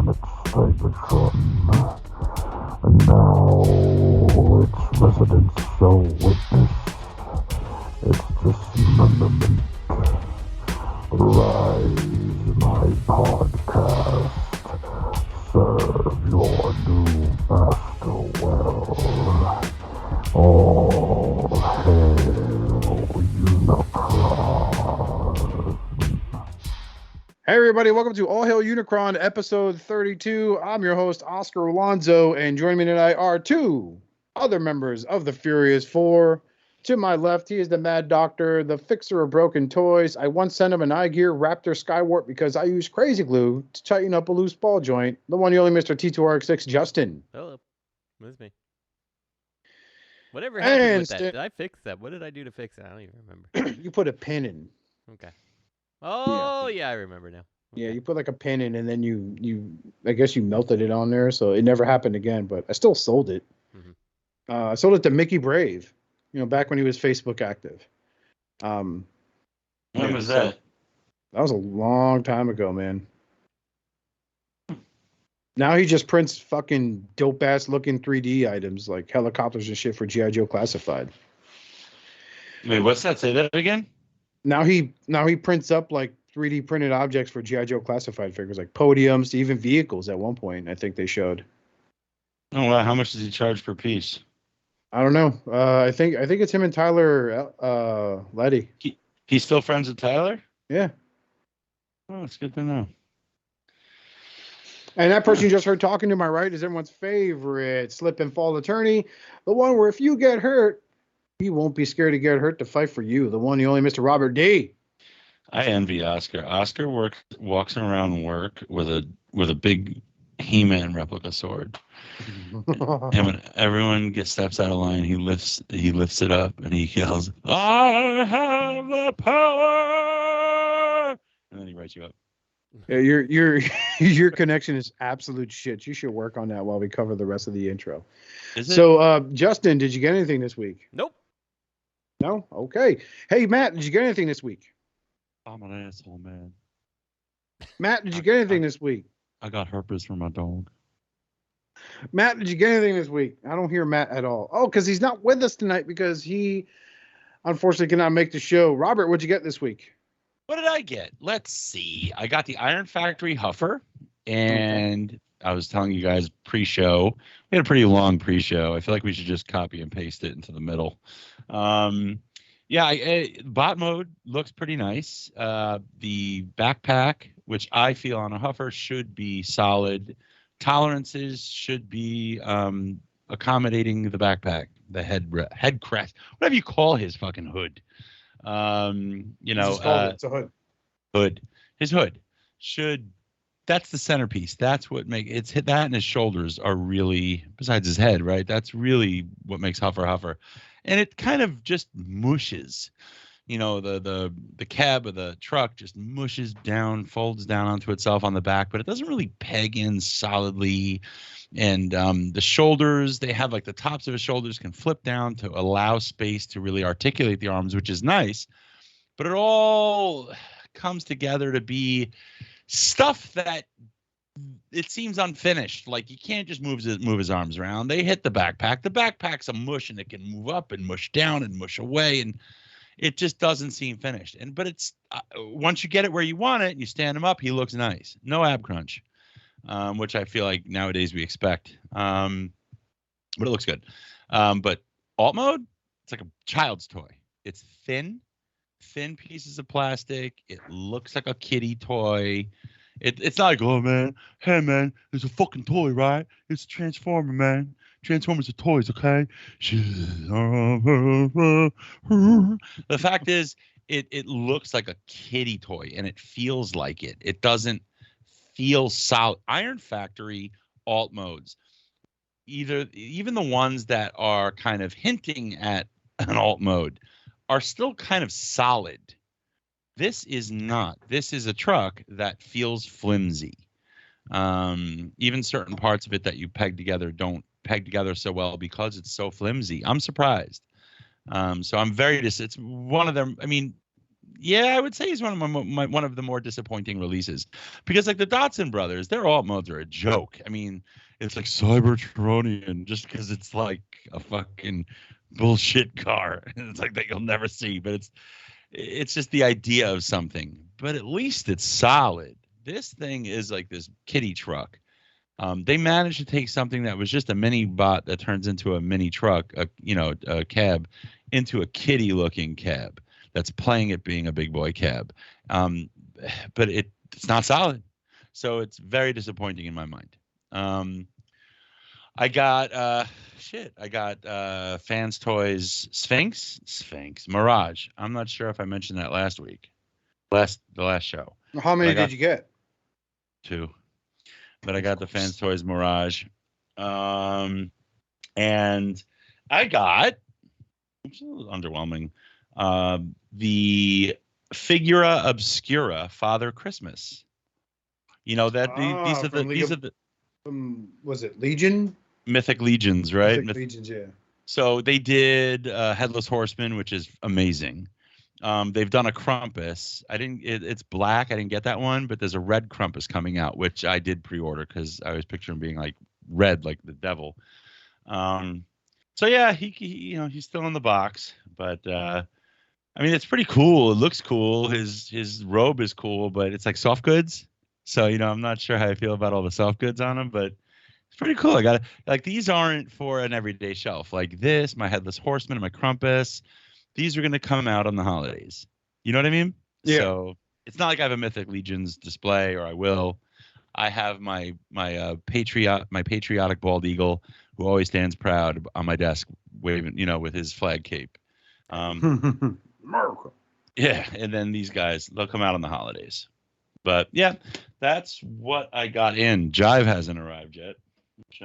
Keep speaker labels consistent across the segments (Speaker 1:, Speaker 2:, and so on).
Speaker 1: its Cybertron, and now its residents shall witness its dismemberment. Rise, my podcast, serve your new master well. All hail Unicron.
Speaker 2: Hey everybody, welcome to All Hail Unicron, episode 32. I'm your host, Oscar Alonzo, and joining me tonight are two other members of the Furious Four. To my left, he is the Mad Doctor, the fixer of broken toys. I once sent him an iGear Raptor Skywarp because I used crazy glue to tighten up a loose ball joint. The one and only Mr. T2RX6, Justin.
Speaker 3: Hello, that's me. Whatever happened
Speaker 2: And
Speaker 3: with that? Did I fix that? What did I do to fix it? I don't even remember.
Speaker 2: You put a pin in.
Speaker 3: Okay. Oh, yeah, I remember now. Okay.
Speaker 2: Yeah, you put like a pin in, and then you I guess you melted it on there, so it never happened again, but I still sold it.
Speaker 3: Mm-hmm.
Speaker 2: I sold it to Mickey Brave, back when he was Facebook active.
Speaker 4: When was that?
Speaker 2: That was a long time ago, man. Now he just prints fucking dope-ass looking 3D items like helicopters and shit for G.I. Joe Classified.
Speaker 4: Wait, what's that? Say that again?
Speaker 2: Now he prints up like 3D printed objects for G.I. Joe Classified figures, like podiums to even vehicles at one point, I think they showed.
Speaker 4: Oh, wow. How much does he charge per piece?
Speaker 2: I don't know. I think it's him and Tyler Letty.
Speaker 4: He's still friends with Tyler?
Speaker 2: Yeah.
Speaker 4: Oh, it's good to know.
Speaker 2: And that person you just heard talking to my right is everyone's favorite slip and fall attorney. The one where if you get hurt, he won't be scared to get hurt to fight for you. The one, the only Mr. Robert D.
Speaker 4: I envy Oscar. Oscar walks around work with a big He-Man replica sword. And when everyone steps out of line, he lifts it up and he yells, "I have the power!" And then he writes you up.
Speaker 2: Yeah, your connection is absolute shit. You should work on that while we cover the rest of the intro. So, Justin, did you get anything this week?
Speaker 3: Nope.
Speaker 2: No? Okay. Hey, Matt, did you get anything this week?
Speaker 4: I'm an asshole, man.
Speaker 2: Matt, did you get anything this week?
Speaker 4: I got herpes from my dog.
Speaker 2: Matt, did you get anything this week? I don't hear Matt at all. Oh, because he's not with us tonight because he unfortunately cannot make the show. Robert, what'd you get this week?
Speaker 4: What did I get? Let's see. I got the Iron Factory Huffer, and I was telling you guys pre-show. We had a pretty long pre-show. I feel like we should just copy and paste it into the middle. Bot mode looks pretty nice. The backpack, which I feel on a Huffer should be solid. Tolerances should be accommodating the backpack, the head crest, whatever you call his fucking hood.
Speaker 2: It's a hood.
Speaker 4: His hood that's the centerpiece. That's what it's hit. That and his shoulders are really, besides his head, right? That's really what makes Huffer. And it kind of just mushes, the cab of the truck just mushes down, folds down onto itself on the back, but it doesn't really peg in solidly. And the shoulders, they have like the tops of his shoulders can flip down to allow space to really articulate the arms, which is nice. But it all comes together to be stuff that it seems unfinished. Like you can't just move his arms around. They hit the backpack. The backpack's a mush, and it can move up and mush down and mush away, and it just doesn't seem finished. But it's once you get it where you want it, and you stand him up, he looks nice. No ab crunch. Which I feel like nowadays we expect. But it looks good. But alt mode, it's like a child's toy. It's thin pieces of plastic. It looks like a kiddie toy. It's not like, oh man, hey man, it's a fucking toy, right? It's a Transformer, man. Transformers are toys, okay? The fact is, it looks like a kiddie toy, and it feels like it. It doesn't feel solid. Iron Factory alt modes, even the ones that are kind of hinting at an alt mode, are still kind of solid. This is not. This is a truck that feels flimsy. Even certain parts of it that you peg together don't peg together so well because it's so flimsy. I'm surprised. So I'm very it's one of them. I mean, Yeah, I would say he's one of one of the more disappointing releases because like the Dotson brothers, their alt modes are a joke. I mean, it's like Cybertronian just because it's like a fucking bullshit car. It's like that you'll never see, but it's just the idea of something. But at least it's solid. This thing is like this kiddie truck. They managed to take something that was just a mini bot that turns into a mini truck, a cab, into a kiddie-looking cab that's playing it being a big boy cab. But it's not solid, so it's very disappointing in my mind. I got Fans Toys Sphinx Mirage. I'm not sure if I mentioned that last week, the last show.
Speaker 2: How many did you get?
Speaker 4: 2. But I got the Fans Toys Mirage. And I got, which is a little underwhelming, the Figura Obscura Father Christmas. You know that these are the
Speaker 2: was it Legion?
Speaker 4: Mythic Legions, right?
Speaker 2: Mythic Legions, yeah.
Speaker 4: So they did Headless Horseman, which is amazing. They've done a Krampus. It's black. I didn't get that one, but there's a red Krampus coming out, which I did pre-order because I was picturing being like red, like the devil. So yeah, he he's still in the box, but I mean it's pretty cool. It looks cool. His robe is cool, but it's like soft goods. So I'm not sure how I feel about all the soft goods on him, but it's pretty cool. I got like these aren't for an everyday shelf. Like this, my Headless Horseman and my Krampus. These are going to come out on the holidays. You know what I mean?
Speaker 2: Yeah.
Speaker 4: So it's not like I have a Mythic Legions display, or I will. I have my patriotic bald eagle who always stands proud on my desk, waving, with his flag cape.
Speaker 2: America.
Speaker 4: Yeah, and then these guys, they'll come out on the holidays. But yeah, that's what I got in. Jive hasn't arrived yet. Which,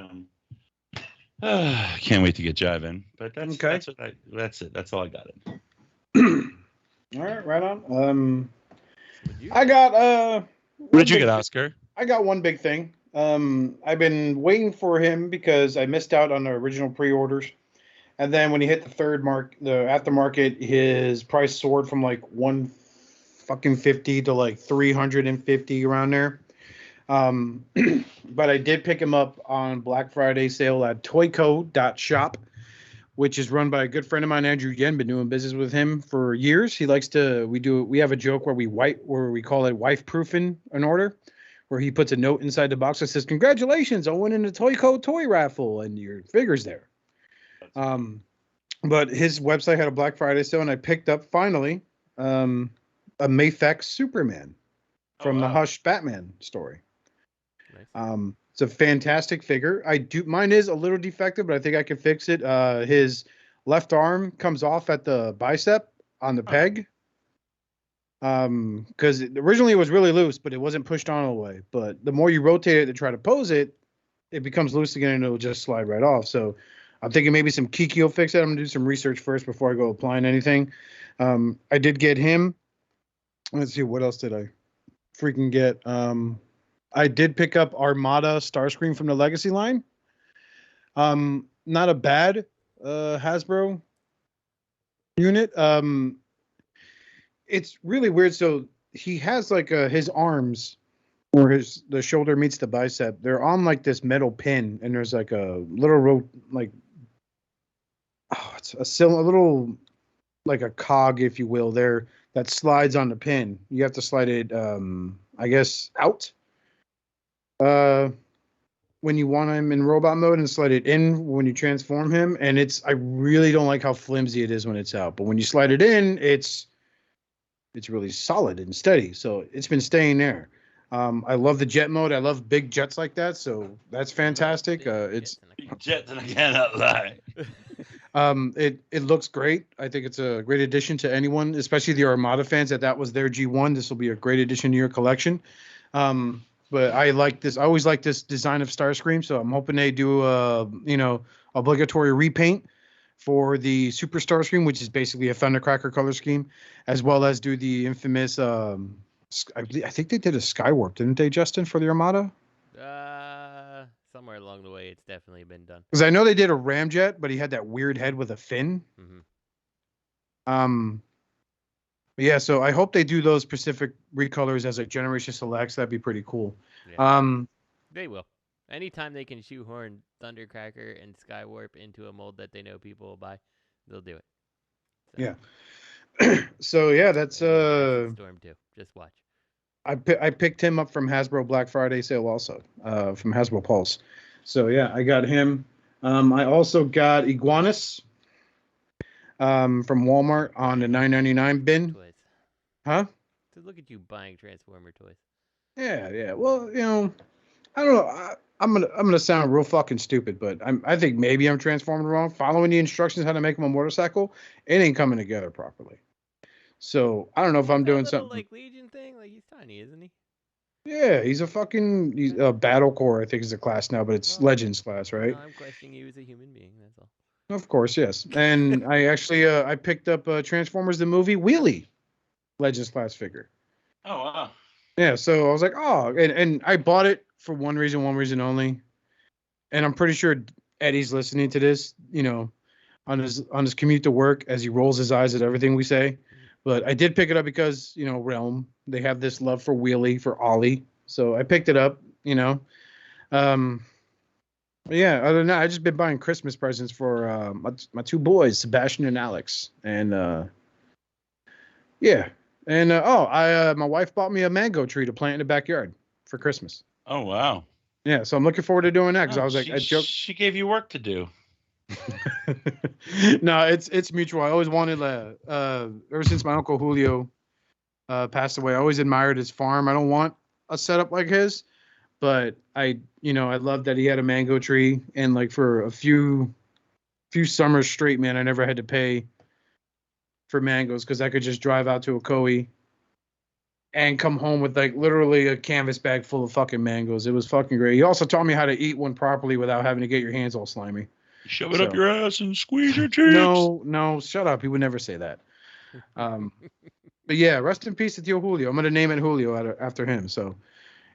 Speaker 4: can't wait to get Jive in, but that's
Speaker 2: okay.
Speaker 4: That's it. That's all I got in.
Speaker 2: All right on. I got
Speaker 4: What did you get, Oscar?
Speaker 2: I got one big thing. I've been waiting for him because I missed out on the original pre-orders, and then when he hit the aftermarket, his price soared from like $150 to like $350 around there. But I did pick him up on Black Friday sale at toyco.shop, which is run by a good friend of mine, Andrew Yen. Been doing business with him for years. He likes to, we have a joke where we call it wife proofing an order, where he puts a note inside the box that says, "Congratulations on winning the Toyco toy raffle," and your figure's there. But his website had a Black Friday sale, and I picked up finally, a Mafex Superman from the Hush Batman story. Nice. It's a fantastic figure. Mine is a little defective, but I think I can fix it. His left arm comes off at the bicep on the peg. Because originally it was really loose, but it wasn't pushed on all the way. But the more you rotate it to try to pose it, it becomes loose again and it'll just slide right off. So I'm thinking maybe some Kiki will fix it. I'm gonna do some research first before I go applying anything. I did get him. Let's see, what else did I freaking get? I did pick up Armada Starscream from the Legacy line. Not a bad Hasbro unit. It's really weird. So he has like his arms where the shoulder meets the bicep. They're on like this metal pin, and there's like a little it's a little like a cog, if you will, there that slides on the pin. You have to slide it, I guess, out when you want him in robot mode, and slide it in when you transform him. And I really don't like how flimsy it is when it's out, but when you slide it in, it's really solid and steady. So it's been staying there. I love the jet mode. I love big jets like that. So that's fantastic. It's
Speaker 4: big jets, and I cannot lie.
Speaker 2: It looks great. I think it's a great addition to anyone, especially the Armada fans, that was their G1. This will be a great addition to your collection. But I like this. I always like this design of Starscream. So I'm hoping they do obligatory repaint for the Super Starscream, which is basically a Thundercracker color scheme, as well as do the infamous, I think they did a Skywarp, didn't they, Justin, for the Armada?
Speaker 3: Somewhere along the way, it's definitely been done.
Speaker 2: Because I know they did a Ramjet, but he had that weird head with a fin.
Speaker 3: Mm-hmm.
Speaker 2: Yeah, so I hope they do those specific recolors as a generation selects. That'd be pretty cool.
Speaker 3: Yeah. They will. Anytime they can shoehorn Thundercracker and Skywarp into a mold that they know people will buy, they'll do it. So.
Speaker 2: Yeah. So yeah, that's
Speaker 3: Storm too. Just watch.
Speaker 2: I picked him up from Hasbro Black Friday sale also, from Hasbro Pulse. So yeah, I got him. I also got Iguanus from Walmart on the $9.99 bin.
Speaker 3: Toys.
Speaker 2: Huh?
Speaker 3: So look at you buying Transformer toys.
Speaker 2: Yeah. Well, I don't know. I'm gonna sound real fucking stupid, but I think maybe I'm transforming wrong. Following the instructions how to make him a motorcycle, it ain't coming together properly. So I don't know if I'm doing something
Speaker 3: like Legion thing. Like he's tiny, isn't he?
Speaker 2: Yeah, he's a battle core, I think is the class now, but it's Legends class, right?
Speaker 3: No, I'm questioning you as a human being. That's all.
Speaker 2: Of course, yes. And I actually I picked up Transformers the movie Wheelie Legends class figure.
Speaker 4: Oh wow.
Speaker 2: Yeah, so I was like, oh, and I bought it for one reason only. And I'm pretty sure Eddie's listening to this, on his commute to work as he rolls his eyes at everything we say. But I did pick it up because, Realm, they have this love for Wheelie, for Ollie. So I picked it up, But yeah, other than that, I just been buying Christmas presents for my two boys, Sebastian and Alex. And yeah. And my wife bought me a mango tree to plant in the backyard for Christmas.
Speaker 4: Oh wow.
Speaker 2: Yeah, so I'm looking forward to doing that because I was like, I joked.
Speaker 4: She gave you work to do.
Speaker 2: No, it's mutual. I always wanted ever since my uncle Julio passed away, I always admired his farm. I don't want a setup like his, but I love that he had a mango tree, and like for a few summers straight, man, I never had to pay for mangoes because I could just drive out to Ocoee and come home with like literally a canvas bag full of fucking mangoes. It was fucking great. He also taught me how to eat one properly without having to get your hands all slimy.
Speaker 4: Shove it up your ass and squeeze your cheeks.
Speaker 2: No, shut up. He would never say that. But yeah, rest in peace to Tio Julio. I'm gonna name it Julio after him. So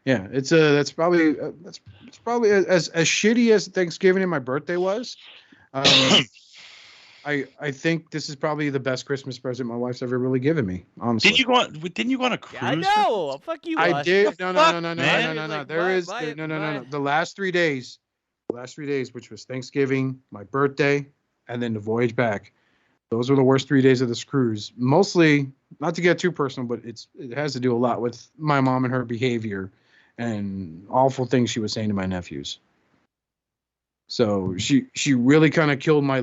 Speaker 2: yeah, that's probably as shitty as Thanksgiving and my birthday was. I think this is probably the best Christmas present my wife's ever really given me. Honestly.
Speaker 4: Didn't you go on a cruise?
Speaker 3: I know. Fuck you.
Speaker 2: I did. No.
Speaker 3: Like,
Speaker 2: There is no. The last 3 days. Which was Thanksgiving, my birthday, and then the voyage back. Those were the worst 3 days of this cruise. Mostly, not to get too personal, but it has to do a lot with my mom and her behavior and awful things she was saying to my nephews. So she really kind of killed my.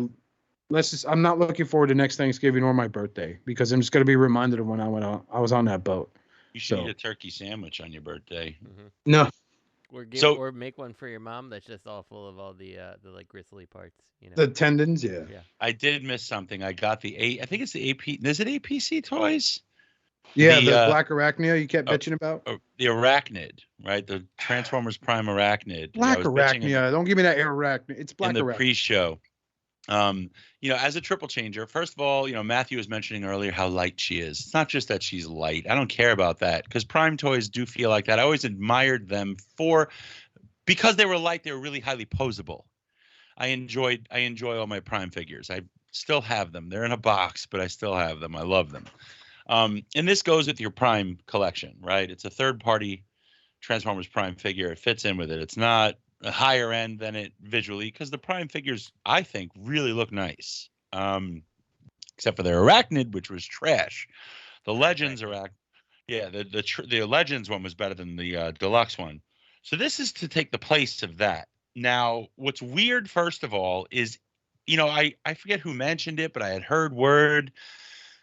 Speaker 2: I'm not looking forward to next Thanksgiving or my birthday because I'm just going to be reminded of when I was on that boat.
Speaker 4: You should eat a turkey sandwich on your birthday.
Speaker 3: Mm-hmm.
Speaker 2: No.
Speaker 3: Or make one for your mom that's just all full of all the like gristly parts,
Speaker 2: The tendons, yeah.
Speaker 4: I did miss something. I got I think it's the AP. Is it APC Toys?
Speaker 2: Yeah, the Black Arachnia you kept bitching about.
Speaker 4: The Arachnid, right? The Transformers Prime Arachnid.
Speaker 2: Black Arachnia. Don't give me that Arachnid. It's Black Arachnia.
Speaker 4: In the pre-show. As a triple changer, first of all, Matthew was mentioning earlier how light she is. It's not just that she's light. I don't care about that because Prime toys do feel like that. I always admired them because they were light, they were really highly posable. I enjoy all my Prime figures. I still have them. They're in a box, but I still have them. I love them. And this goes with your Prime collection, right? It's a third-party Transformers Prime figure. It fits in with it. It's not a higher end than it visually because the Prime figures I think really look nice, except for their Arachnid, which was trash. The Legends the Legends one was better than the deluxe one. So this is to take the place of that. Now, what's weird, first of all, is I forget who mentioned it, but I had heard word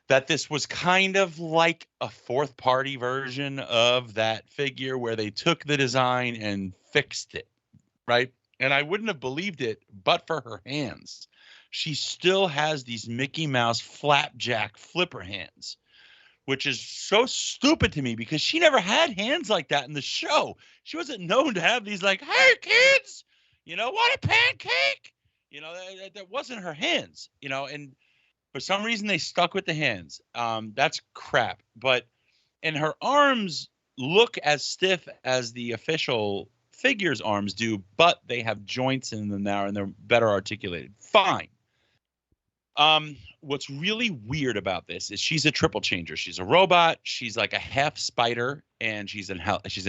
Speaker 4: that this was kind of like a fourth party version of that figure where they took the design and fixed it. Right. And I wouldn't have believed it, but for her hands. She still has these Mickey Mouse flapjack flipper hands, which is so stupid to me because she never had hands like that in the show. She wasn't known to have these like, hey, kids, what a pancake. That wasn't her hands, and for some reason they stuck with the hands. That's crap. And her arms look as stiff as the official figures arms do, but they have joints in them now and they're better articulated. Fine. What's really weird about this is she's a triple changer. She's a robot. She's like a half spider, and she's an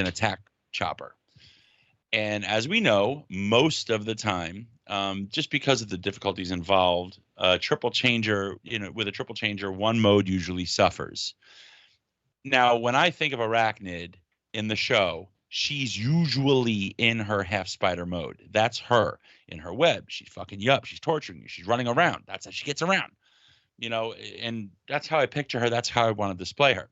Speaker 4: attack chopper. And as we know, most of the time, just because of the difficulties involved, triple changer, with a triple changer, one mode usually suffers. Now, when I think of Arachnid in the show, she's usually in her half spider mode. That's her in her web. She's fucking you up. She's torturing you. She's running around. That's how she gets around, and that's how I picture her. That's how I want to display her.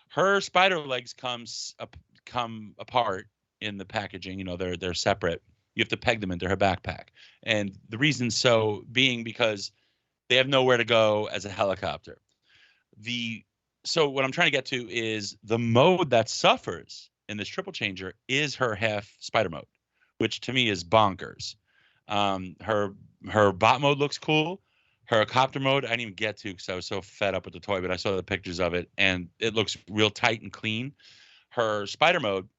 Speaker 4: Her spider legs come apart in the packaging. They're separate. You have to peg them into her backpack. And the reason so being because they have nowhere to go as a helicopter. So what I'm trying to get to is the mode that suffers in this triple changer is her half spider mode, which to me is bonkers. Her bot mode looks cool. Her copter mode I didn't even get to because I was so fed up with the toy, but I saw the pictures of it and it looks real tight and clean. Her spider mode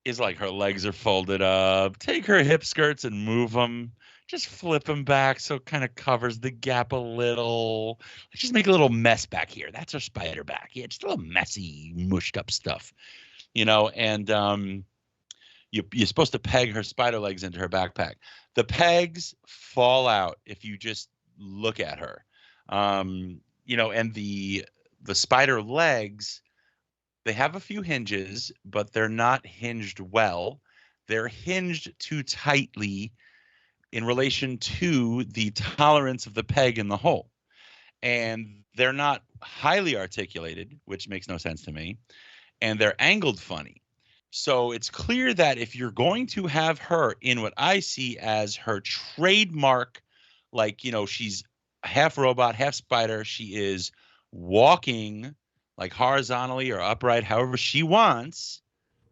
Speaker 4: is like her legs are folded up. Take her hip skirts and move them. Just flip them back so it kind of covers the gap a little. Let's just make a little mess back here. That's her spider back. Yeah, just a little messy, mushed up stuff. And you're supposed to peg her spider legs into her backpack. The pegs fall out if you just look at her. And the spider legs, they have a few hinges, but they're not hinged well. They're hinged too tightly in relation to the tolerance of the peg in the hole. And they're not highly articulated, which makes no sense to me. And they're angled funny. So it's clear that if you're going to have her in what I see as her trademark, she's half robot, half spider, she is walking like horizontally or upright, however she wants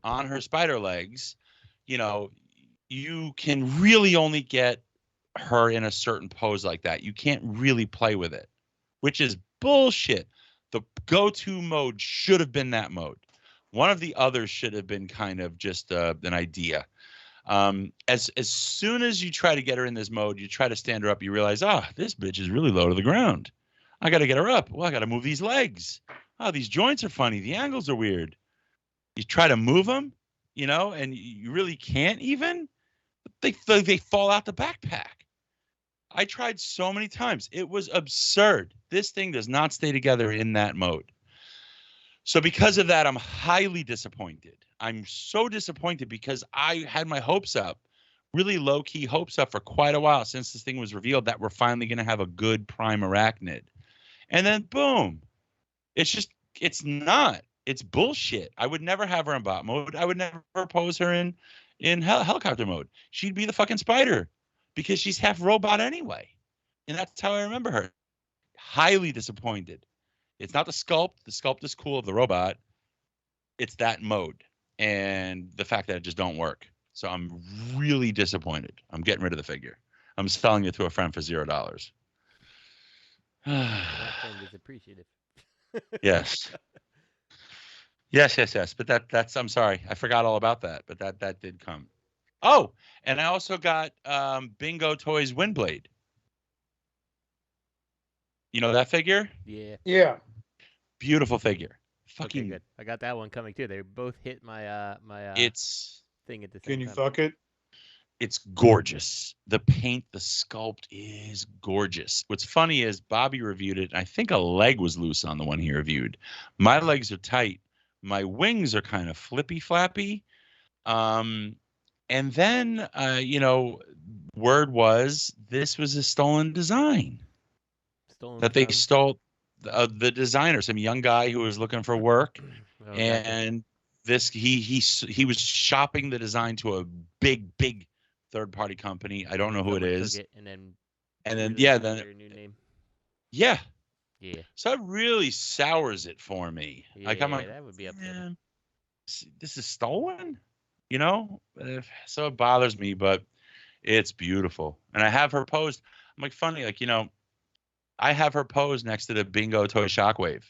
Speaker 4: on her spider legs, you can really only get her in a certain pose like that. You can't really play with it, which is bullshit. The go-to mode should have been that mode. One of the others should have been kind of just an idea. As soon as you try to get her in this mode, you try to stand her up, you realize, this bitch is really low to the ground. I got to get her up. Well, I got to move these legs. These joints are funny. The angles are weird. You try to move them, and you really can't even. They fall out the backpack. I tried so many times. It was absurd. This thing does not stay together in that mode. So because of that, I'm highly disappointed. I'm so disappointed because I had my hopes up, really low-key hopes up for quite a while since this thing was revealed that we're finally going to have a good Prime Arachnid. And then, boom. It's not. It's bullshit. I would never have her in bot mode. I would never pose her in helicopter mode. She'd be the fucking spider because she's half robot anyway. And that's how I remember her. Highly disappointed. It's not the sculpt. The sculpt is cool of the robot. It's that mode and the fact that it just don't work. So I'm really disappointed. I'm getting rid of the figure. I'm selling it to a friend for $0.
Speaker 3: That friend is appreciative.
Speaker 4: Yes. Yes. But that's I'm sorry. I forgot all about that. But that did come. Oh, and I also got Bingo Toys Windblade. You know that figure?
Speaker 3: Yeah.
Speaker 2: Yeah.
Speaker 4: Beautiful figure. Fucking
Speaker 3: okay, good. I got that one coming too. They both hit my
Speaker 4: it's
Speaker 3: thing at the same time.
Speaker 2: Can you fuck it?
Speaker 4: It's gorgeous. The paint, the sculpt is gorgeous. What's funny is Bobby reviewed it. I think a leg was loose on the one he reviewed. My legs are tight. My wings are kind of flippy flappy. And then, word was this was a stolen design. They stole the designer, some young guy who was looking for work. And this he was shopping the design to a big third-party company. I don't know who it is.
Speaker 3: And then
Speaker 4: their
Speaker 3: new name.
Speaker 4: Yeah.
Speaker 3: So
Speaker 4: it really sours it for me.
Speaker 3: Yeah, that would be up there.
Speaker 4: This is stolen, so it bothers me, but it's beautiful. And I have her posed. I'm like, funny, I have her posed next to the Bingo Toy Shockwave.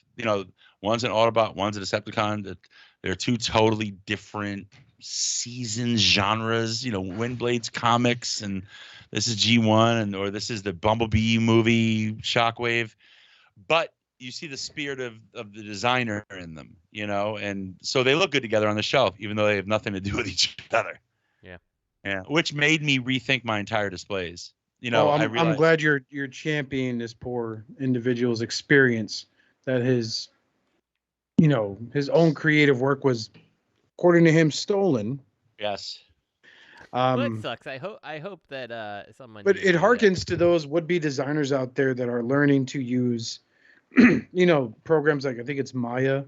Speaker 4: One's an Autobot, one's a Decepticon. They're two totally different seasons, genres. Windblade's comics and this is G1 or this is the Bumblebee movie Shockwave, but you see the spirit of the designer in them, and so they look good together on the shelf, even though they have nothing to do with each other. Yeah, which made me rethink my entire displays.
Speaker 2: I'm glad you're championing this poor individual's experience, that his own creative work was, according to him, stolen.
Speaker 4: Yes.
Speaker 3: Well, it sucks. I hope that someone.
Speaker 2: But it harkens to those would-be designers out there that are learning to use, programs like, I think it's Maya,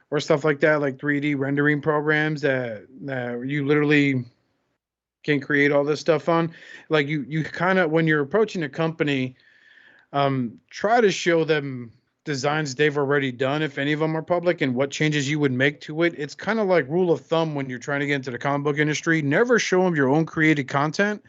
Speaker 2: or stuff like that, like 3D rendering programs that you literally can create all this stuff on. Like you kind of, when you're approaching a company, try to show them designs they've already done, if any of them are public, and what changes you would make to it. It's kind of like rule of thumb when you're trying to get into the comic book industry. Never show them your own created content.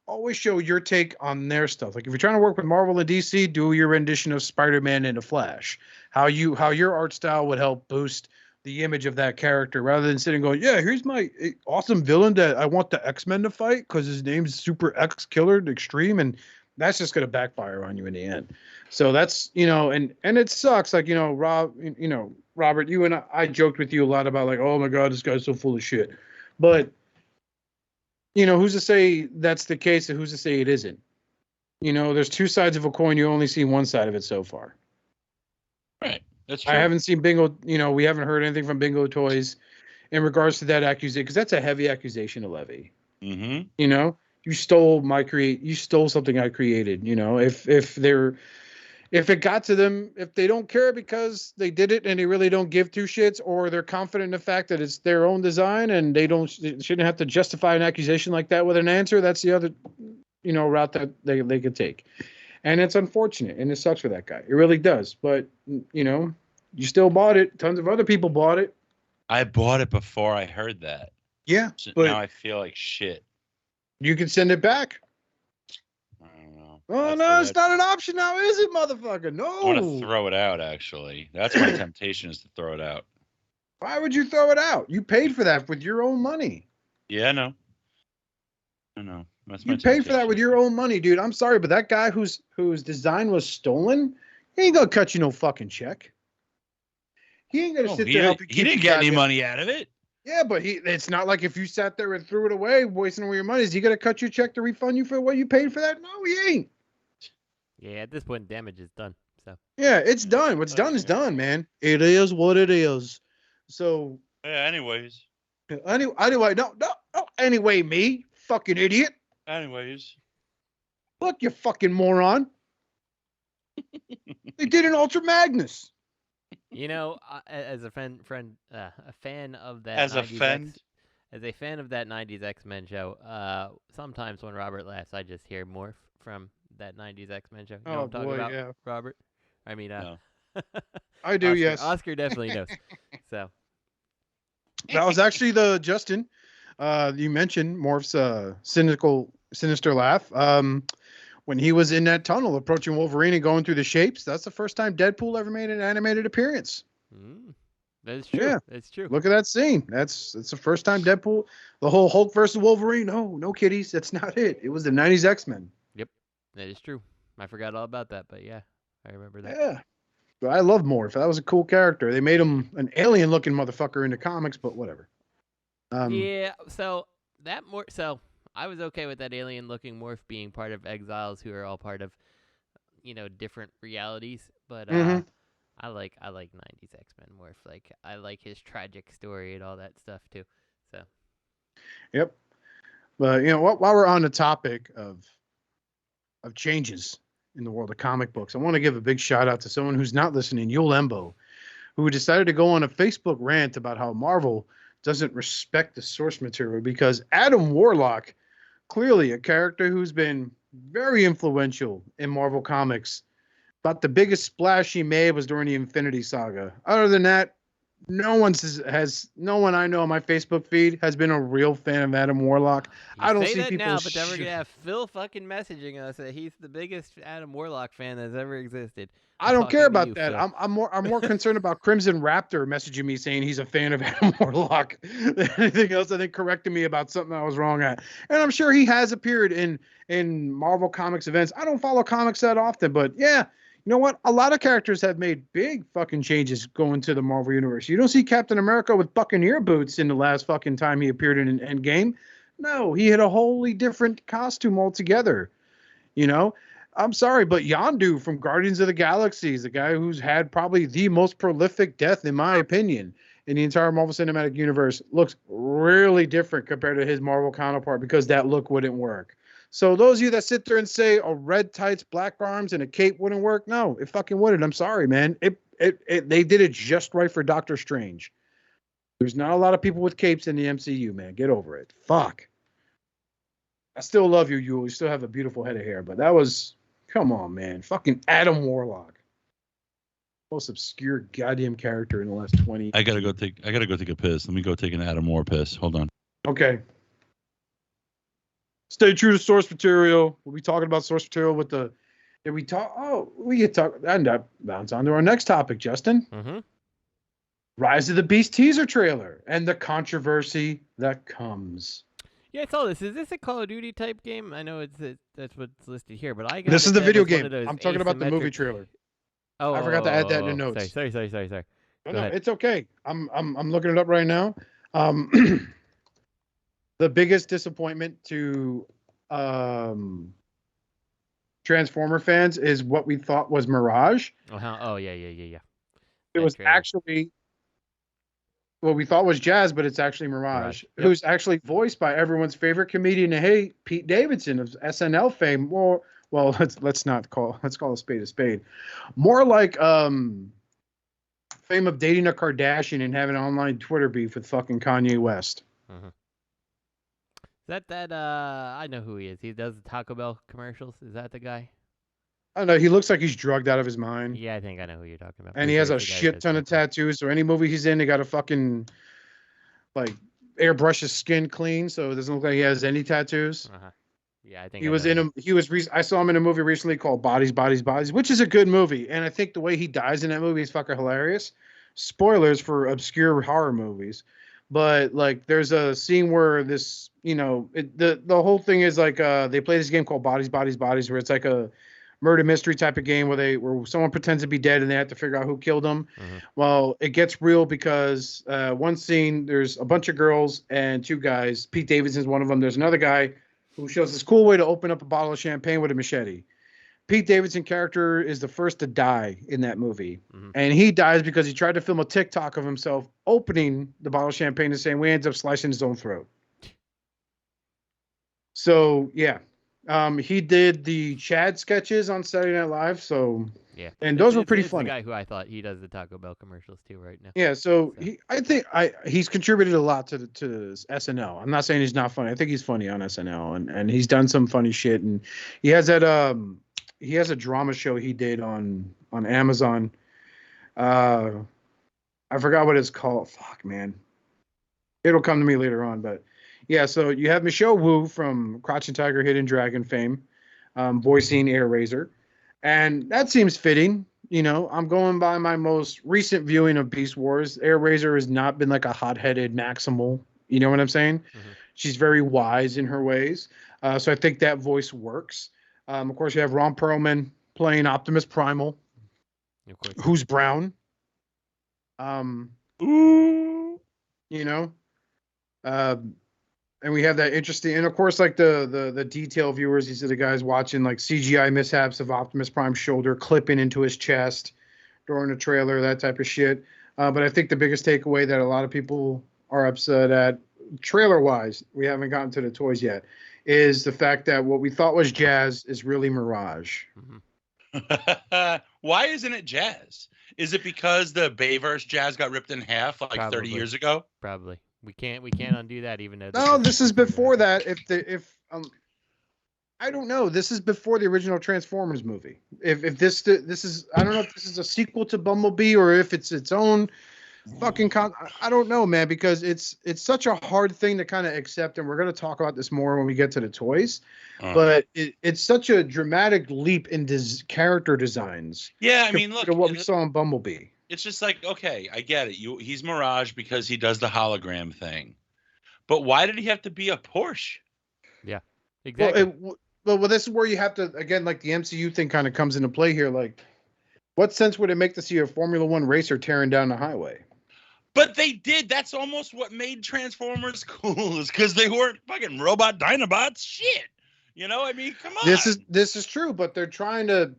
Speaker 2: Always show your take on their stuff. Like if you're trying to work with Marvel and DC, do your rendition of Spider-Man and the Flash. How your art style would help boost the image of that character, rather than sitting going, yeah, here's my awesome villain that I want the X-Men to fight because his name's Super X Killer Extreme, and that's just going to backfire on you in the end. So that's, and it sucks. Like, Robert, you and I joked with you a lot about like, oh my God, this guy's so full of shit. But, who's to say that's the case, and who's to say it isn't? There's two sides of a coin. You only see one side of it so far.
Speaker 4: Right. That's true.
Speaker 2: I haven't seen Bingo. We haven't heard anything from Bingo Toys in regards to that accusation, because that's a heavy accusation to levy.
Speaker 4: Mm-hmm.
Speaker 2: You stole you stole something I created. If it got to them, if they don't care because they did it and they really don't give two shits, or they're confident in the fact that it's their own design and they shouldn't have to justify an accusation like that with an answer, that's the other, route that they could take. And it's unfortunate, and it sucks for that guy. It really does. But, you still bought it. Tons of other people bought it.
Speaker 4: I bought it before I heard that.
Speaker 2: Yeah.
Speaker 4: So
Speaker 2: but
Speaker 4: now I feel like shit.
Speaker 2: You can send it back.
Speaker 4: I don't know.
Speaker 2: Oh, no, it's not an option now, is it, motherfucker? No.
Speaker 4: I want to throw it out, actually. That's my temptation, is to throw it out.
Speaker 2: Why would you throw it out? You paid for that with your own money.
Speaker 4: Yeah, I know.
Speaker 2: You paid for that with your own money, dude. I'm sorry, but that guy whose design was stolen, he ain't gonna cut you no fucking check. He ain't gonna sit there and help you.
Speaker 4: He didn't get any money out of it.
Speaker 2: Yeah, but it's not like if you sat there and threw it away, wasting all your money. Is he gonna cut your check to refund you for what you paid for that? No, he ain't.
Speaker 3: Yeah, at this point, damage is done. So
Speaker 2: yeah, it's done. What's done is done, man. It is what it is. So
Speaker 4: yeah. Anyways.
Speaker 2: Anyway, no. Anyway, me, fucking idiot.
Speaker 4: Anyways.
Speaker 2: Look, you fucking moron. They did an Ultra Magnus.
Speaker 3: As a fan of that.
Speaker 4: As a fan
Speaker 3: of that 90s X-Men show, sometimes when Robert laughs, I just hear Morph from that 90s X-Men show. You know what I'm talking about,
Speaker 2: yeah.
Speaker 3: Robert? I mean,
Speaker 4: no.
Speaker 2: I do,
Speaker 3: Oscar,
Speaker 2: yes.
Speaker 3: Oscar definitely knows. So
Speaker 2: that was actually Justin. You mentioned Morph's sinister laugh. When he was in that tunnel approaching Wolverine and going through the shapes, that's the first time Deadpool ever made an animated appearance.
Speaker 3: That is true.
Speaker 2: Yeah,
Speaker 3: it's true.
Speaker 2: Look at that scene. It's the first time Deadpool, the whole Hulk versus Wolverine. No kiddies. That's not it. It was the 90s X-Men.
Speaker 3: Yep, that is true. I forgot all about that, but yeah, I remember that.
Speaker 2: Yeah. But I love Morph. That was a cool character. They made him an alien-looking motherfucker in the comics, but whatever.
Speaker 3: Yeah, so I was okay with that alien-looking Morph being part of Exiles, who are all part of, different realities. But I like 90s X-Men Morph. Like, I like his tragic story and all that stuff too. So.
Speaker 2: Yep. But while we're on the topic of changes in the world of comic books, I want to give a big shout out to someone who's not listening, Yul Embo, who decided to go on a Facebook rant about how Marvel doesn't respect the source material, because Adam Warlock, clearly a character who's been very influential in Marvel Comics, but the biggest splash he made was during the Infinity Saga. Other than that, no one I know on my Facebook feed has been a real fan of Adam Warlock.
Speaker 3: You
Speaker 2: I don't
Speaker 3: say
Speaker 2: see
Speaker 3: that
Speaker 2: people.
Speaker 3: now, but then we're gonna have Phil fucking messaging us that he's the biggest Adam Warlock fan that's ever existed.
Speaker 2: I don't care about that.
Speaker 3: Phil.
Speaker 2: I'm more concerned about Crimson Raptor messaging me saying he's a fan of Adam Warlock than anything else. I think correcting me about something I was wrong at. And I'm sure he has appeared in Marvel Comics events. I don't follow comics that often, but yeah, you know what? A lot of characters have made big fucking changes going to the Marvel universe. You don't see Captain America with Buccaneer boots in the last fucking time he appeared in an Endgame. No, he had a wholly different costume altogether. You know, I'm sorry, but Yondu from Guardians of the Galaxy is the guy who's had probably the most prolific death, in my opinion, in the entire Marvel Cinematic Universe. Looks really different compared to his Marvel counterpart because that look wouldn't work. So those of you that sit there and say, "Oh, red tights, black arms, and a cape wouldn't work," no, it fucking wouldn't. I'm sorry, man. They did it just right for Doctor Strange. There's not a lot of people with capes in the MCU, man. Get over it. Fuck. I still love you, Yule. You still have a beautiful head of hair, but that was, come on, man. Fucking Adam Warlock. Most obscure goddamn character in the last 20.
Speaker 4: I gotta go take a piss. Let me go take an Adam Moore piss. Hold on.
Speaker 2: Okay. Stay true to source material. We'll be talking about source material with the. Did we talk? Oh, we get talk. And bounce on to our next topic, Justin.
Speaker 3: Mm-hmm.
Speaker 2: Rise of the Beast teaser trailer and the controversy that comes.
Speaker 3: Yeah, I saw this. Is this a Call of Duty type game? I know that's what's listed here, but I got
Speaker 2: This is the
Speaker 3: that
Speaker 2: video
Speaker 3: as one
Speaker 2: game.
Speaker 3: of those
Speaker 2: I'm talking about the movie
Speaker 3: asymmetric-
Speaker 2: trailer.
Speaker 3: Oh,
Speaker 2: I forgot to add that in the notes.
Speaker 3: Sorry.
Speaker 2: No,
Speaker 3: Go
Speaker 2: no,
Speaker 3: ahead.
Speaker 2: it's okay. I'm looking it up right now. The biggest disappointment to Transformer fans is what we thought was Mirage.
Speaker 3: Oh, yeah.
Speaker 2: It
Speaker 3: That
Speaker 2: was
Speaker 3: trailer.
Speaker 2: actually what we thought was Jazz, but it's actually Mirage,
Speaker 3: Yep.
Speaker 2: who's actually voiced by everyone's favorite comedian to hate, Pete Davidson of SNL fame. Well, let's call a spade a spade. More like fame of dating a Kardashian and having an online Twitter beef with fucking Kanye West.
Speaker 3: Mhm. Is that I know who he is. He does the Taco Bell commercials. Is that the guy?
Speaker 2: I don't know. He looks like he's drugged out of his mind.
Speaker 3: Yeah, I think I know who you're talking about.
Speaker 2: And he has a shit ton of tattoos. So any movie he's in, they got to fucking like airbrush his skin clean, so it doesn't look like he has any tattoos.
Speaker 3: Uh-huh. Yeah, I think
Speaker 2: He
Speaker 3: I
Speaker 2: was
Speaker 3: know
Speaker 2: in
Speaker 3: him.
Speaker 2: I saw him in a movie recently called Bodies, which is a good movie. And I think the way he dies in that movie is fucking hilarious. Spoilers for obscure horror movies. But like there's a scene where this, the whole thing is like they play this game called Bodies, where it's like a murder mystery type of game where someone pretends to be dead and they have to figure out who killed them.
Speaker 3: Mhm.
Speaker 2: Well, it gets real because one scene there's a bunch of girls and two guys. Pete Davidson's one of them. There's another guy who shows this cool way to open up a bottle of champagne with a machete. Pete Davidson character is the first to die in that movie.
Speaker 3: Mhm.
Speaker 2: And he dies because he tried to film a TikTok of himself opening the bottle of champagne the same way, ends up slicing his own throat. So, yeah. He did the Chad sketches on Saturday Night Live. So,
Speaker 3: Yeah.
Speaker 2: and those were pretty
Speaker 3: It's
Speaker 2: funny.
Speaker 3: the guy who I thought he does the Taco Bell commercials too right now.
Speaker 2: Yeah, so he's contributed a lot to SNL. I'm not saying he's not funny. I think he's funny on SNL, and he's done some funny shit. And he has that he has a drama show he did on Amazon. I forgot what it's called. Fuck, man. It'll come to me later on, but yeah. So you have Michelle Wu from Crouching Tiger, Hidden Dragon fame, voicing Air Razor, and that seems fitting. I'm going by my most recent viewing of Beast Wars. Air Razor has not been like a hot-headed Maximal. You know what I'm saying?
Speaker 3: Mhm.
Speaker 2: She's very wise in her ways. So I think that voice works. Of course, you have Ron Perlman playing Optimus Primal,
Speaker 3: Of course.
Speaker 2: who's brown.
Speaker 4: Ooh.
Speaker 2: And we have that interesting, and of course, like the detail viewers, these are the guys watching like CGI mishaps of Optimus Prime's shoulder clipping into his chest during the trailer, that type of shit. But I think the biggest takeaway that a lot of people are upset at, trailer-wise, we haven't gotten to the toys yet, is the fact that what we thought was Jazz is really Mirage.
Speaker 3: Mhm.
Speaker 4: Why isn't it Jazz? Is it because the Bayverse Jazz got ripped in half like 30
Speaker 3: Probably.
Speaker 4: years ago?
Speaker 3: Probably. We can't undo that even though.
Speaker 2: No, this is before that. I don't know. This is before the original Transformers movie. If this is, I don't know if this is a sequel to Bumblebee or if it's its own fucking I don't know, man, because it's such a hard thing to kind of accept, and we're going to talk about this more when we get to the toys. But it's such a dramatic leap in character designs.
Speaker 4: Yeah, I mean, look,
Speaker 2: what we saw in Bumblebee.
Speaker 4: It's just like, okay, I get it. He's Mirage because he does the hologram thing, but why did he have to be a Porsche?
Speaker 3: Yeah, exactly.
Speaker 2: Well, this is where you have to, again, like the MCU thing kind of comes into play here. Like, what sense would it make to see a Formula One racer tearing down the highway?
Speaker 4: But they did. That's almost what made Transformers cool, is because they weren't fucking robot Dinobots. Shit. You know, I mean, come on.
Speaker 2: This is true, but they're trying to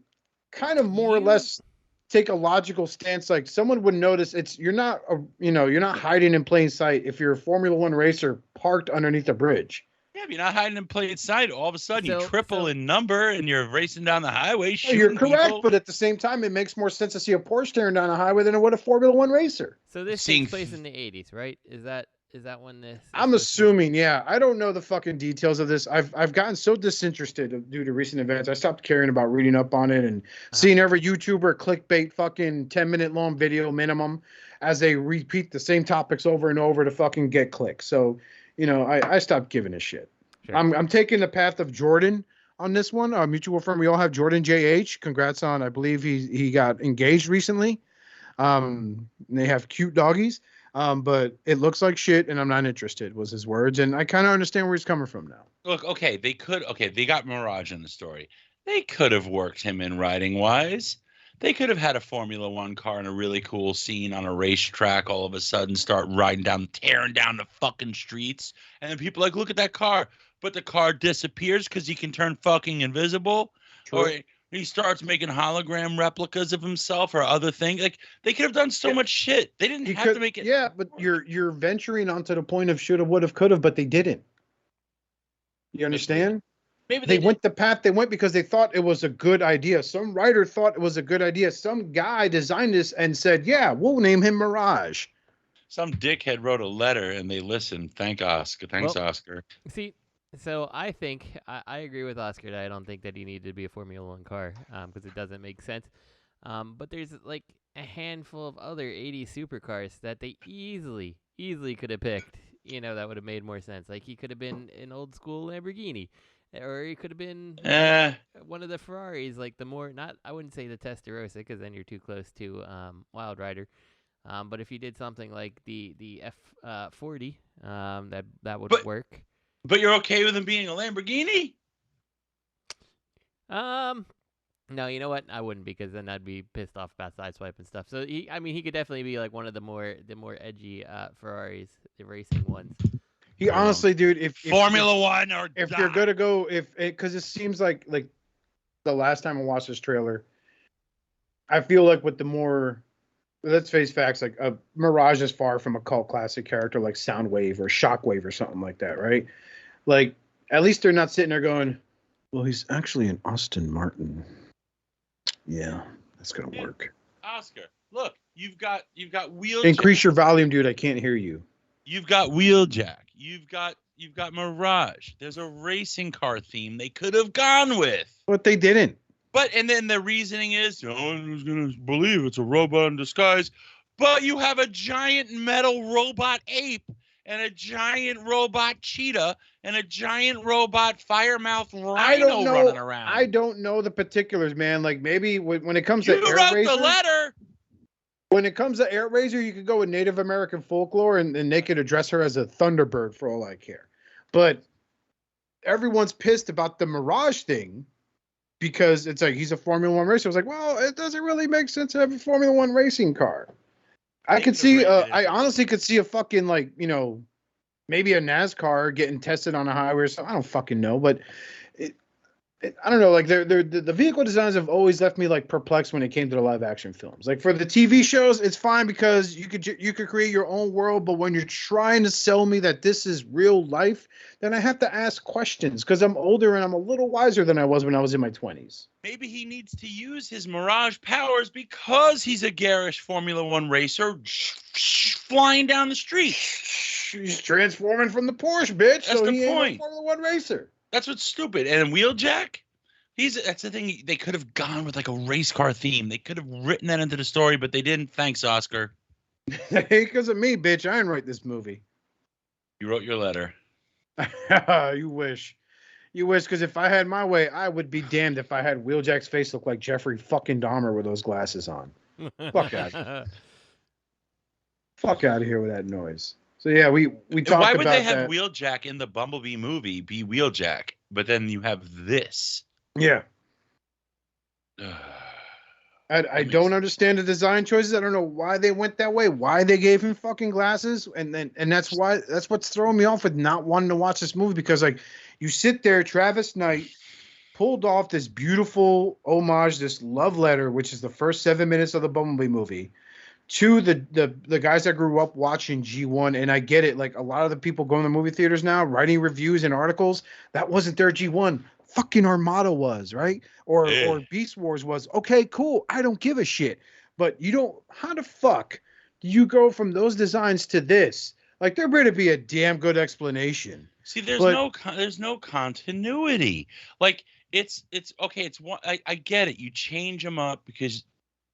Speaker 2: kind of more or less take a logical stance. Like, someone would notice you're not hiding in plain sight if you're a Formula One racer parked underneath a bridge.
Speaker 4: Yeah, if you're not hiding in plain sight, all of a sudden you triple in number and you're racing down the highway.
Speaker 2: You're correct,
Speaker 4: people.
Speaker 2: But at the same time, it makes more sense to see a Porsche tearing down a highway than it would a Formula One racer.
Speaker 3: So this takes place in the 80s, right? Is that when this?
Speaker 2: I'm assuming, yeah. I don't know the fucking details of this. I've gotten so disinterested due to recent events. I stopped caring about reading up on it and seeing every YouTuber clickbait fucking 10-minute long video minimum as they repeat the same topics over and over to fucking get clicks. So, I stopped giving a shit. Sure. I'm taking the path of Jordan on this one. Our mutual friend, we all have Jordan JH. Congrats on, I believe he got engaged recently. They have cute doggies. But it looks like shit, and I'm not interested, was his words. And I kind of understand where he's coming from now.
Speaker 4: Look, okay, they got Mirage in the story. They could have worked him in writing-wise. They could have had a Formula One car in a really cool scene on a racetrack all of a sudden start tearing down the fucking streets. And then people are like, look at that car. But the car disappears because he can turn fucking invisible. True. Or he starts making hologram replicas of himself or other things. Like, they could have done so much shit. They didn't have to make it.
Speaker 2: Yeah, but you're venturing onto the point of shoulda, woulda, coulda, but they didn't. You understand?
Speaker 4: Maybe
Speaker 2: they went the path they went because they thought it was a good idea. Some writer thought it was a good idea. Some guy designed this and said, yeah, we'll name him Mirage.
Speaker 4: Some dickhead wrote a letter and they listened. Thanks, Oscar.
Speaker 3: See, so I think I agree with Oscar that I don't think that he needed to be a Formula One car because it doesn't make sense. But there's like a handful of other 80s supercars that they easily could have picked. That would have made more sense. Like, he could have been an old school Lamborghini, or he could have been one of the Ferraris. Like I wouldn't say the Testarossa because then you're too close to Wildrider. But if you did something like the F40, that would work.
Speaker 4: But you're okay with him being a Lamborghini?
Speaker 3: No, you know what? I wouldn't, because then I'd be pissed off about sideswipe and stuff. So he could definitely be like one of the more edgy Ferraris, the racing ones.
Speaker 2: He honestly, dude, if
Speaker 4: Formula One or
Speaker 2: if you're gonna go, because it seems like the last time I watched this trailer, I feel like with the more, let's face facts, like Mirage is far from a cult classic character like Soundwave or Shockwave or something like that, right? Like, at least they're not sitting there going, well, he's actually an Aston Martin. Yeah, that's gonna work.
Speaker 4: Oscar, look, you've got wheeljack.
Speaker 2: Increase your volume, dude. I can't hear you.
Speaker 4: You've got wheeljack. You've got Mirage. There's a racing car theme they could have gone with,
Speaker 2: but they didn't.
Speaker 4: And then the reasoning is, no one's gonna believe it's a robot in disguise. But you have a giant metal robot ape and a giant robot cheetah and a giant robot firemouth rhino running around.
Speaker 2: I don't know the particulars, man. Like, maybe when it comes to
Speaker 4: you wrote the letter.
Speaker 2: When it comes to Air Razor, you could go with Native American folklore and they could address her as a Thunderbird for all I care. But everyone's pissed about the Mirage thing because it's like he's a Formula One racer. I was like, well, it doesn't really make sense to have a Formula One racing car. I honestly could see a fucking, like, maybe a NASCAR getting tested on a highway or something. I don't fucking know, but I don't know. Like, the vehicle designs have always left me like perplexed when it came to the live action films. Like, for the TV shows, it's fine because you could create your own world. But when you're trying to sell me that this is real life, then I have to ask questions because I'm older and I'm a little wiser than I was when I was in my 20s.
Speaker 4: Maybe he needs to use his Mirage powers because he's a garish Formula One racer flying down the street.
Speaker 2: He's transforming from the Porsche, bitch.
Speaker 4: That's
Speaker 2: so
Speaker 4: the
Speaker 2: he
Speaker 4: point.
Speaker 2: Ain't a Formula One racer.
Speaker 4: That's what's stupid. And wheeljack, that's the thing. They could have gone with like a race car theme. They could have written that into the story, but they didn't. Thanks, Oscar.
Speaker 2: Because of me, bitch. I didn't write this movie.
Speaker 4: You wrote your letter.
Speaker 2: You wish. You wish, because if I had my way, I would be damned if I had Wheeljack's face look like Jeffrey fucking Dahmer with those glasses on. Fuck out. Fuck out of here with that noise. So yeah, we talked
Speaker 4: Why would
Speaker 2: about
Speaker 4: they have
Speaker 2: that.
Speaker 4: Wheeljack in the Bumblebee movie be Wheeljack, but then you have this?
Speaker 2: Yeah. I don't understand the design choices. I don't know why they went that way. Why they gave him fucking glasses, and that's what's throwing me off with not wanting to watch this movie, because like you sit there, Travis Knight pulled off this beautiful homage, this love letter, which is the first 7 minutes of the Bumblebee movie, to the guys that grew up watching G1. And I get it, like a lot of the people going to movie theaters now, writing reviews and articles, that wasn't their G1. Fucking Armada was, right? Or Beast Wars was. Okay, cool. I don't give a shit. But you don't. How the fuck do you go from those designs to this? Like, there better be a damn good explanation.
Speaker 4: See, there's no continuity. Like, it's okay. It's one. I get it. You change them up because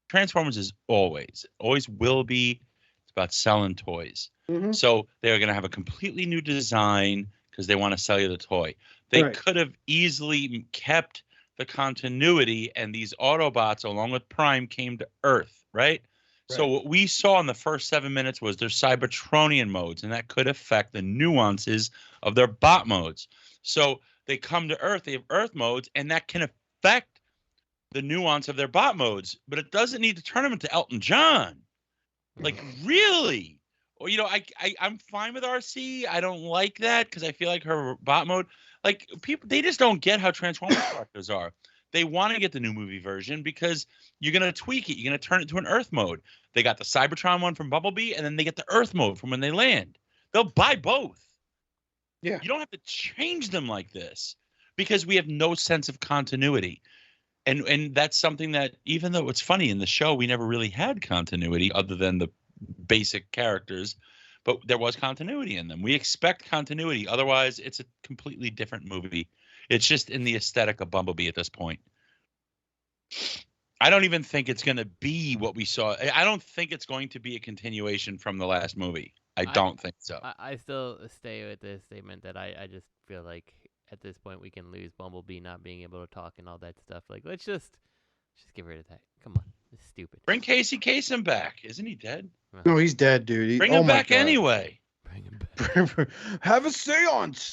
Speaker 4: Transformers is always will be. It's about selling toys.
Speaker 2: Mm-hmm.
Speaker 4: So they're going to have a completely new design because they want to sell you the toy. They could have easily kept the continuity, and these Autobots, along with Prime, came to Earth, right? So what we saw in the first 7 minutes was their Cybertronian modes, and that could affect the nuances of their bot modes. So they come to Earth, they have Earth modes, and that can affect the nuance of their bot modes, but it doesn't need to turn them into Elton John. Like, really? Or, I'm fine with RC. I don't like that because I feel like her bot mode, like, people, they just don't get how Transformers characters are. They want to get the new movie version because you're going to tweak it. You're going to turn it to an Earth mode. They got the Cybertron one from Bumblebee, and then they get the Earth mode from when they land. They'll buy both.
Speaker 2: Yeah.
Speaker 4: You don't have to change them like this because we have no sense of continuity. And that's something that, even though it's funny, in the show, we never really had continuity other than the basic characters, but there was continuity in them. We expect continuity. Otherwise, it's a completely different movie. It's just in the aesthetic of Bumblebee at this point. I don't even think it's going to be what we saw. I don't think it's going to be a continuation from the last movie. I don't think so.
Speaker 3: I still stay with the statement that I just feel like at this point we can lose Bumblebee not being able to talk and all that stuff. Like, let's just get rid of that. Come on. It's stupid.
Speaker 4: Bring Casey Kasem back. Isn't he dead?
Speaker 2: No, he's dead, dude.
Speaker 4: Bring him back anyway.
Speaker 3: Bring him back.
Speaker 2: Have a seance.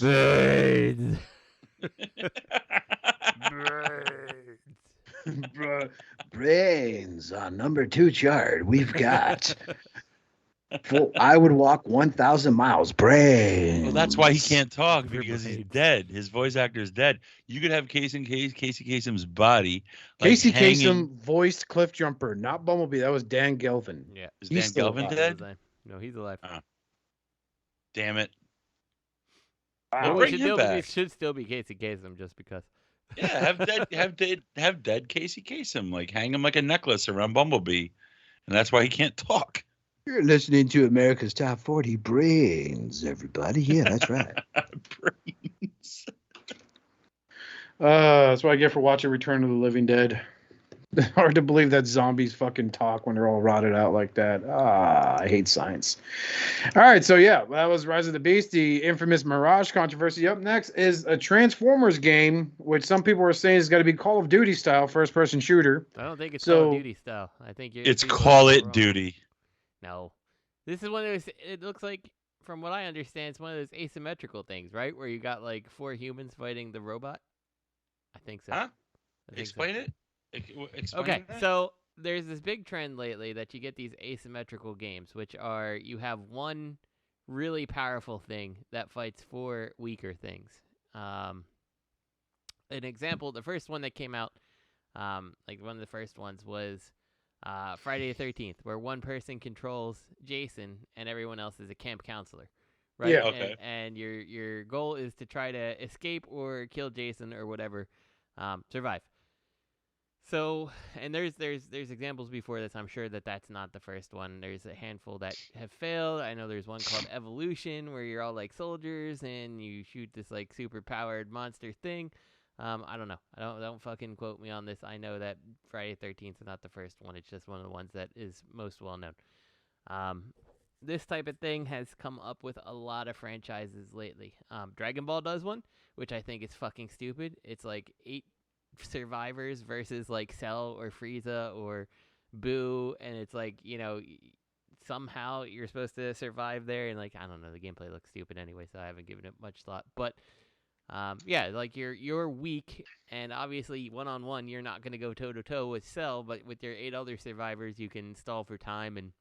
Speaker 2: Brains on number 2 chart. We've got. I would walk 1,000 miles. Brains.
Speaker 4: Well, that's why he can't talk, because he's dead. His voice actor is dead. You could have Casey Kasem's body.
Speaker 2: Casey Kasem voiced Cliff Jumper, not Bumblebee. That was Dan Gelvin.
Speaker 3: Yeah.
Speaker 4: Is Dan Gelvin dead?
Speaker 3: No, he's alive.
Speaker 4: Damn it.
Speaker 2: Wow.
Speaker 4: Bring him back.
Speaker 3: It should still be Casey Kasem just because.
Speaker 4: Yeah, have dead Casey Kasem, like hang him like a necklace around Bumblebee, and that's why he can't talk.
Speaker 2: You're listening to America's Top 40 Brains, everybody. Yeah, that's right.
Speaker 4: Brains.
Speaker 2: That's what I get for watching Return of the Living Dead. Hard to believe that zombies fucking talk when they're all rotted out like that. I hate science. All right, so yeah, that was Rise of the Beast, the infamous Mirage controversy. Up next is a Transformers game, which some people are saying is got to be Call of Duty style first-person shooter.
Speaker 3: I don't think it's Call of Duty style. I think
Speaker 4: it's Call It Duty.
Speaker 3: No, this is one of those. It looks like, from what I understand, it's one of those asymmetrical things, right? Where you got like 4 humans fighting the robot. I think so.
Speaker 4: Huh? Explain it.
Speaker 3: Okay, so there's this big trend lately that you get these asymmetrical games, which are you have one really powerful thing that fights 4 weaker things. An example, the first one that came out, like one of the first ones was Friday the 13th, where one person controls Jason and everyone else is a camp counselor, right?
Speaker 2: Yeah.
Speaker 4: Okay.
Speaker 3: And your goal is to try to escape or kill Jason or whatever, survive. So, and there's examples before this. I'm sure that's not the first one. There's a handful that have failed. I know there's one called Evolution, where you're all like soldiers and you shoot this like super powered monster thing. I don't know. Don't fucking quote me on this. I know that Friday the 13th is not the first one. It's just one of the ones that is most well known. This type of thing has come up with a lot of franchises lately. Dragon Ball does one, which I think is fucking stupid. It's like 8 survivors versus like Cell or Frieza or Boo, and it's like, somehow you're supposed to survive there, and like, I don't know, the gameplay looks stupid anyway, so I haven't given it much thought. But like you're weak, and obviously 1-on-1 you're not going to go toe to toe with Cell, but with your 8 other survivors you can stall for time and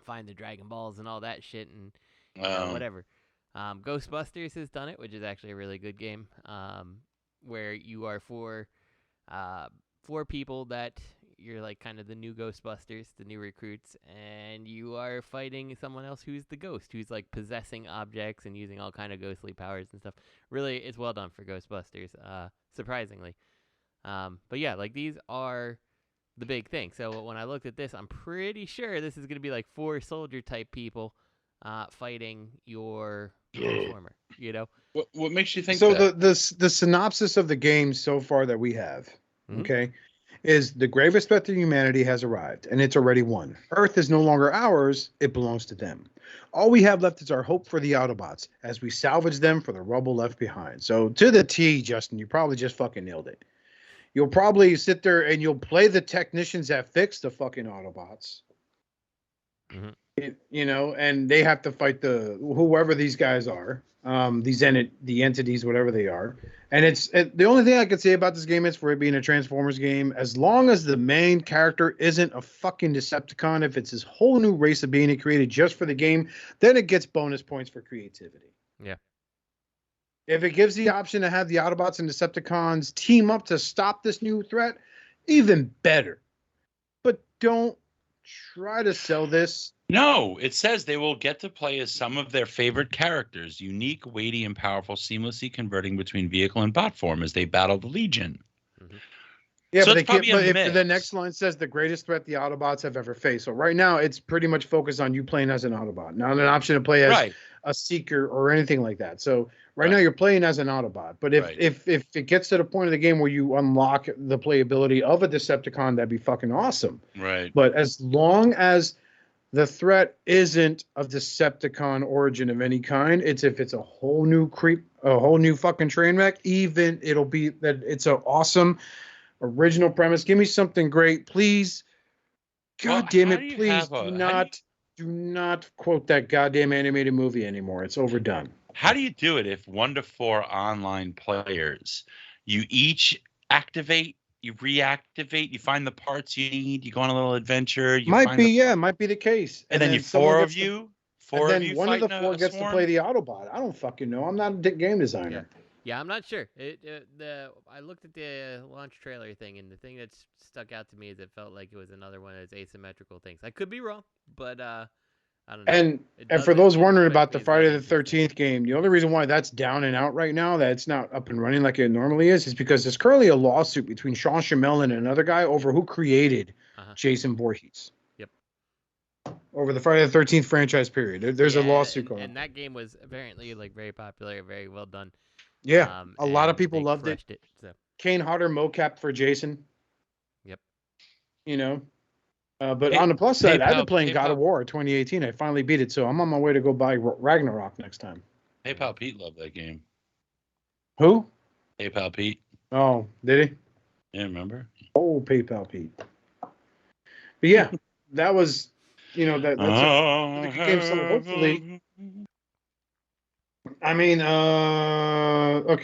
Speaker 3: find the Dragon Balls and all that shit, and whatever. Ghostbusters has done it, which is actually a really good game, where you are 4 people that you're like kind of the new Ghostbusters, the new recruits, and you are fighting someone else who's the ghost, who's like possessing objects and using all kind of ghostly powers and stuff. Really, it's well done for Ghostbusters, surprisingly. But yeah, like these are the big thing. So when I looked at this, I'm pretty sure this is going to be like 4 soldier type people fighting your Transformer,
Speaker 4: What makes you think
Speaker 2: so
Speaker 4: that?
Speaker 2: the synopsis of the game so far that we have, okay, is the gravest threat to humanity has arrived, and it's already won. Earth is no longer ours, it belongs to them. All we have left is our hope for the Autobots as we salvage them for the rubble left behind. So to the T, Justin, you probably just fucking nailed it. You'll probably sit there and you'll play the technicians that fix the fucking Autobots. And they have to fight whoever these guys are, the entities, whatever they are. And the only thing I can say about this game is, for it being a Transformers game, as long as the main character isn't a fucking Decepticon, if it's this whole new race of being created just for the game, then it gets bonus points for creativity.
Speaker 3: Yeah.
Speaker 2: If it gives the option to have the Autobots and Decepticons team up to stop this new threat, even better. But don't try to sell this.
Speaker 4: No, it says they will get to play as some of their favorite characters, unique, weighty, and powerful, seamlessly converting between vehicle and bot form as they battle the Legion.
Speaker 2: Yeah,
Speaker 4: so
Speaker 2: but if the next line says the greatest threat the Autobots have ever faced. So right now it's pretty much focused on you playing as an Autobot, not an option to play as a Seeker or anything like that. So right now you're playing as an Autobot. But if it gets to the point of the game where you unlock the playability of a Decepticon, that'd be fucking awesome.
Speaker 4: Right.
Speaker 2: But as long as the threat isn't of Decepticon origin of any kind, if it's a whole new fucking train wreck, even it'll be that it's an awesome original premise. Give me something great, please. God damn it, please do not quote that goddamn animated movie anymore. It's overdone.
Speaker 4: How do you do it if 1 to 4 online players, you each activate, you reactivate, you find the parts you need, you go on a little adventure.
Speaker 2: Might be the case.
Speaker 4: And then four of you
Speaker 2: one of the 4 gets to play the Autobot. I don't fucking know. I'm not a game designer.
Speaker 3: Yeah, I'm not sure. I looked at the launch trailer thing, and the thing that stuck out to me is it felt like it was another one of those asymmetrical things. I could be wrong, but I don't know.
Speaker 2: And for those wondering about the Friday the 13th game, the only reason why that's down and out right now, that it's not up and running like it normally is because there's currently a lawsuit between Sean Shamel and another guy over who created Jason Voorhees.
Speaker 3: Yep.
Speaker 2: Over the Friday the 13th franchise period. There's a lawsuit going on.
Speaker 3: And that game was apparently like very popular, very well done.
Speaker 2: Yeah, a lot of people loved it.
Speaker 3: So.
Speaker 2: Kane Hodder mocap for Jason.
Speaker 3: Yep.
Speaker 2: But on the plus side, I've been playing God of War 2018. I finally beat it, so I'm on my way to go buy Ragnarok next time.
Speaker 4: PayPal Pete loved that game.
Speaker 2: Who?
Speaker 4: PayPal Pete.
Speaker 2: Oh, did he?
Speaker 4: Yeah, remember?
Speaker 2: Oh, PayPal Pete. But yeah, that was, that's a good game. So hopefully. Okay,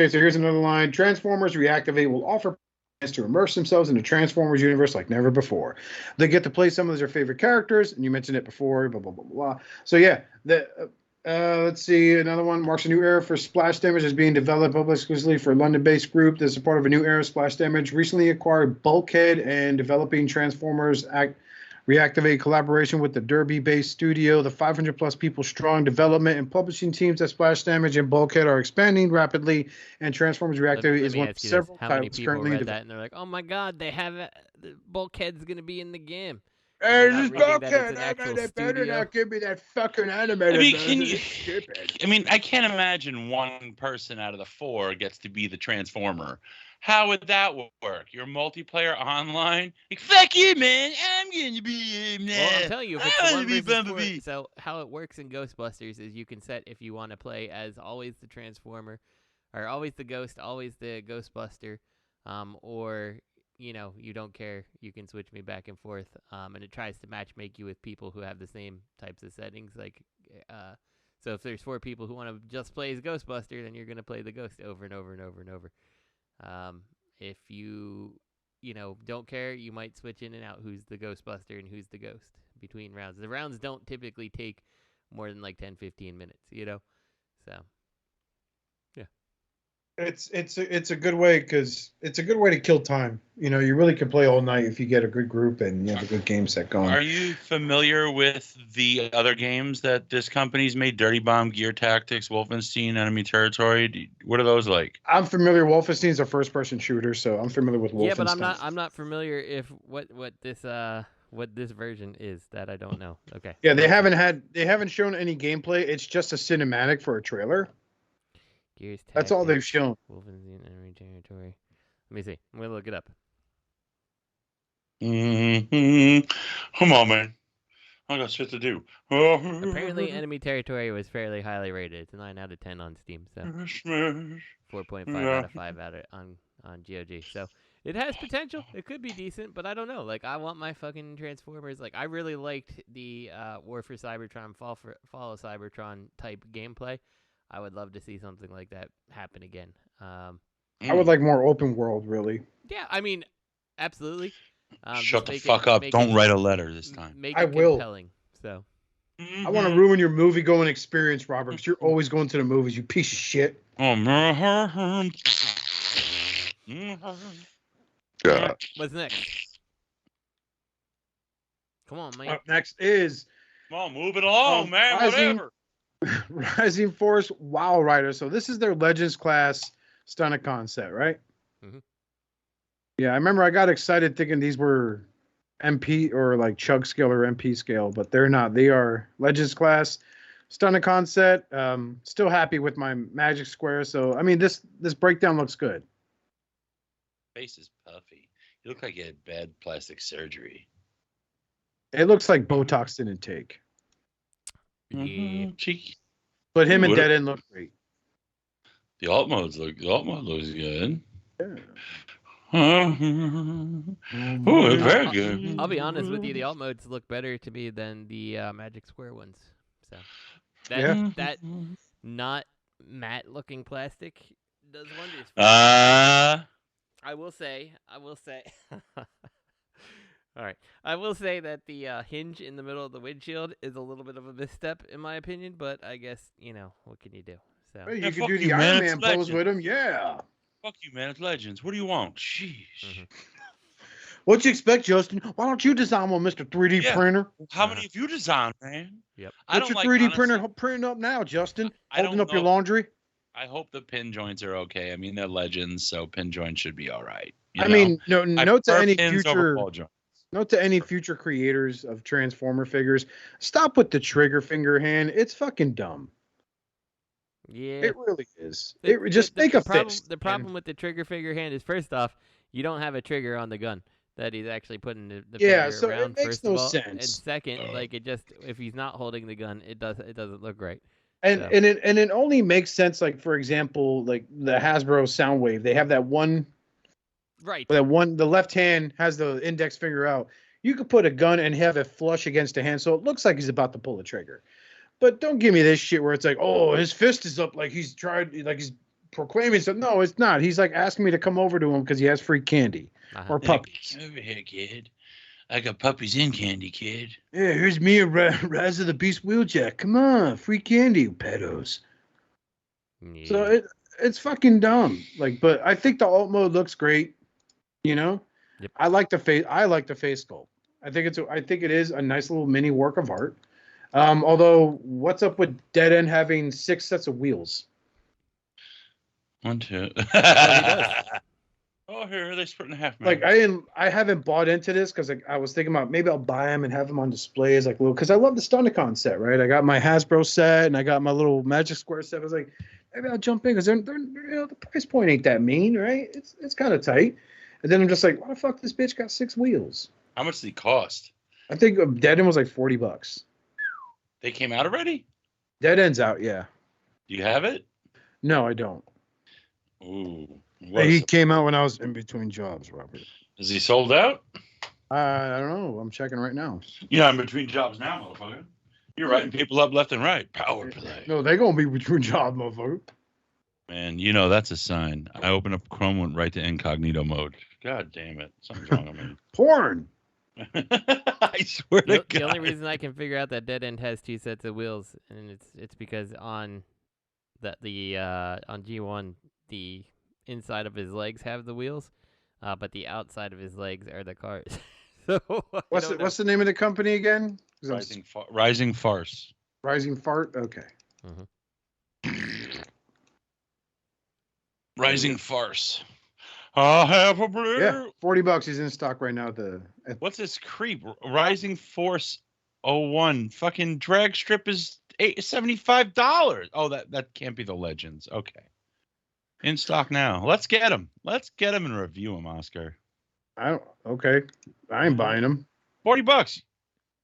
Speaker 2: so here's another line. Transformers Reactivate will offer chance to immerse themselves in the Transformers universe like never before. They get to play some of their favorite characters, and you mentioned it before, blah, blah, blah, blah. So yeah, let's see, another one marks a new era for Splash Damage is being developed exclusively for a London-based group. This is part of a new era. Splash Damage recently acquired Bulkhead and developing Transformers Reactivate collaboration with the Derby-based studio. The 500-plus people strong development and publishing teams at Splash Damage and Bulkhead are expanding rapidly, and Transformers Reactivate is one of several titles currently in development.
Speaker 3: That and they're like, "Oh my God, they have the Bulkhead's going to be in the game."
Speaker 2: Hey, this is Bulkhead. They better not give me that fucking animated.
Speaker 4: I can't imagine one person out of the 4 gets to be the Transformer. How would that work? Your multiplayer online? Like, fuck you, man. I'm gonna be.
Speaker 3: Well, I'm telling you, if it's
Speaker 4: I
Speaker 3: the
Speaker 4: wanna
Speaker 3: one
Speaker 4: be
Speaker 3: versus
Speaker 4: Bumblebee.
Speaker 3: four, so how it works in Ghostbusters is you can set if you want to play as always the Transformer, or always the Ghost, always the Ghostbuster, or you don't care. You can switch me back and forth, and it tries to match make you with people who have the same types of settings. Like, so if there's 4 people who want to just play as Ghostbuster, then you're gonna play the Ghost over and over and over and over. If you don't care, you might switch in and out who's the Ghostbuster and who's the Ghost between rounds. The rounds don't typically take more than like 10-15 minutes, so yeah.
Speaker 2: It's a good way because it's a good way to kill time. You really can play all night if you get a good group and you have a good game set going.
Speaker 4: Are you familiar with the other games that this company's made? Dirty Bomb, Gear Tactics, Wolfenstein, Enemy Territory. What are those like?
Speaker 2: I'm familiar. Wolfenstein's a first-person shooter, so I'm familiar with Wolfenstein.
Speaker 3: Yeah, but I'm not familiar if what this version is that I don't know. Okay.
Speaker 2: Yeah, they haven't shown any gameplay. It's just a cinematic for a trailer.
Speaker 3: Gears Tactics,
Speaker 2: That's all they've shown.
Speaker 3: Wolfenstein Enemy Territory. Let me see. I'm gonna look it up.
Speaker 4: Come on, man. I got shit to do.
Speaker 3: Apparently, Enemy Territory was fairly highly rated. It's a 9 out of 10 on Steam, so 4.5 out of 5 on GOG. So it has potential. It could be decent, but I don't know. Like, I want my fucking Transformers. Like, I really liked the War for Cybertron, Fall of Cybertron type gameplay. I would love to see something like that happen again.
Speaker 2: I would like more open world, really.
Speaker 3: Yeah, I mean, absolutely.
Speaker 4: Shut the fuck up. Don't write a letter this time.
Speaker 3: Make it compelling. So.
Speaker 2: I want to ruin your movie going experience, Robert, because you're always going to the movies, you piece of shit.
Speaker 4: God.
Speaker 3: What's next? Come on, man.
Speaker 2: Up next is...
Speaker 4: Come on, move it along, man. Whatever.
Speaker 2: Rising Force Wildrider. So this is their Legends class Stunticon set, right?
Speaker 3: Mm-hmm.
Speaker 2: Yeah, I remember I got excited thinking these were MP or like Chug scale or MP scale, but they're not. They are Legends class Stunticon set. Still happy with my Magic Square. So I mean, this breakdown looks good.
Speaker 4: Face is puffy. You look like you had bad plastic surgery.
Speaker 2: It looks like Botox didn't take.
Speaker 3: Yeah.
Speaker 4: Cheeky.
Speaker 2: But him and Dead End look great.
Speaker 4: The alt mode looks good.
Speaker 2: Yeah.
Speaker 4: Oh, very good.
Speaker 3: I'll be honest with you. The alt modes look better to me than the Magic Square ones. So that not matte looking plastic does wonders for me. I will say. All right. I will say that the hinge in the middle of the windshield is a little bit of a misstep, in my opinion, but I guess, what can you do? So
Speaker 2: Well, you can do the Iron Man pose with him, yeah.
Speaker 4: Fuck you, man. It's Legends. What do you want? Sheesh.
Speaker 3: Mm-hmm.
Speaker 2: What you expect, Justin? Why don't you design one, Mr. 3D printer?
Speaker 4: How many have you designed, man?
Speaker 3: Yep.
Speaker 2: What's your 3D printer printing up now, Justin? Holding up your laundry?
Speaker 4: I hope the pin joints are okay. I mean, they're Legends, so pin joints should be all right.
Speaker 2: Note to any
Speaker 4: pins
Speaker 2: future...
Speaker 4: over ball joints.
Speaker 2: Note to any future creators of Transformer figures, stop with the trigger finger hand. It's fucking dumb.
Speaker 3: Yeah.
Speaker 2: It really is. Make a fist.
Speaker 3: The problem with the trigger finger hand is, first off, you don't have a trigger on the gun that he's actually putting the finger
Speaker 2: so
Speaker 3: around,
Speaker 2: it makes
Speaker 3: first
Speaker 2: no
Speaker 3: of all.
Speaker 2: sense.
Speaker 3: And second, if he's not holding the gun, it doesn't look right.
Speaker 2: And it only makes sense, like, for example, like the Hasbro Soundwave. They have that one.
Speaker 3: Right.
Speaker 2: The left hand has the index finger out. You could put a gun and have it flush against a hand, so it looks like he's about to pull the trigger. But don't give me this shit where it's like, oh, his fist is up, like he's he's proclaiming something. No, it's not. He's like asking me to come over to him because he has free candy or puppies.
Speaker 4: Come over here, kid. I got puppies and candy, kid.
Speaker 2: Yeah, here's me and Raz of the Beast Wheeljack. Come on, free candy, you pedos. Yeah. So it's fucking dumb. But I think the alt mode looks great. Yep. I like the face sculpt. I think it is a nice little mini work of art. Although, what's up with Dead End having 6 sets of wheels?
Speaker 4: 1, 2. Oh, here they split in half.
Speaker 2: Man. I haven't bought into this because I was thinking about maybe I'll buy them and have them on display as because I love the Stunticon set, right? I got my Hasbro set and I got my little Magic Square set. I was like, maybe I'll jump in because they're the price point ain't that mean, right? It's kind of tight. And then I'm just like, why the fuck this bitch got 6 wheels?
Speaker 4: How much did he cost?
Speaker 2: I think Dead End was like $40.
Speaker 4: They came out already?
Speaker 2: Dead End's out, yeah.
Speaker 4: Do you have it?
Speaker 2: No, I don't.
Speaker 4: Ooh.
Speaker 2: He came out when I was in between jobs, Robert.
Speaker 4: Is he sold out?
Speaker 2: I don't know. I'm checking right now.
Speaker 4: Yeah, I'm between jobs now, motherfucker. You're writing people up left and right. Power play.
Speaker 2: No, they're going to be between jobs, motherfucker.
Speaker 4: Man, you know, that's a sign. I opened up Chrome, went right to incognito mode. God damn it. Something's wrong with me.
Speaker 2: Porn.
Speaker 4: I swear to God.
Speaker 3: The only reason I can figure out that Dead End has 2 sets of wheels, and it's because on on G1 the inside of his legs have the wheels, but the outside of his legs are the cars. So
Speaker 2: What's the name of the company again?
Speaker 4: Rising Farce.
Speaker 2: Rising Fart. Okay.
Speaker 4: Rising Farce. I have a blue.
Speaker 2: Yeah, $40. He's in stock right now.
Speaker 4: What's this creep? Rising Force 01. Fucking drag strip is $75. Oh, that can't be the Legends. Okay. In stock now. Let's get him. Let's get him and review him, Oscar.
Speaker 2: Okay. I ain't buying them.
Speaker 4: $40.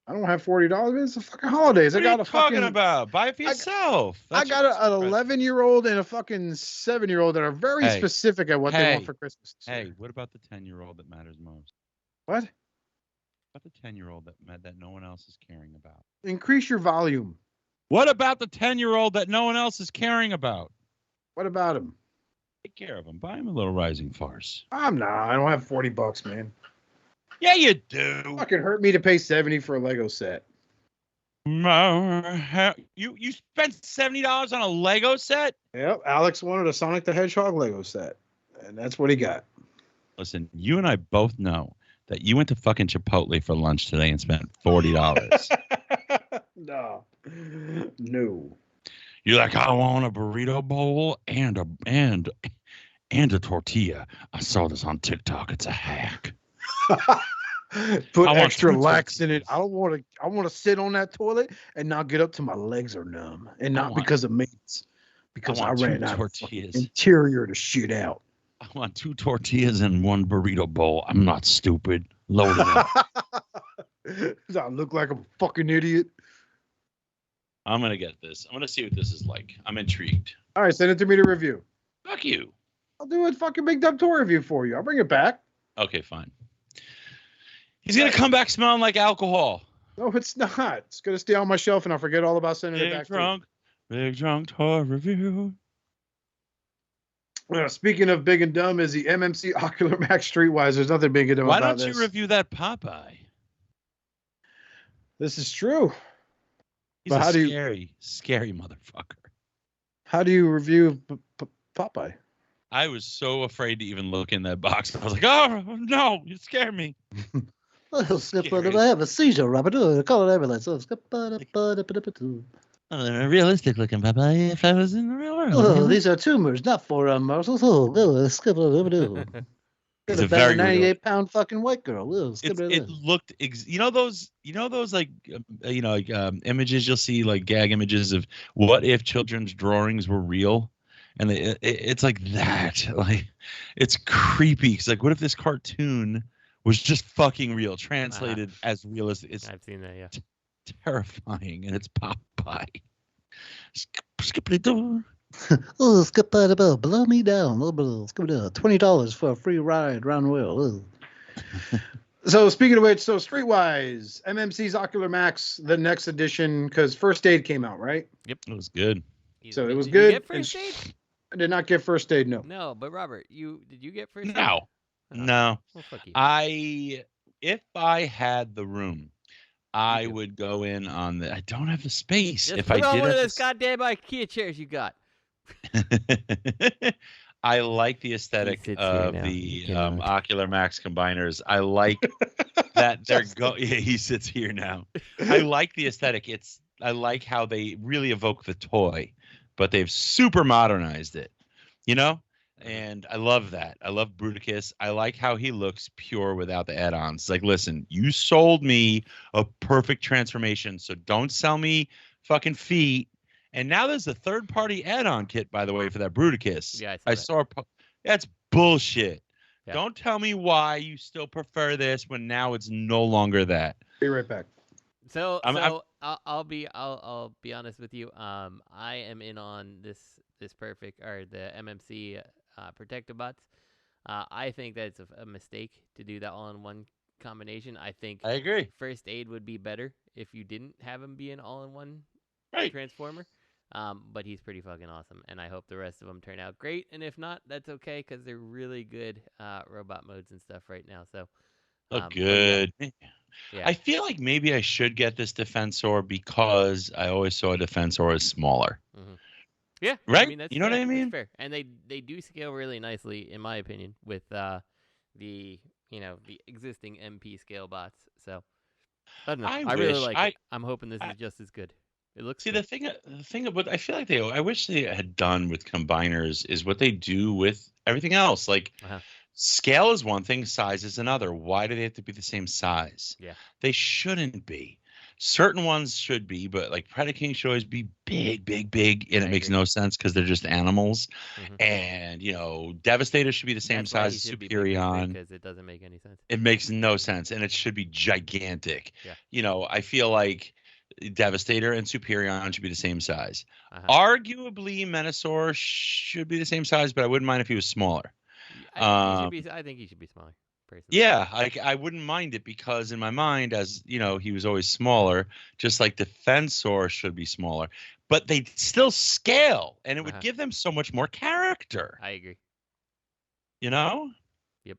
Speaker 2: I don't have $40. It's the fucking holidays.
Speaker 4: What are you talking about? Buy it for yourself.
Speaker 2: I got an 11-year-old and a fucking 7-year-old that are very specific at what they want for Christmas.
Speaker 4: Hey, what about the 10-year-old that matters most?
Speaker 2: What?
Speaker 4: What about the 10-year-old that no one else is caring about?
Speaker 2: Increase your volume.
Speaker 4: What about the 10-year-old that no one else is caring about?
Speaker 2: What about him?
Speaker 4: Take care of him. Buy him a little Rising Farce.
Speaker 2: I don't have $40, man.
Speaker 4: Yeah, you do.
Speaker 2: Fucking hurt me to pay $70 for a Lego set.
Speaker 4: You spent $70 on a Lego set?
Speaker 2: Yep. Alex wanted a Sonic the Hedgehog Lego set, and that's what he got.
Speaker 4: Listen, you and I both know that you went to fucking Chipotle for lunch today and spent $40.
Speaker 2: No.
Speaker 4: You're like, I want a burrito bowl and a tortilla. I saw this on TikTok. It's a hack.
Speaker 2: Put extra lax in it. I want to sit on that toilet and not get up till my legs are numb, and not because of mates, because I ran out of interior to shit out.
Speaker 4: I want 2 tortillas and 1 burrito bowl. I'm not stupid. Load it up.
Speaker 2: Does I look like a fucking idiot?
Speaker 4: I'm gonna get this. I'm gonna see what this is like. I'm intrigued.
Speaker 2: All right, send it to me to review.
Speaker 4: Fuck you.
Speaker 2: I'll do a fucking Big Dumb Tour review for you. I'll bring it back.
Speaker 4: Okay, fine. He's going to come back smelling like alcohol.
Speaker 2: No, it's not. It's going to stay on my shelf, and I'll forget all about sending it back to you.
Speaker 4: Big Drunk Tour Review.
Speaker 2: Speaking of big and dumb, is the MMC Ocular Max Streetwise. There's nothing big and dumb about this.
Speaker 4: Why don't you review that Popeye?
Speaker 2: This is true.
Speaker 4: He's a scary motherfucker.
Speaker 2: How do you review Popeye?
Speaker 4: I was so afraid to even look in that box. I was like, oh, no, you scared me.
Speaker 5: I have a seizure, Robert. Call an ambulance.
Speaker 4: Realistic looking, Popeye. If I was in the real world.
Speaker 5: Oh, these are tumors, not forearm muscles. It's a very 98-pound fucking white girl.
Speaker 4: It looked, those like, images you'll see, like gag images of what if children's drawings were real. And it's like that. Like, it's creepy. It's like, what if this cartoon was just fucking real, translated as realistic?
Speaker 3: I've seen that, yeah.
Speaker 4: Terrifying, and it's Popeye. Skippity-doo.
Speaker 5: Oh, skip-a-da-boo. Blow me down. $20 for a free ride round the world.
Speaker 2: So, speaking of which, Streetwise, MMC's Ocular Max, the next edition, because First Aid came out, right?
Speaker 4: Yep, it was good.
Speaker 2: So it was
Speaker 3: did
Speaker 2: good.
Speaker 3: You get First Aid?
Speaker 2: I did not get First Aid, no.
Speaker 3: No, but Robert, did you get First Aid?
Speaker 4: No. No.
Speaker 3: Well, fuck you.
Speaker 4: If I had the room, I would go in on the. I don't have the space.
Speaker 3: Just
Speaker 4: if
Speaker 3: put
Speaker 4: I
Speaker 3: on
Speaker 4: did
Speaker 3: one of those goddamn IKEA chairs you got.
Speaker 4: I like the aesthetic of the Ocular Max combiners. I like that they're Yeah, he sits here now. I like the aesthetic. I like how they really evoke the toy, but they've super modernized it. And I love that. I love Bruticus. I like how he looks pure without the add-ons. It's like, listen, you sold me a perfect transformation, so don't sell me fucking feet And now there's a third-party add-on kit, by the way, for that Bruticus.
Speaker 3: Yeah,
Speaker 4: I saw. That's bullshit.
Speaker 3: Yeah.
Speaker 4: Don't tell me why you still prefer this when now it's no longer that.
Speaker 2: Be right back.
Speaker 3: So I'll be honest with you. I am in on this perfect or the MMC protective bots. I think that's a mistake to do that all-in-one combination. I think
Speaker 4: I agree.
Speaker 3: First Aid would be better if you didn't have him be an all-in-one transformer. But he's pretty fucking awesome, and I hope the rest of them turn out great. And if not, that's okay because they're really good robot modes and stuff right now. So,
Speaker 4: good.
Speaker 3: Yeah.
Speaker 4: I feel like maybe I should get this Defensor because I always saw a Defensor as smaller.
Speaker 3: Mm-hmm. Yeah,
Speaker 4: right.
Speaker 3: I mean, that's
Speaker 4: you know
Speaker 3: fair.
Speaker 4: what I mean?
Speaker 3: That's fair. And they do scale really nicely, in my opinion, with the existing MP scale bots. So I don't know. I really like it. I'm hoping this is just as good. It looks good.
Speaker 4: the thing about I feel like I wish they had done with combiners is what they do with everything else. Like scale is one thing, size is another. Why do they have to be the same size?
Speaker 3: Yeah, they
Speaker 4: shouldn't be. Certain ones should be, but like Predaking should always be big, and it makes no sense because they're just animals. Mm-hmm. And Devastator should be the same size as Superion
Speaker 3: because it doesn't make any sense.
Speaker 4: It makes no sense, and it should be gigantic.
Speaker 3: Yeah.
Speaker 4: I feel like Devastator and Superion should be the same size. Arguably, Menasor should be the same size, but I wouldn't mind if he was smaller.
Speaker 3: I think he should be smaller. Personally.
Speaker 4: Yeah, I wouldn't mind it because in my mind, as he was always smaller, just like Defensor should be smaller. But they still scale, and it would give them so much more character.
Speaker 3: I agree.
Speaker 4: Yep.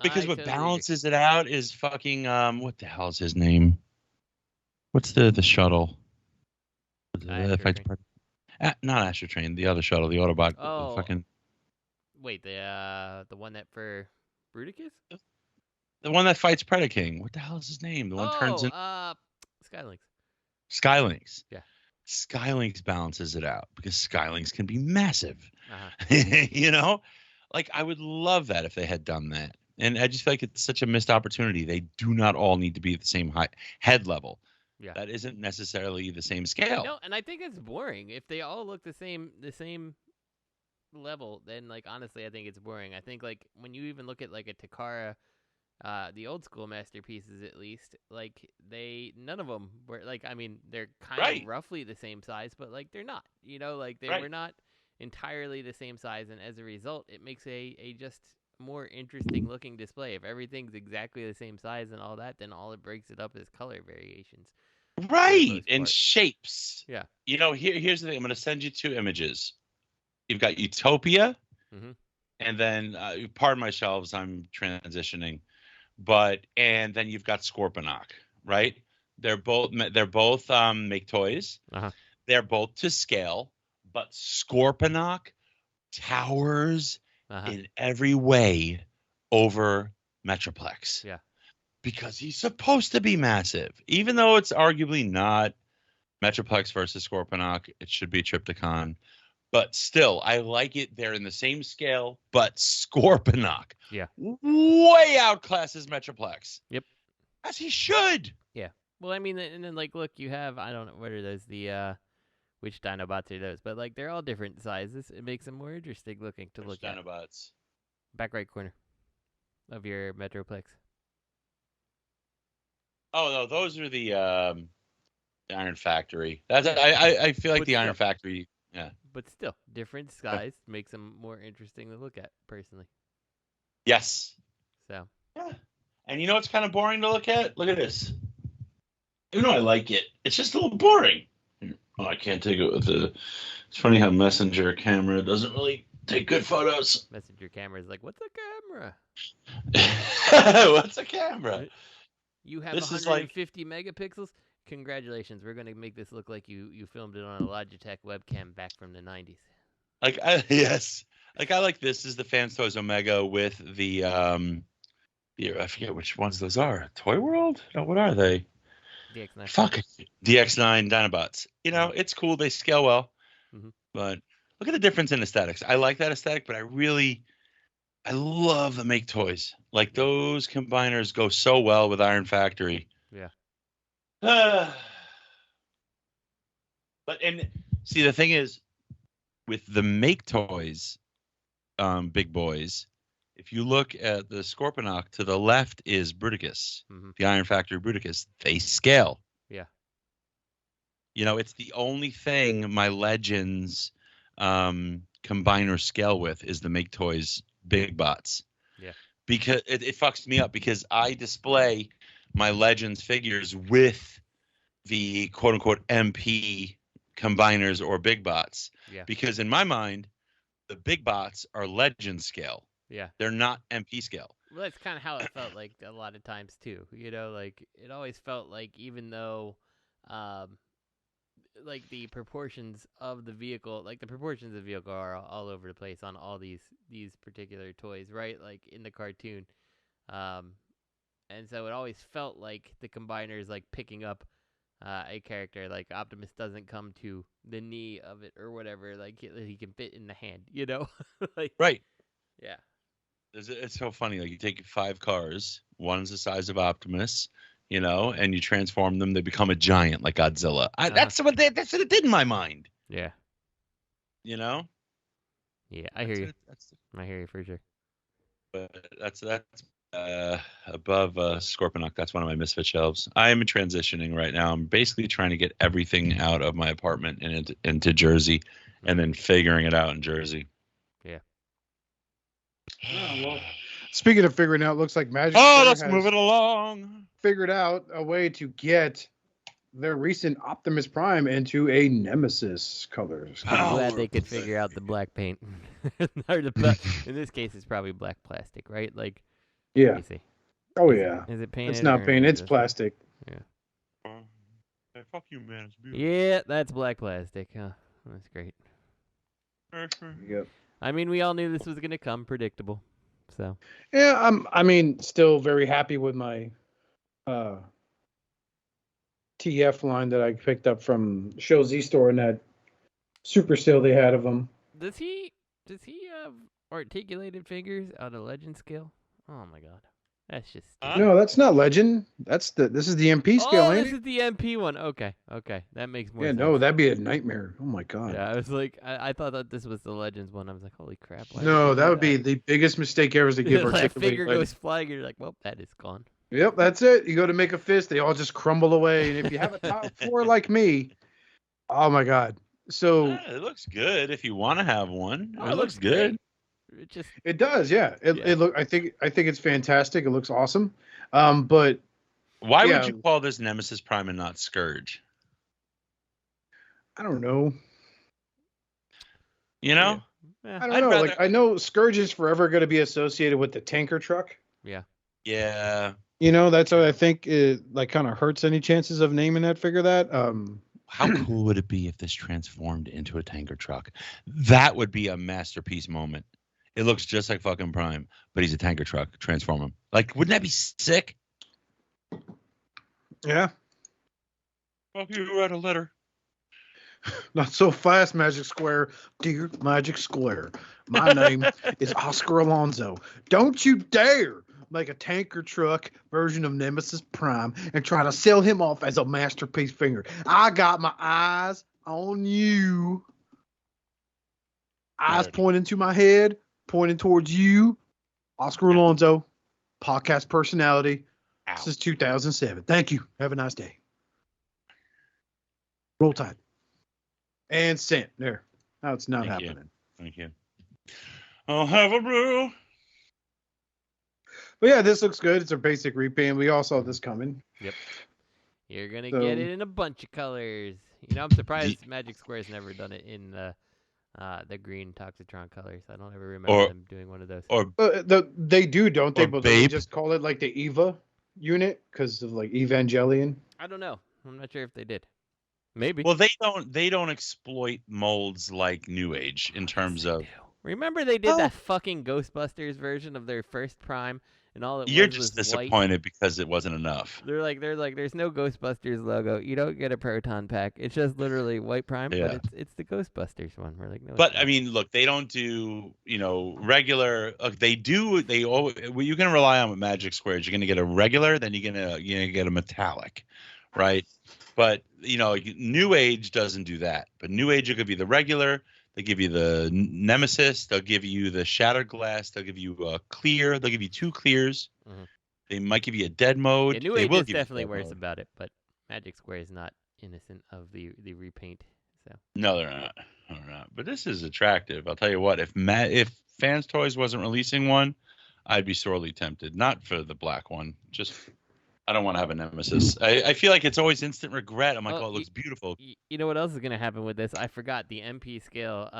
Speaker 4: Because what balances it out is fucking what the hell is his name? What's the shuttle? Not Astro Train, the other shuttle, the Autobot.
Speaker 3: Oh,
Speaker 4: fucking.
Speaker 3: Wait, the one that for Bruticus?
Speaker 4: The one that fights Predaking. What the hell is his name? The one turns in.
Speaker 3: Skylinks.
Speaker 4: Skylinks.
Speaker 3: Yeah.
Speaker 4: Skylinks balances it out because Skylinks can be massive. Like I would love that if they had done that. And I just feel like it's such a missed opportunity. They do not all need to be at the same head level.
Speaker 3: Yeah.
Speaker 4: That isn't necessarily the same scale.
Speaker 3: No, and I think it's boring. If they all look the same level, then honestly I think it's boring. I think when you even look at a Takara, the old school masterpieces at least, none of them were they're kind of roughly the same size, but they're not, they were not entirely the same size, and as a result it makes a just more interesting looking display. If everything's exactly the same size and all that, then all it breaks it up is color variations.
Speaker 4: Right, and shapes.
Speaker 3: Yeah.
Speaker 4: Here's the thing. I'm going to send you 2 images. You've got Utopia, and then pardon my shelves, I'm transitioning, and then you've got Scorponok, right? They're both make toys. They're both to scale, but Scorponok towers in every way over Metroplex.
Speaker 3: Yeah.
Speaker 4: Because he's supposed to be massive, even though it's arguably not Metroplex versus Scorponok. It should be Triptychon. But still, I like it. They're in the same scale, but Scorponok way outclasses Metroplex.
Speaker 3: Yep.
Speaker 4: As he should.
Speaker 3: Yeah. Well, and then look, you have, I don't know, what are those, which Dinobots are those? But they're all different sizes. It makes them more interesting looking to look at.
Speaker 4: Dinobots?
Speaker 3: Back right corner of your Metroplex.
Speaker 4: Oh, no, those are the Iron Factory. I feel like the Iron Factory. Yeah.
Speaker 3: But still, different size makes them more interesting to look at, personally.
Speaker 4: Yes.
Speaker 3: So.
Speaker 4: Yeah. And you know what's kind of boring to look at? Look at this. Even though I like it, it's just a little boring. Oh, I can't take it with the... It's funny how Messenger camera doesn't really take good photos.
Speaker 3: Messenger camera is what's a
Speaker 4: camera? What's a camera?
Speaker 3: You have 150 megapixels? Congratulations, we're going to make this look like you filmed it on a Logitech webcam back from the 90s.
Speaker 4: Yes. I like this is the Fans Toys Omega with the I forget which ones those are. Toy World? No, what are they?
Speaker 3: DX9.
Speaker 4: Fuck. DX9 Dinobots. It's cool. They scale well. Mm-hmm. But look at the difference in aesthetics. I like that aesthetic, but I love the make toys. Those combiners go so well with Iron Factory.
Speaker 3: Yeah.
Speaker 4: But and See, the thing is, with the Make Toys, big boys, if you look at the Scorponok, to the left is Bruticus, the Iron Factory Bruticus. They scale.
Speaker 3: Yeah.
Speaker 4: You know, it's the only thing my Legends combine or scale with is the Make Toys big bots.
Speaker 3: Yeah.
Speaker 4: Because it fucks me up because I display my Legends figures with the quote unquote MP combiners or big bots.
Speaker 3: Yeah.
Speaker 4: Because in my mind, the big bots are Legend scale.
Speaker 3: Yeah.
Speaker 4: They're not MP scale.
Speaker 3: Well, that's kind of how it felt like a lot of times too. You know, like it always felt like even though, like the proportions of the vehicle, are all over the place on all these particular toys, right? Like in the cartoon, and so it always felt like the combiners like picking up a character, like Optimus doesn't come to the knee of it or whatever, like he can fit in the hand, you know? Like,
Speaker 4: right.
Speaker 3: Yeah.
Speaker 4: It's so funny. Like you take 5 cars, one's the size of Optimus, you know, and you transform them, they become a giant like Godzilla. That's what it did in my mind.
Speaker 3: Yeah.
Speaker 4: You know?
Speaker 3: Yeah, I hear you. I hear you for sure.
Speaker 4: But that's above Scorponok. That's one of my misfit shelves. I am transitioning right now. I'm basically trying to get everything out of my apartment and into Jersey, and then figuring it out in Jersey.
Speaker 3: Yeah.
Speaker 2: Oh, well, speaking of figuring out, looks like Magic.
Speaker 4: Let's move it along.
Speaker 2: Figured out a way to get their recent Optimus Prime into a Nemesis colors.
Speaker 3: I'm glad they could figure out the black paint. Or in this case, it's probably black plastic, right? Like,
Speaker 2: yeah.
Speaker 3: Let me see.
Speaker 2: Oh yeah.
Speaker 3: Is it painted?
Speaker 2: It's not paint. It's plastic.
Speaker 3: Yeah.
Speaker 4: Hey, fuck you, man. It's beautiful.
Speaker 3: Yeah, that's black plastic. That's great.
Speaker 2: Yep.
Speaker 3: I mean, we all knew this was gonna come, predictable. So.
Speaker 2: Yeah, I mean, still very happy with my TF line that I picked up from Show Z Store and that super sale they had of them.
Speaker 3: Does he have articulated figures on a Legend scale? Oh my god, that's just
Speaker 2: no, that's not Legend. This is the MP scale.
Speaker 3: Oh,
Speaker 2: ain't
Speaker 3: this
Speaker 2: it?
Speaker 3: is the MP one. Okay, that makes more sense.
Speaker 2: Yeah, no, that'd be a nightmare. Oh my god.
Speaker 3: Yeah, I was like, I thought that this was the Legends one. I was like, holy crap.
Speaker 2: No, that would be the biggest mistake ever to give
Speaker 3: that
Speaker 2: articulated.
Speaker 3: figure goes flying. You're like, well, that is gone.
Speaker 2: Yep, that's it. You go to make a fist, they all just crumble away. And if you have a top 4 like me, oh my god. So
Speaker 4: it looks good if you want to have one.
Speaker 3: Oh,
Speaker 4: it looks good.
Speaker 2: It does, yeah. It look. I think it's fantastic. It looks awesome. But
Speaker 4: why would you call this Nemesis Prime and not Scourge?
Speaker 2: I don't know.
Speaker 4: You know,
Speaker 3: yeah.
Speaker 2: I don't know. Like I know Scourge is forever going to be associated with the tanker truck.
Speaker 3: Yeah.
Speaker 4: Yeah.
Speaker 2: You know, that's what I think. It like kind of hurts any chances of naming that figure that.
Speaker 4: How cool would it be if this transformed into a tanker truck? That would be a masterpiece moment. It looks just like fucking Prime, but he's a tanker truck. Transform him. Like, wouldn't that be sick?
Speaker 2: Yeah.
Speaker 4: Fuck you, write a letter.
Speaker 2: Not so fast, Magic Square. Dear Magic Square, my name is Oscar Alonso. Don't you dare make a tanker truck version of Nemesis Prime and try to sell him off as a masterpiece figure. I got my eyes on you. Eyes pointing to my head, pointing towards you. Oscar Alonso, podcast personality.
Speaker 4: Ow.
Speaker 2: This is 2007. Thank you. Have a nice day. Roll Tide. And sent. There. Now it's not happening.
Speaker 4: Thank you. I'll have a brew.
Speaker 2: But yeah, this looks good. It's a basic repaint. We all saw this coming.
Speaker 3: Yep. You're going to get it in a bunch of colors. You know, I'm surprised Magic Square's never done it in the green Toxitron colors. I don't ever remember them doing one of those.
Speaker 4: Or
Speaker 2: they do, don't they? But
Speaker 4: Babe.
Speaker 2: they just call it like the Eva unit because of like Evangelion.
Speaker 3: I don't know. I'm not sure if they did. Maybe.
Speaker 4: Well, they don't exploit molds like New Age in terms of.
Speaker 3: Remember they did that fucking Ghostbusters version of their first Prime, and all it
Speaker 4: You're
Speaker 3: was
Speaker 4: just
Speaker 3: white.
Speaker 4: disappointed because it wasn't enough.
Speaker 3: They're like, there's no Ghostbusters logo. You don't get a Proton pack. It's just literally white Prime, but it's the Ghostbusters one. We're like, no.
Speaker 4: But I mean, look, they don't do regular. They do. They always. What you can rely on with Magic Squares, you're gonna get a regular, then you're gonna get a metallic, right? But New Age doesn't do that. But New Age will give you the regular. They give you the Nemesis. They'll give you the Shattered Glass. They'll give you a clear. They'll give you 2 clears.
Speaker 3: Mm-hmm.
Speaker 4: They might give you a dead mode.
Speaker 3: Yeah, New
Speaker 4: they
Speaker 3: Age
Speaker 4: will
Speaker 3: is
Speaker 4: give you
Speaker 3: definitely
Speaker 4: dead
Speaker 3: worse
Speaker 4: mode.
Speaker 3: about it, but Magic Square is not innocent of the repaint. So
Speaker 4: No, they're not. No, they're not. But this is attractive. I'll tell you what. If Fans Toys wasn't releasing one, I'd be sorely tempted. Not for the black one. Just I don't want to have a Nemesis. I feel like it's always instant regret. I'm like,
Speaker 3: Well,
Speaker 4: oh, it looks beautiful.
Speaker 3: You know what else is gonna happen with this? I forgot the MP scale.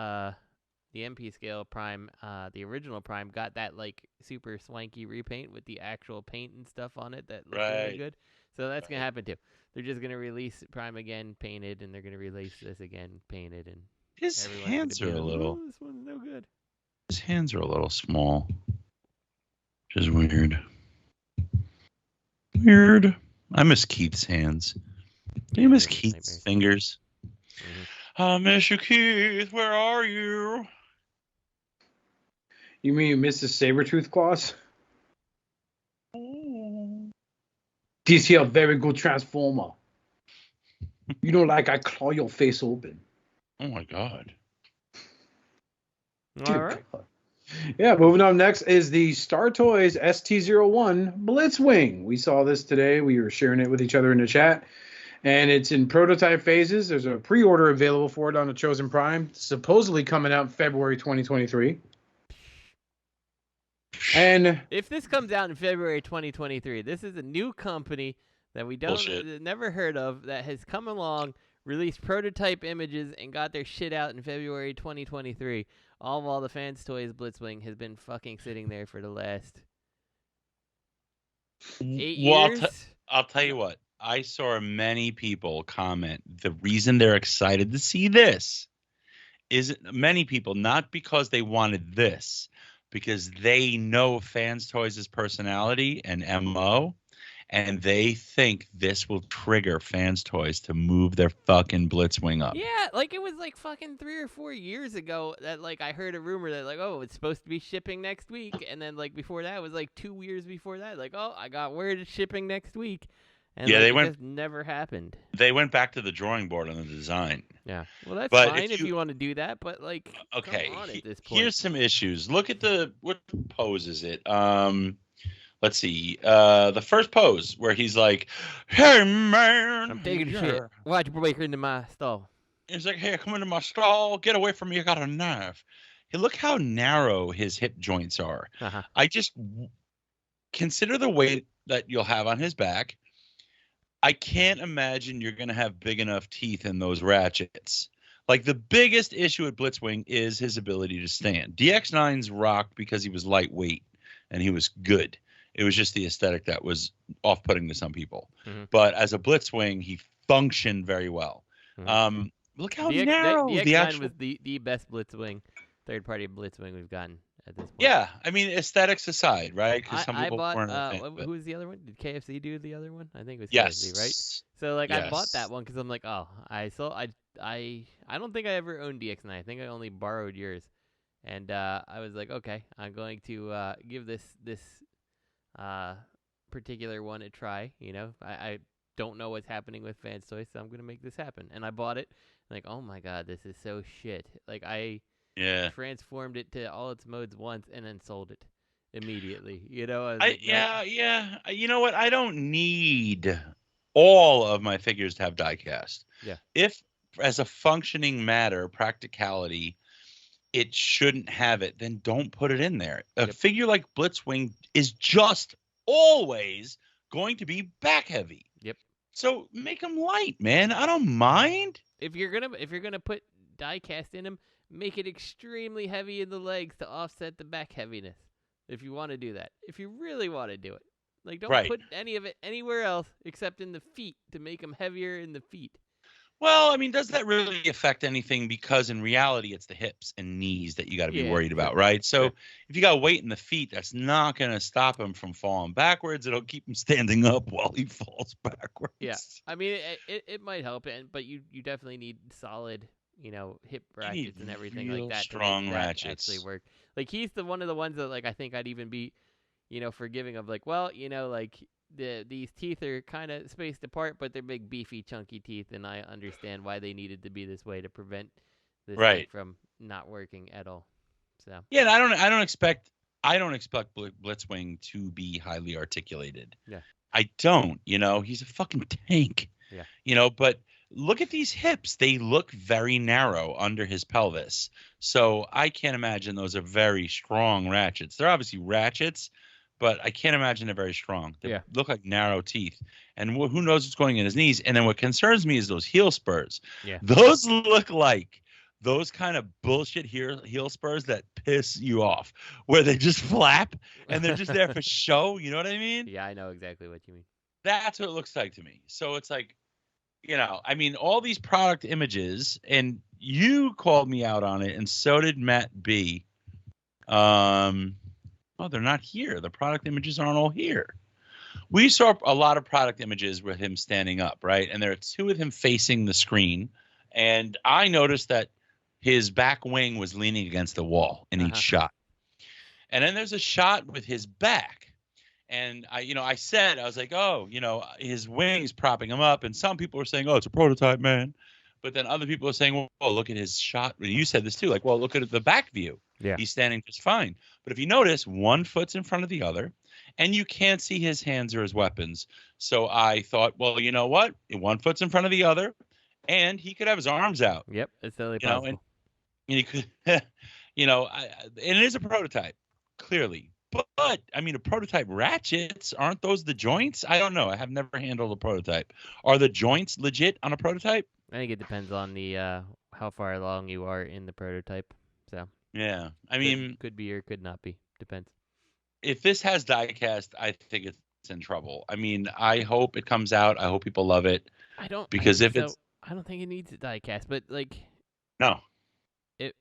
Speaker 3: The MP scale Prime, the original Prime got that like super swanky repaint with the actual paint and stuff on it that looks really good. So that's gonna happen too. They're just gonna release Prime again painted, and they're gonna release this again painted, and
Speaker 4: His hands are a little.
Speaker 3: "Oh, this one's no good."
Speaker 4: His hands are a little small. Which is weird. Weird. I miss Keith's hands. Do you miss Keith's fingers?
Speaker 3: Mm-hmm.
Speaker 4: I miss you, Keith. Where are you?
Speaker 2: You mean you miss the Sabretooth claws?
Speaker 4: Oh.
Speaker 2: This here very good transformer. You know, like I claw your face open.
Speaker 4: Oh my God.
Speaker 3: All right.
Speaker 2: Yeah, moving on next is the Star Toys ST01 Blitzwing. We saw this today. We were sharing it with each other in the chat. And it's in prototype phases. There's a pre-order available for it on the Chosen Prime, supposedly coming out in February 2023. And
Speaker 3: if this comes out in February 2023, this is a new company that we never heard of that has come along, released prototype images, and got their shit out in February 2023. All while the Fans Toys Blitzwing has been fucking sitting there for the last 8 years.
Speaker 4: I'll tell you what. I saw many people comment the reason they're excited to see this is many people, not because they wanted this, because they know Fans Toys' personality and MO, and they think this will trigger Fans Toys to move their fucking Blitzwing up.
Speaker 3: Yeah, like it was like fucking 3 or 4 years ago that like I heard a rumor that like, oh, it's supposed to be shipping next week, and then like before that it was like 2 years before that, like, oh, I got word it's shipping next week. And
Speaker 4: yeah,
Speaker 3: it just never happened.
Speaker 4: They went back to the drawing board on the design.
Speaker 3: Yeah, well, that's fine if you want to do that, but like,
Speaker 4: okay,
Speaker 3: come on at this point.
Speaker 4: Here's some issues. Look at what pose is it? Let's see. The first pose where he's like, "Hey man,
Speaker 3: I'm taking a shit. Why'd you break into my stall?"
Speaker 4: He's like, "Hey, come into my stall. Get away from me. I got a knife." Hey, look how narrow his hip joints are.
Speaker 3: Uh-huh.
Speaker 4: I just consider the weight that you'll have on his back. I can't imagine you're going to have big enough teeth in those ratchets. Like, the biggest issue at Blitzwing is his ability to stand. DX9's rocked because he was lightweight and he was good. It was just the aesthetic that was off-putting to some people.
Speaker 3: Mm-hmm.
Speaker 4: But as a Blitzwing, he functioned very well.
Speaker 3: Mm-hmm.
Speaker 4: Look how narrow
Speaker 3: DX9
Speaker 4: the actual...
Speaker 3: was the best Blitzwing, third-party Blitzwing we've gotten at this point.
Speaker 4: Yeah, I mean, aesthetics aside, right? Because some
Speaker 3: I
Speaker 4: people
Speaker 3: bought,
Speaker 4: weren't.
Speaker 3: who was the other one? Did KFC do the other one? I think it was
Speaker 4: yes.
Speaker 3: KFC, right? So like, I bought that one because I'm like, oh, I don't think I ever owned DX9. I think I only borrowed yours, and I was like, okay, I'm going to give this particular one a try. You know, I don't know what's happening with Fans Toys, so I'm gonna make this happen. And I bought it. Like, oh my god, this is so shit. Like I transformed it to all its modes once and then sold it immediately. You know,
Speaker 4: yeah. You know what? I don't need all of my figures to have die cast.
Speaker 3: Yeah.
Speaker 4: If as a functioning matter, practicality, it shouldn't have it, then don't put it in there. A figure like Blitzwing is just always going to be back heavy.
Speaker 3: Yep.
Speaker 4: So make them light, man. I don't mind.
Speaker 3: If you're gonna put die cast in them, make it extremely heavy in the legs to offset the back heaviness. If you want to do that, if you really want to do it, like don't put any of it anywhere else except in the feet to make them heavier in the feet.
Speaker 4: Well, I mean, does that really affect anything? Because in reality, it's the hips and knees that you got to be worried about, right? So if you got weight in the feet, that's not going to stop him from falling backwards. It'll keep him standing up while he falls backwards.
Speaker 3: Yeah, I mean, it might help, but you definitely need solid, hip ratchets and everything like that.
Speaker 4: Strong
Speaker 3: to make
Speaker 4: ratchets
Speaker 3: that actually work. Like he's one of the ones that like I think I'd even be, forgiving of like, well, like these teeth are kind of spaced apart, but they're big, beefy, chunky teeth, and I understand why they needed to be this way to prevent this thing from not working at all. So
Speaker 4: yeah, and I don't expect Blitzwing to be highly articulated.
Speaker 3: Yeah,
Speaker 4: I don't. He's a fucking tank.
Speaker 3: Yeah,
Speaker 4: but look at these hips. They look very narrow under his pelvis. So I can't imagine those are very strong ratchets. They're obviously ratchets, but I can't imagine they're very strong. They look like narrow teeth. And who knows what's going in his knees. And then what concerns me is those heel spurs.
Speaker 3: Yeah.
Speaker 4: Those look like those kind of bullshit heel spurs that piss you off, where they just flap and they're just there for show. You know what I mean?
Speaker 3: Yeah, I know exactly what you mean.
Speaker 4: That's what it looks like to me. So it's like, I mean, all these product images, and you called me out on it, and so did Matt B. They're not here. The product images aren't all here. We saw a lot of product images with him standing up, right? And there are two with him facing the screen. And I noticed that his back wing was leaning against the wall in each shot. And then there's a shot with his back. And I was like, oh, his wing's propping him up. And some people were saying, oh, it's a prototype, man. But then other people are saying, well, look at his shot. You said this too. Like, well, look at the back view.
Speaker 3: Yeah.
Speaker 4: He's standing just fine. But if you notice, one foot's in front of the other, and you can't see his hands or his weapons. So I thought, well, you know what? One foot's in front of the other, and he could have his arms out.
Speaker 3: Yep, it's totally possible.
Speaker 4: And he could, and it is a prototype, clearly. But I mean, a prototype ratchets, aren't those the joints? I don't know. I have never handled a prototype. Are the joints legit on a prototype?
Speaker 3: I think it depends on the how far along you are in the prototype. So
Speaker 4: yeah, I mean,
Speaker 3: could be or could not be. Depends.
Speaker 4: If this has diecast, I think it's in trouble. I mean, I hope it comes out. I hope people love it.
Speaker 3: I don't think it needs a diecast, but like,
Speaker 4: no.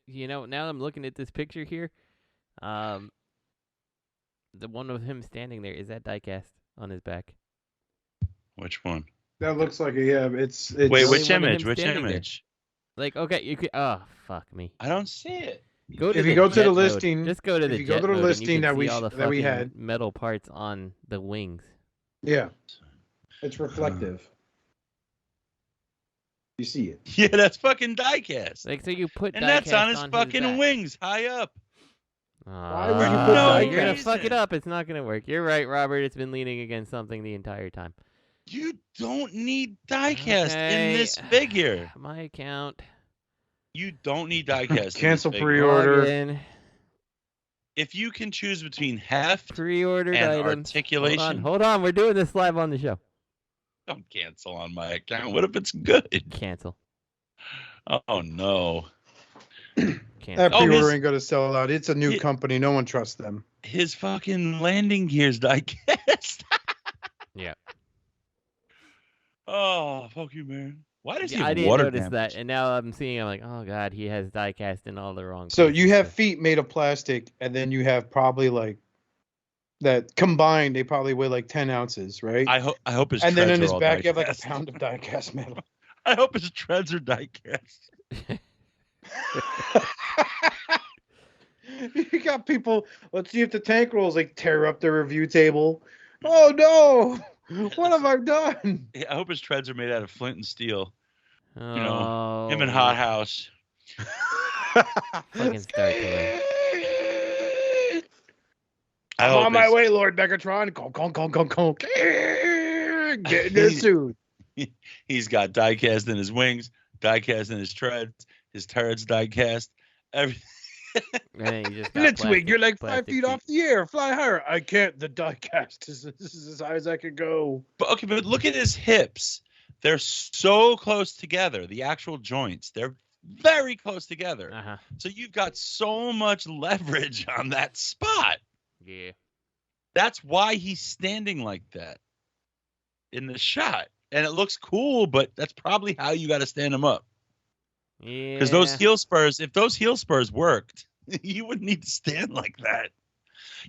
Speaker 3: Now I'm looking at this picture here. The one of him standing there, is that diecast on his back?
Speaker 4: Which one?
Speaker 2: That looks like it's
Speaker 4: Wait, which image? Which image?
Speaker 3: There. Like, okay, you could. Oh, fuck me.
Speaker 4: I don't see it.
Speaker 2: If you go to the listing,
Speaker 3: just go to the jet mode
Speaker 2: listing that we
Speaker 3: had metal parts on the wings.
Speaker 2: Yeah, it's reflective. You see it?
Speaker 4: Yeah, that's fucking diecast.
Speaker 3: Like, so you put
Speaker 4: and that's on his fucking
Speaker 3: his
Speaker 4: wings, high up.
Speaker 2: Why would you put diecast?
Speaker 3: You're gonna fuck it up. It's not gonna work. You're right, Robert. It's been leaning against something the entire time.
Speaker 4: You don't need diecast in this figure.
Speaker 3: My account.
Speaker 4: You don't need diecast.
Speaker 2: Cancel pre-order.
Speaker 4: If you can choose between heft
Speaker 3: pre-ordered
Speaker 4: and
Speaker 3: items.
Speaker 4: articulation.
Speaker 3: Hold on. We're doing this live on the show.
Speaker 4: Don't cancel on my account. What if it's good?
Speaker 3: Cancel.
Speaker 4: Oh, no.
Speaker 2: That pre-order ain't going to sell out. It's a new company. No one trusts them.
Speaker 4: His fucking landing gear's diecast.
Speaker 3: Yeah.
Speaker 4: Oh, fuck you, man. Why does he have
Speaker 3: I didn't
Speaker 4: water
Speaker 3: notice
Speaker 4: damage?
Speaker 3: that, and now I'm like, oh god, he has diecast in all the wrong.
Speaker 2: So
Speaker 3: places.
Speaker 2: you have feet made of plastic, and then you have probably like that combined. They probably weigh like 10 ounces, right?
Speaker 4: I hope his.
Speaker 2: And then in
Speaker 4: treads
Speaker 2: his
Speaker 4: are all
Speaker 2: back, you have like a
Speaker 4: diecast.
Speaker 2: pound of diecast metal.
Speaker 4: I hope his treads are diecast.
Speaker 2: You got people. Let's see if the tank rolls like tear up the review table. Oh no! What have I done?
Speaker 4: I hope his treads are made out of flint and steel.
Speaker 3: Oh,
Speaker 4: You know, him in Hot House.
Speaker 3: fucking start to
Speaker 2: I'm on my way, Lord Megatron. Get in this suit.
Speaker 4: He's got diecast in his wings, diecast in his treads, his turrets diecast, everything.
Speaker 2: Blitzwing, you're like 5 feet off the air. Fly higher. I can't. The diecast is as high as I can go.
Speaker 4: But look at his hips. They're so close together. The actual joints, they're very close together.
Speaker 3: Uh-huh.
Speaker 4: So you've got so much leverage on that spot.
Speaker 3: Yeah.
Speaker 4: That's why he's standing like that in the shot. And it looks cool, but that's probably how you got to stand him up.
Speaker 3: Yeah.
Speaker 4: Because those heel spurs, if those heel spurs worked, you wouldn't need to stand like that.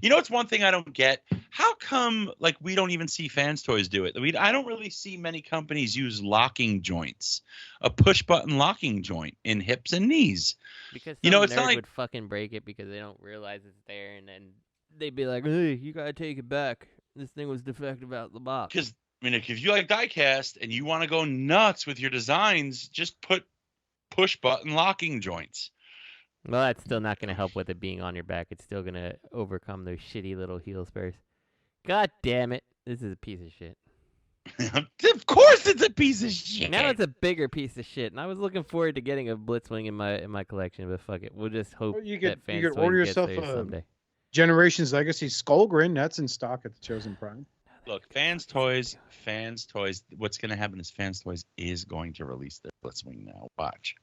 Speaker 4: You know, it's one thing I don't get. How come, like, we don't even see Fans Toys do it? I don't really see many companies use locking joints, a push-button locking joint in hips and knees.
Speaker 3: Because
Speaker 4: it's not
Speaker 3: nerd
Speaker 4: like
Speaker 3: would fucking break it because they don't realize it's there, and then they'd be like, "Hey, you gotta take it back." This thing was defective out the box.
Speaker 4: Because I mean, if you like diecast and you want to go nuts with your designs, just put push button locking joints.
Speaker 3: Well, that's still not going to help with it being on your back. It's still going to overcome those shitty little heel spurs. God damn it. This is a piece of shit.
Speaker 4: Of course it's a piece of shit.
Speaker 3: Now it's a bigger piece of shit. And I was looking forward to getting a Blitzwing in my collection, but fuck it. We'll just hope that Fans
Speaker 2: you could
Speaker 3: Toys
Speaker 2: order
Speaker 3: gets
Speaker 2: yourself
Speaker 3: there
Speaker 2: a
Speaker 3: someday.
Speaker 2: Generations Legacy Skullgrin. That's in stock at the Chosen Prime.
Speaker 4: Look, Fans Toys. What's going to happen is Fans Toys is going to release their Blitzwing now. Watch.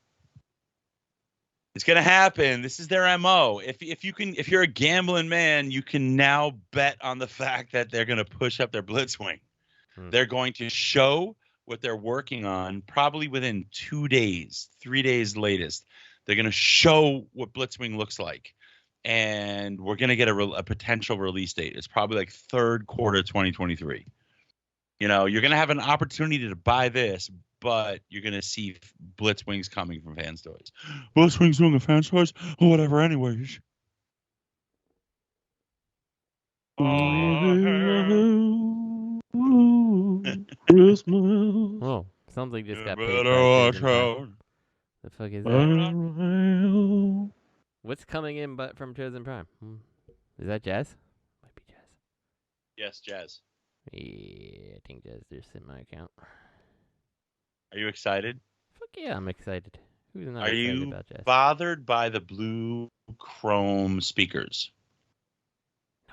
Speaker 4: It's going to happen. This is their MO. If you're a gambling man, you can now bet on the fact that they're going to push up their Blitzwing. They're going to show what they're working on probably within 2 days, 3 days latest. They're going to show what Blitzwing looks like. And we're going to get a potential release date. It's probably like third quarter 2023. You know, you're going to have an opportunity to buy this, but you're going to see Blitzwings coming from Fans Toys. Blitzwings doing the Fans Toys? Or whatever, anyways.
Speaker 5: Christmas.
Speaker 3: Oh, something just got paid.
Speaker 4: Better watch out.
Speaker 3: The fuck is that? What's coming in but from Chosen Prime? Is that Jazz? Might be Jazz.
Speaker 4: Yes, Jazz.
Speaker 3: Yeah, I think Jazz just in my account.
Speaker 4: Are you excited?
Speaker 3: Fuck yeah, I'm excited. Who's not
Speaker 4: Are
Speaker 3: excited
Speaker 4: you
Speaker 3: about Jazz?
Speaker 4: bothered by the blue chrome speakers?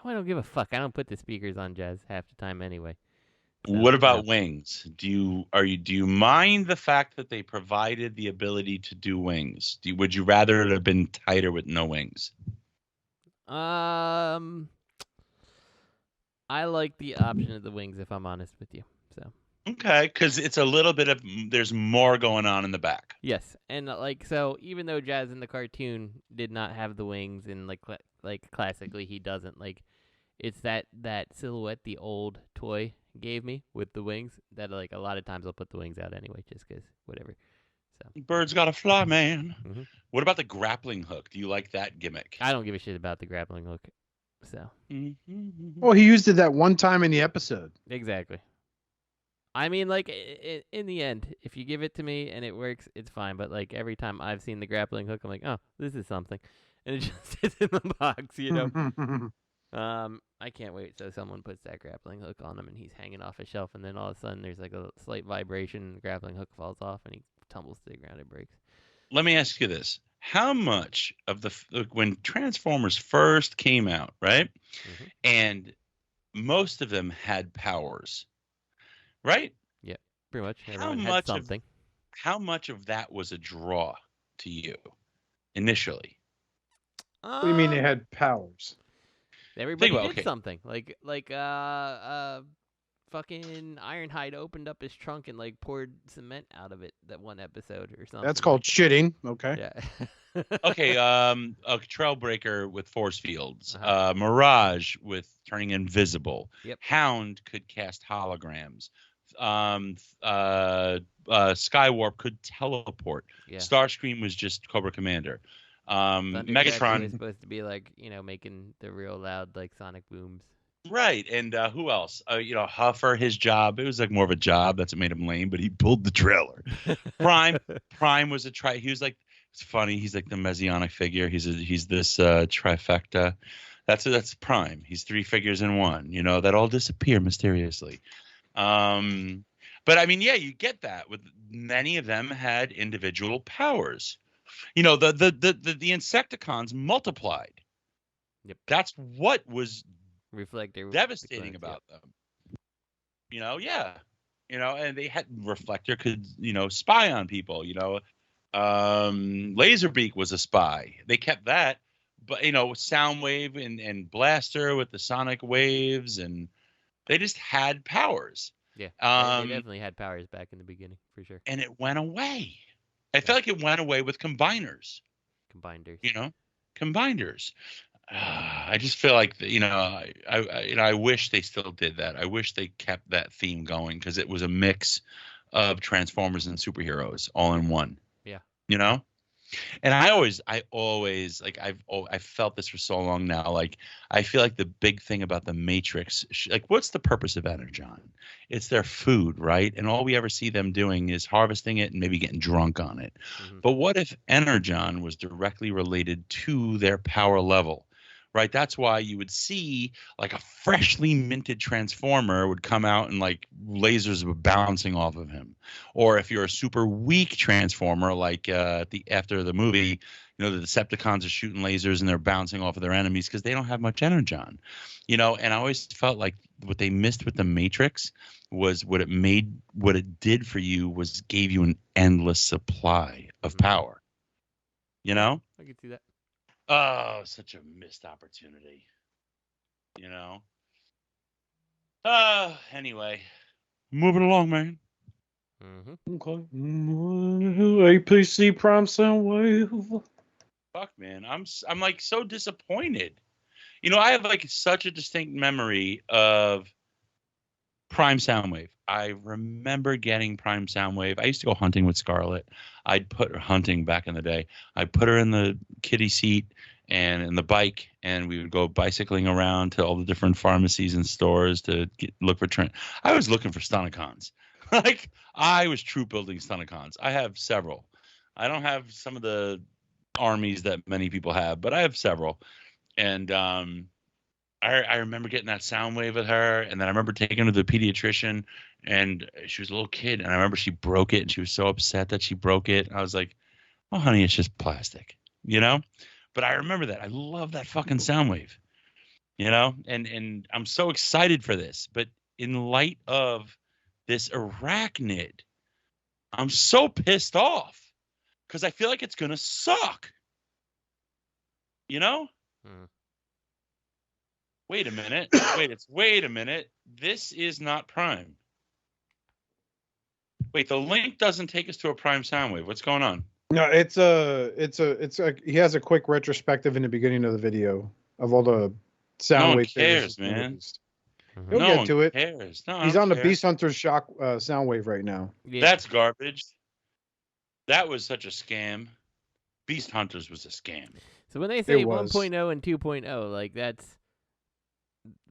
Speaker 3: No, I don't give a fuck. I don't put the speakers on Jazz half the time anyway. So,
Speaker 4: What about
Speaker 3: no.
Speaker 4: wings? Do you mind the fact that they provided the ability to do wings? Would you rather it have been tighter with no wings?
Speaker 3: I like the option of the wings, if I'm honest with you. So
Speaker 4: Okay, because it's a little bit of there's more going on in the back.
Speaker 3: yes, and so even though Jazz in the cartoon did not have the wings, and like classically he doesn't, like it's that silhouette the old toy gave me with the wings that like a lot of times I'll put the wings out anyway just because whatever. So
Speaker 4: Birds gotta fly, man.
Speaker 3: Mhm.
Speaker 4: What about the grappling hook? Do you like that gimmick?
Speaker 3: I don't give a shit about the grappling hook. So
Speaker 2: Well, he used it that one time in the episode.
Speaker 3: exactly. I mean, like in the end, if you give it to me and it works, it's fine. But like every time I've seen the grappling hook, I'm like, oh, this is something, and it just sits in the box, you know. I can't wait so someone puts that grappling hook on him and he's hanging off a shelf, and then all of a sudden there's like a slight vibration and the grappling hook falls off and he tumbles to the ground and breaks.
Speaker 4: Let me ask you this. How much of when Transformers first came out, right?
Speaker 3: Mhm.
Speaker 4: And most of them had powers, right?
Speaker 3: Yeah, pretty much.
Speaker 4: How
Speaker 3: Everyone had
Speaker 4: much
Speaker 3: something.
Speaker 4: How much of that was a draw to you initially?
Speaker 2: What do you mean they had powers?
Speaker 3: Everybody
Speaker 4: about-
Speaker 3: did
Speaker 4: okay.
Speaker 3: something. Like fucking Ironhide opened up his trunk and like poured cement out of it that one episode or something.
Speaker 2: That's called shitting. Okay.
Speaker 3: Yeah.
Speaker 4: Okay, a Trailbreaker with force fields,
Speaker 3: Uh-huh.
Speaker 4: Mirage with turning invisible,
Speaker 3: Yep.
Speaker 4: Hound could cast holograms, Skywarp could teleport,
Speaker 3: Yeah.
Speaker 4: Starscream was just Cobra Commander,
Speaker 3: Thundercracker was
Speaker 4: Megatron,
Speaker 3: supposed to be like, making the real loud like sonic booms.
Speaker 4: right, and who else? Huffer, his job, it was like more of a job, that's what made him lame, but he pulled the trailer. Prime was he was like, it's funny, he's like the messianic figure, he's this trifecta. That's Prime. He's three figures in one, that all disappear mysteriously. But I mean, yeah, you get that with many of them had individual powers. The Insecticons multiplied.
Speaker 3: Yep.
Speaker 4: That's what was
Speaker 3: Reflector
Speaker 4: devastating
Speaker 3: clones,
Speaker 4: about them. And they had Reflector could, spy on people, Laserbeak was a spy. They kept that, but Soundwave and Blaster with the sonic waves, and they just had powers.
Speaker 3: Yeah. They definitely had powers back in the beginning for sure.
Speaker 4: And it went away. I felt like it went away with Combiners. Combiners. I just feel like I wish they still did that. I wish they kept that theme going because it was a mix of Transformers and superheroes all in one.
Speaker 3: Yeah.
Speaker 4: And I always like I've felt this for so long now. Like I feel like the big thing about the Matrix, like what's the purpose of Energon? It's their food, right? And all we ever see them doing is harvesting it and maybe getting drunk on it.
Speaker 3: Mm-hmm.
Speaker 4: But what if Energon was directly related to their power level? Right, that's why you would see like a freshly minted Transformer would come out and like lasers were bouncing off of him. Or if you're a super weak Transformer, like after the movie, you know, the Decepticons are shooting lasers and they're bouncing off of their enemies because they don't have much Energon. You know, and I always felt like what they missed with the Matrix was what it did for you was gave you an endless supply of power. You know?
Speaker 3: I can see that.
Speaker 4: Oh, such a missed opportunity. You know? Anyway. Moving along, man.
Speaker 3: Mm-hmm.
Speaker 2: Okay. APC Prime Soundwave.
Speaker 4: Fuck, man. I'm like so disappointed. You know, I have like such a distinct memory of Prime Soundwave. I remember getting Prime Soundwave. I used to go hunting with Scarlett. I'd put her hunting back in the day. I'd put her in the kiddie seat and in the bike, and we would go bicycling around to all the different pharmacies and stores to look for Trent. I was looking for Stunticons. Like I was troop building Stunticons. I have several. I don't have some of the armies that many people have, but I have several. And I remember getting that Soundwave with her, and then I remember taking her to the pediatrician, and she was a little kid, and I remember she broke it, and she was so upset that she broke it. I was like, "Oh, honey, it's just plastic," you know. But I remember that. I love that fucking Soundwave, you know. And I'm so excited for this. But in light of this arachnid, I'm so pissed off because I feel like it's gonna suck. You know. Wait a minute. Wait a minute. This is not Prime. Wait, the link doesn't take us to a Prime Soundwave. What's going on?
Speaker 2: No, it's he has a quick retrospective in the beginning of the video of all the Soundwave.
Speaker 4: No one cares, man.
Speaker 2: He'll get to it.
Speaker 4: Cares. No,
Speaker 2: he's on the Beast Hunters shock Soundwave right now.
Speaker 3: Yeah.
Speaker 4: That's garbage. That was such a scam. Beast Hunters was a scam.
Speaker 3: So when they say
Speaker 2: It was.
Speaker 3: 1.0 and 2.0, like that's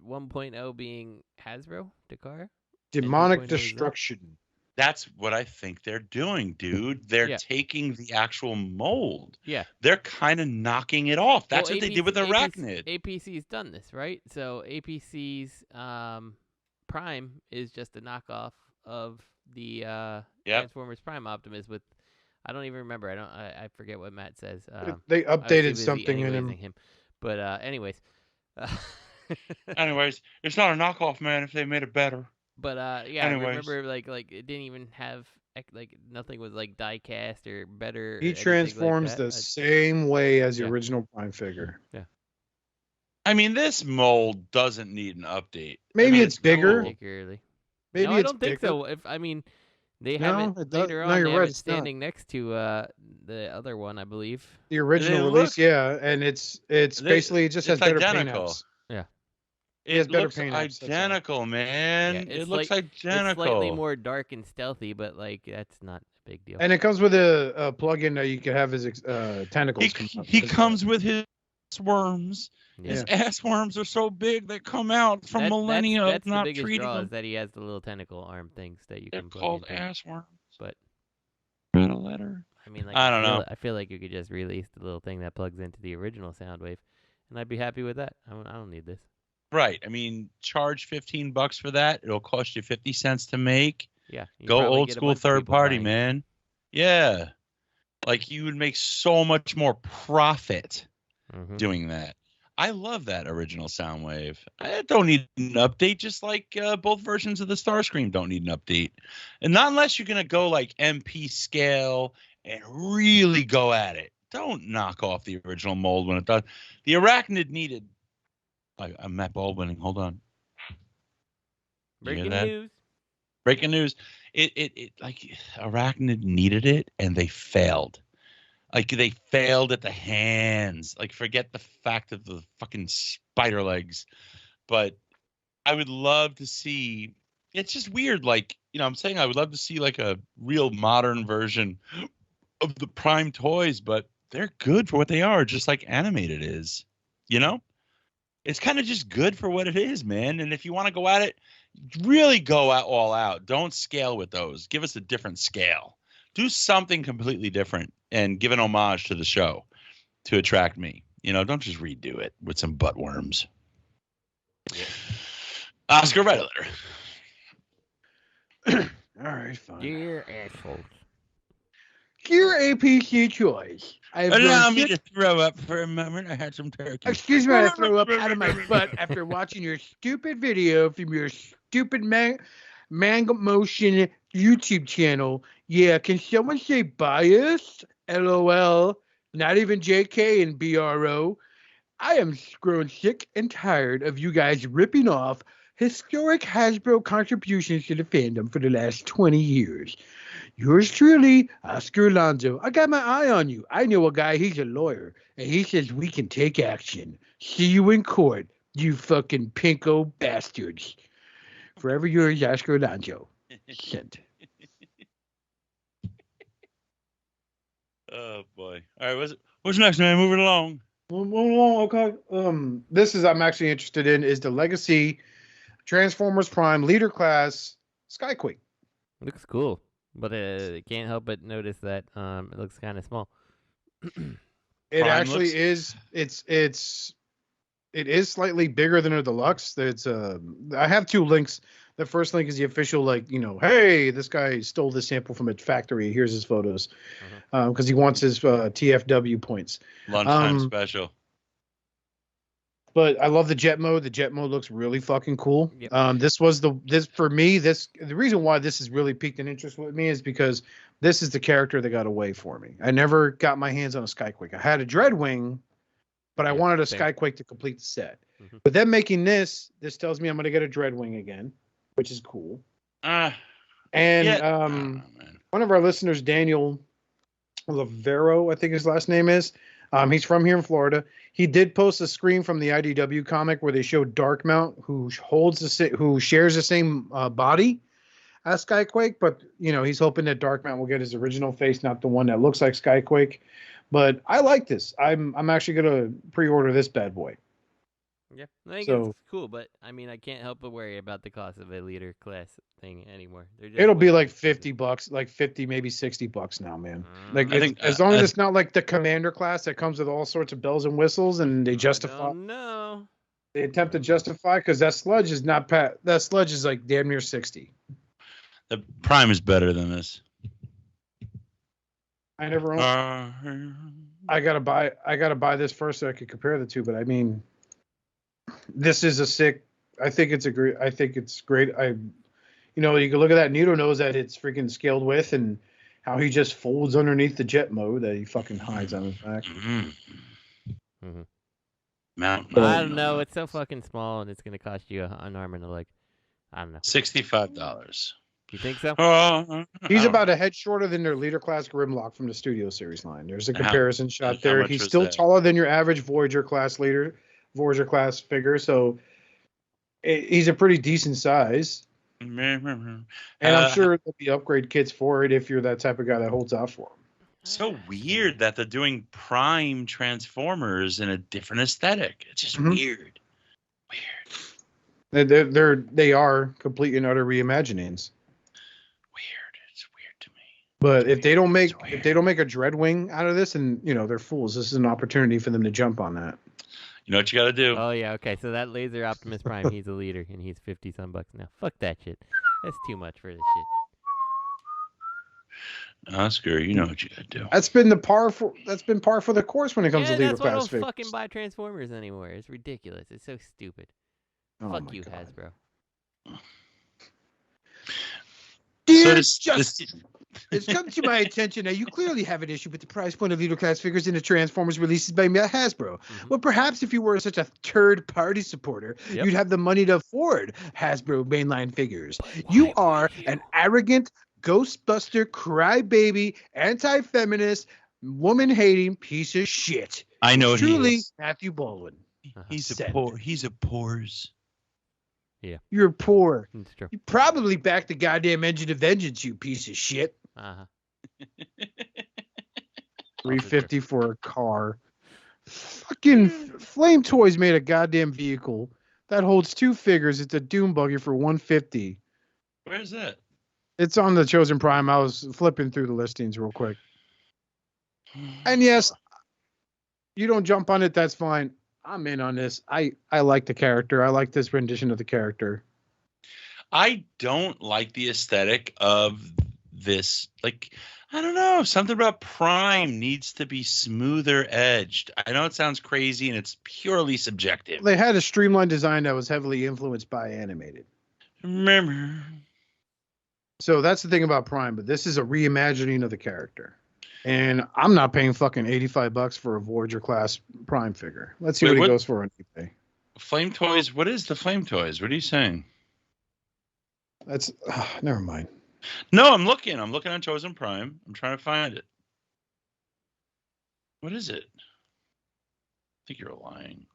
Speaker 3: 1.0 being Hasbro, Dakar?
Speaker 2: Demonic
Speaker 3: 2.0 is
Speaker 2: Destruction.
Speaker 4: That's what I think they're doing, dude. They're
Speaker 3: Yeah.
Speaker 4: taking the actual mold.
Speaker 3: Yeah.
Speaker 4: They're kind of knocking it off. That's
Speaker 3: Well,
Speaker 4: what they did with Arachnid.
Speaker 3: APC's done this, right? So APC's Prime is just a knockoff of the Transformers Prime Optimus with, I don't even remember. I forget what Matt says.
Speaker 2: They
Speaker 3: I was too
Speaker 2: updated
Speaker 3: busy
Speaker 2: something in
Speaker 3: anywaysing
Speaker 2: him.
Speaker 3: But anyways.
Speaker 4: Anyways, it's not a knockoff, man, if they made it better.
Speaker 3: But yeah,
Speaker 4: Anyways.
Speaker 3: I remember like it didn't even have like nothing was like die cast or better.
Speaker 2: He
Speaker 3: anything
Speaker 2: transforms
Speaker 3: like
Speaker 2: the
Speaker 3: that.
Speaker 2: same way as the
Speaker 3: Yeah.
Speaker 2: original Prime figure.
Speaker 4: I mean, this mold doesn't need an update.
Speaker 2: Maybe
Speaker 4: I mean,
Speaker 2: it's bigger.
Speaker 3: Particularly.
Speaker 2: Maybe
Speaker 3: no, I
Speaker 2: it's
Speaker 3: don't think
Speaker 2: bigger.
Speaker 3: so. If I mean, they
Speaker 2: No,
Speaker 3: have it
Speaker 2: it does-
Speaker 3: later
Speaker 2: no,
Speaker 3: on.
Speaker 2: you're
Speaker 3: They
Speaker 2: right,
Speaker 3: have it
Speaker 2: it's not.
Speaker 3: standing next to the other one, I believe.
Speaker 2: The original
Speaker 4: They
Speaker 2: release,
Speaker 4: look-
Speaker 2: yeah, and it's basically it just has
Speaker 4: it's
Speaker 2: better paint
Speaker 4: identical.
Speaker 2: apps.
Speaker 3: Yeah.
Speaker 2: It has
Speaker 4: It
Speaker 2: better
Speaker 4: looks
Speaker 2: paint apps, that's all.
Speaker 4: identical, man.
Speaker 3: Yeah,
Speaker 4: it
Speaker 3: it's
Speaker 4: looks
Speaker 3: like-
Speaker 4: identical.
Speaker 3: It's slightly more dark and stealthy, but like that's not a big deal.
Speaker 2: And it comes with a plug-in that you can have his tentacles. come out
Speaker 4: He
Speaker 2: as
Speaker 4: comes with his worms.
Speaker 3: Yeah.
Speaker 4: His ass worms are so big they come out from millennia
Speaker 3: that's
Speaker 4: of not
Speaker 3: the biggest
Speaker 4: treating
Speaker 3: draw
Speaker 4: them.
Speaker 3: is that he has the little tentacle arm things that you
Speaker 4: They're
Speaker 3: can plug
Speaker 4: called
Speaker 3: into.
Speaker 4: ass worms.
Speaker 3: But
Speaker 4: Red a letter.
Speaker 3: I mean, like
Speaker 4: I don't know.
Speaker 3: I feel like you could just release the little thing that plugs into the original Soundwave, and I'd be happy with that. I don't need this.
Speaker 4: Right. I mean, charge $15 for that. It'll cost you 50 cents to make.
Speaker 3: Yeah. you
Speaker 4: Go
Speaker 3: probably
Speaker 4: old
Speaker 3: get a
Speaker 4: school
Speaker 3: bunch of
Speaker 4: third
Speaker 3: people
Speaker 4: party,
Speaker 3: buying it.
Speaker 4: man. Yeah. Like you would make so much more profit
Speaker 3: Mhm.
Speaker 4: doing that. I love that original Soundwave. I don't need an update, just like both versions of the Starscream don't need an update. And not unless you're going to go like MP scale and really go at it. Don't knock off the original mold when it does. The Arachnid needed... I'm Matt Baldwinning. Hold on. You hear
Speaker 3: Breaking
Speaker 4: that?
Speaker 3: news.
Speaker 4: Breaking news. It like Arachnid needed it and they failed. Like they failed at the hands. Like forget the fact of the fucking spider legs. But I would love to see, it's just weird. Like, you know, I'm saying I would love to see like a real modern version of the Prime toys, but they're good for what they are, just like animated is. You know? It's kind of just good for what it is, man. And if you want to go at it, really go out all out. Don't scale with those. Give us a different scale. Do something completely different and give an homage to the show to attract me. You know, don't just redo it with some butt worms. Yeah. Oscar, write a
Speaker 2: All right, fine.
Speaker 3: Dear assholes.
Speaker 2: Dear APC Choice,
Speaker 4: allow me to throw up for a moment. I had some turkey.
Speaker 2: Excuse me, I threw up out of my butt after watching your stupid video from your stupid manga motion YouTube channel. Yeah, can someone say biased? LOL. Not even JK and BRO. I am growing sick and tired of you guys ripping off historic Hasbro contributions to the fandom for the last 20 years. Yours truly, Oscar Alonso. I got my eye on you. I know a guy, he's a lawyer, and he says we can take action. See you in court, you fucking pinko bastards. Forever yours, Oscar Alonso. Sent.
Speaker 4: Oh, boy. All right, what's next, man? Move it along.
Speaker 2: Okay. This is I'm actually interested in is the Legacy Transformers Prime Leader Class Skyquake.
Speaker 3: Looks cool, but can't help but notice that it looks kind of small.
Speaker 2: It actually is. It is slightly bigger than a deluxe. It's I have two links. The first link is the official, like, you know, hey, this guy stole this sample from a factory. Here's his photos, because he wants his TFW points.
Speaker 4: Lunchtime special.
Speaker 2: But I love the jet mode. The jet mode looks really fucking cool.
Speaker 3: Yep.
Speaker 2: The reason why this has really piqued an interest with me is because this is the character that got away for me. I never got my hands on a Skyquake. I had a Dreadwing, but I wanted a Skyquake to complete the set.
Speaker 3: Mm-hmm.
Speaker 2: But then making this tells me I'm going to get a Dreadwing again, which is cool. One of our listeners, Daniel Lavero, I think his last name is. He's from here in Florida. He did post a screen from the IDW comic where they showed Darkmount, who shares the same body as Skyquake, but you know he's hoping that Darkmount will get his original face, not the one that looks like Skyquake. But I like this. I'm actually gonna pre-order this bad boy.
Speaker 3: Yeah, I think it's cool, but I mean I can't help but worry about the cost of a leader class thing anymore. It'll
Speaker 2: be like $50, like 50, maybe $60 now, man. Like I think as long as it's not like the Commander class that comes with all sorts of bells and whistles, and they justify.
Speaker 3: No.
Speaker 2: They attempt to justify because that sludge is not that sludge is like damn near 60.
Speaker 4: The Prime is better than this.
Speaker 2: I never owned. I gotta buy this first so I can compare the two. But I mean, this is a sick. I think it's great. You can look at that needle nose that it's freaking scaled with, and how he just folds underneath the jet mode that he fucking hides on his back.
Speaker 3: Mm-hmm. I don't know. It's so fucking small, and it's gonna cost you an arm and a leg. I don't know.
Speaker 4: $65.
Speaker 3: You think so?
Speaker 2: He's about a head shorter than their leader class Grimlock from the Studio Series line. There's a comparison shot there. He's still taller than your average Voyager class figure, so he's a pretty decent size. And I'm sure there'll be upgrade kits for it if you're that type of guy that holds out for them.
Speaker 4: So weird that they're doing Prime Transformers in a different aesthetic. It's just weird.
Speaker 2: They are complete and utter reimaginings.
Speaker 4: It's weird to me.
Speaker 2: But if they don't make a Dreadwing out of this, and they're fools. This is an opportunity for them to jump on that.
Speaker 4: You know what you got to do?
Speaker 3: Oh yeah, okay. So that laser Optimus Prime, he's a leader, and he's $50 now. Fuck that shit. That's too much for this shit.
Speaker 4: Oscar, you know what you got to do.
Speaker 2: That's been par for the course when it comes to leader class
Speaker 3: figures.
Speaker 2: I don't
Speaker 3: fucking buy Transformers anymore. It's ridiculous. It's so stupid. Fuck you, God. Hasbro.
Speaker 2: Dear Justice, it's come to my attention that you clearly have an issue with the price point of leader class figures in the Transformers releases by Hasbro. Well, perhaps if you were such a third-party supporter, you'd have the money to afford Hasbro mainline figures. You are an arrogant, Ghostbuster, crybaby, anti-feminist, woman-hating piece of shit.
Speaker 4: I know
Speaker 2: truly Matthew Baldwin.
Speaker 4: He's a pores.
Speaker 3: Yeah.
Speaker 2: You're poor.
Speaker 3: That's true.
Speaker 2: You probably backed the goddamn Engine of Vengeance, you piece of shit. $350 for a car. Fucking Flame Toys made a goddamn vehicle that holds 2 figures. It's a Doom buggy for $150.
Speaker 4: Where's that?
Speaker 2: It's on the Chosen Prime. I was flipping through the listings real quick. And yes, you don't jump on it, that's fine. I'm in on this. I like the character. I like this rendition of the character.
Speaker 4: I don't like the aesthetic of this. Like, I don't know. Something about Prime needs to be smoother edged. I know it sounds crazy and it's purely subjective.
Speaker 2: They had a streamlined design that was heavily influenced by animated.
Speaker 4: Remember.
Speaker 2: So that's the thing about Prime, but this is a reimagining of the character. And I'm not paying fucking $85 for a Voyager class Prime figure. Let's see what it goes for on eBay.
Speaker 4: Flame Toys. What is the Flame Toys? What are you saying?
Speaker 2: That's never mind.
Speaker 4: No, I'm looking on Chosen Prime. I'm trying to find it. What is it? I think you're lying.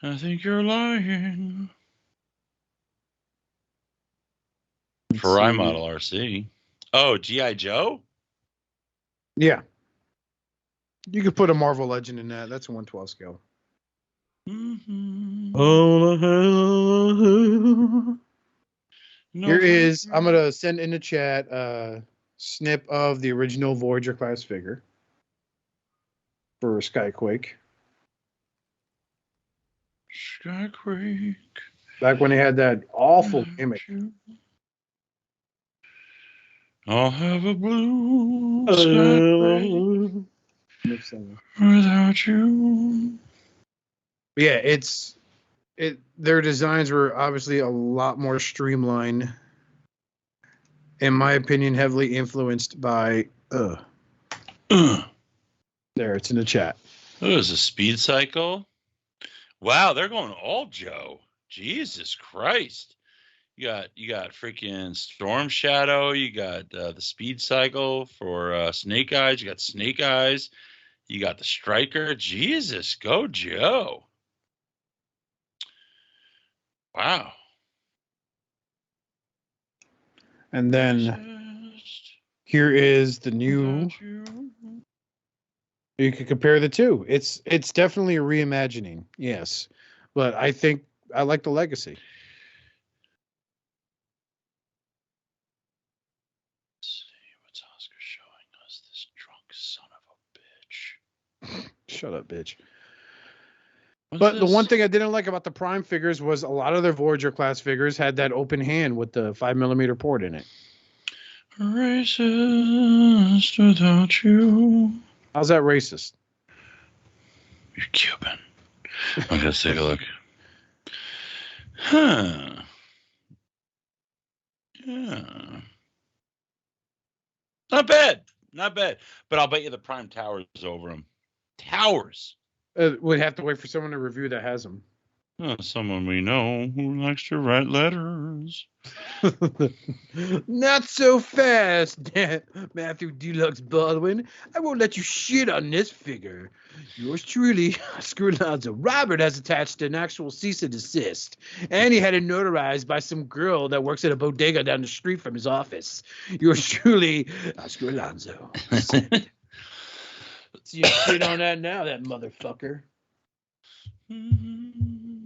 Speaker 4: I think you're lying. Ferrari model RC. Oh, G.I. Joe?
Speaker 2: Yeah. You could put a Marvel Legend in that. That's a 112 scale.
Speaker 4: Mm-hmm.
Speaker 2: Here is, I'm going to send in the chat a snip of the original Voyager class figure for Skyquake.
Speaker 4: Skyquake.
Speaker 2: Back when they had that awful gimmick.
Speaker 4: I'll have a blue skyquake without you.
Speaker 2: Yeah, their designs were obviously a lot more streamlined. In my opinion, heavily influenced by there, it's in the chat.
Speaker 4: There's a speed cycle. Wow, they're going all Joe. Jesus Christ. You got freaking Storm Shadow. You got the Speed Cycle for Snake Eyes. You got Snake Eyes. You got the Striker. Jesus, go Joe. Wow.
Speaker 2: And then here is the new. You could compare the two. It's definitely a reimagining, yes, but I think I like the legacy. Shut up, bitch. But the one thing I didn't like about the Prime figures was a lot of their Voyager class figures had that open hand with the 5mm port in it.
Speaker 4: Racist without you.
Speaker 2: How's that racist?
Speaker 4: You're Cuban. Okay, let's take a look. Huh. Yeah. Not bad. Not bad. But I'll bet you the Prime towers over them. Towers.
Speaker 2: We'd have to wait for someone to review that has them.
Speaker 4: Someone we know who likes to write letters.
Speaker 2: Not so fast, Matthew Deluxe Baldwin. I won't let you shit on this figure. Yours truly, Oscar Alonso. Robert has attached an actual cease and desist, and he had it notarized by some girl that works at a bodega down the street from his office. Yours truly, Oscar Alonso. Let's see you shit on that now, that motherfucker.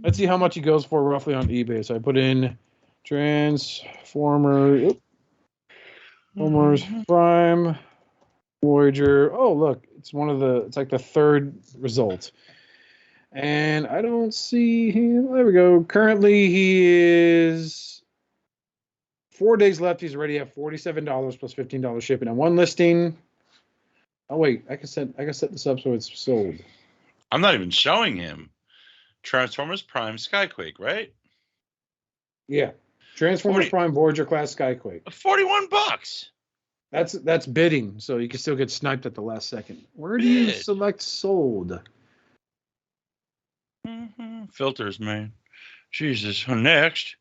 Speaker 2: Let's see how much he goes for roughly on eBay. So I put in Transformers Prime Voyager. Oh, look, it's like the third result. And I don't see him. There we go. Currently, he is 4 days left. He's already at $47 plus $15 shipping. On one listing. Oh wait, I can set this up so it's sold.
Speaker 4: I'm not even showing him. Transformers Prime Skyquake, right?
Speaker 2: Yeah. Transformers Prime Voyager class Skyquake.
Speaker 4: $41.
Speaker 2: That's bidding, so you can still get sniped at the last second. Where do you select sold?
Speaker 4: Filters, man. Jesus. Next.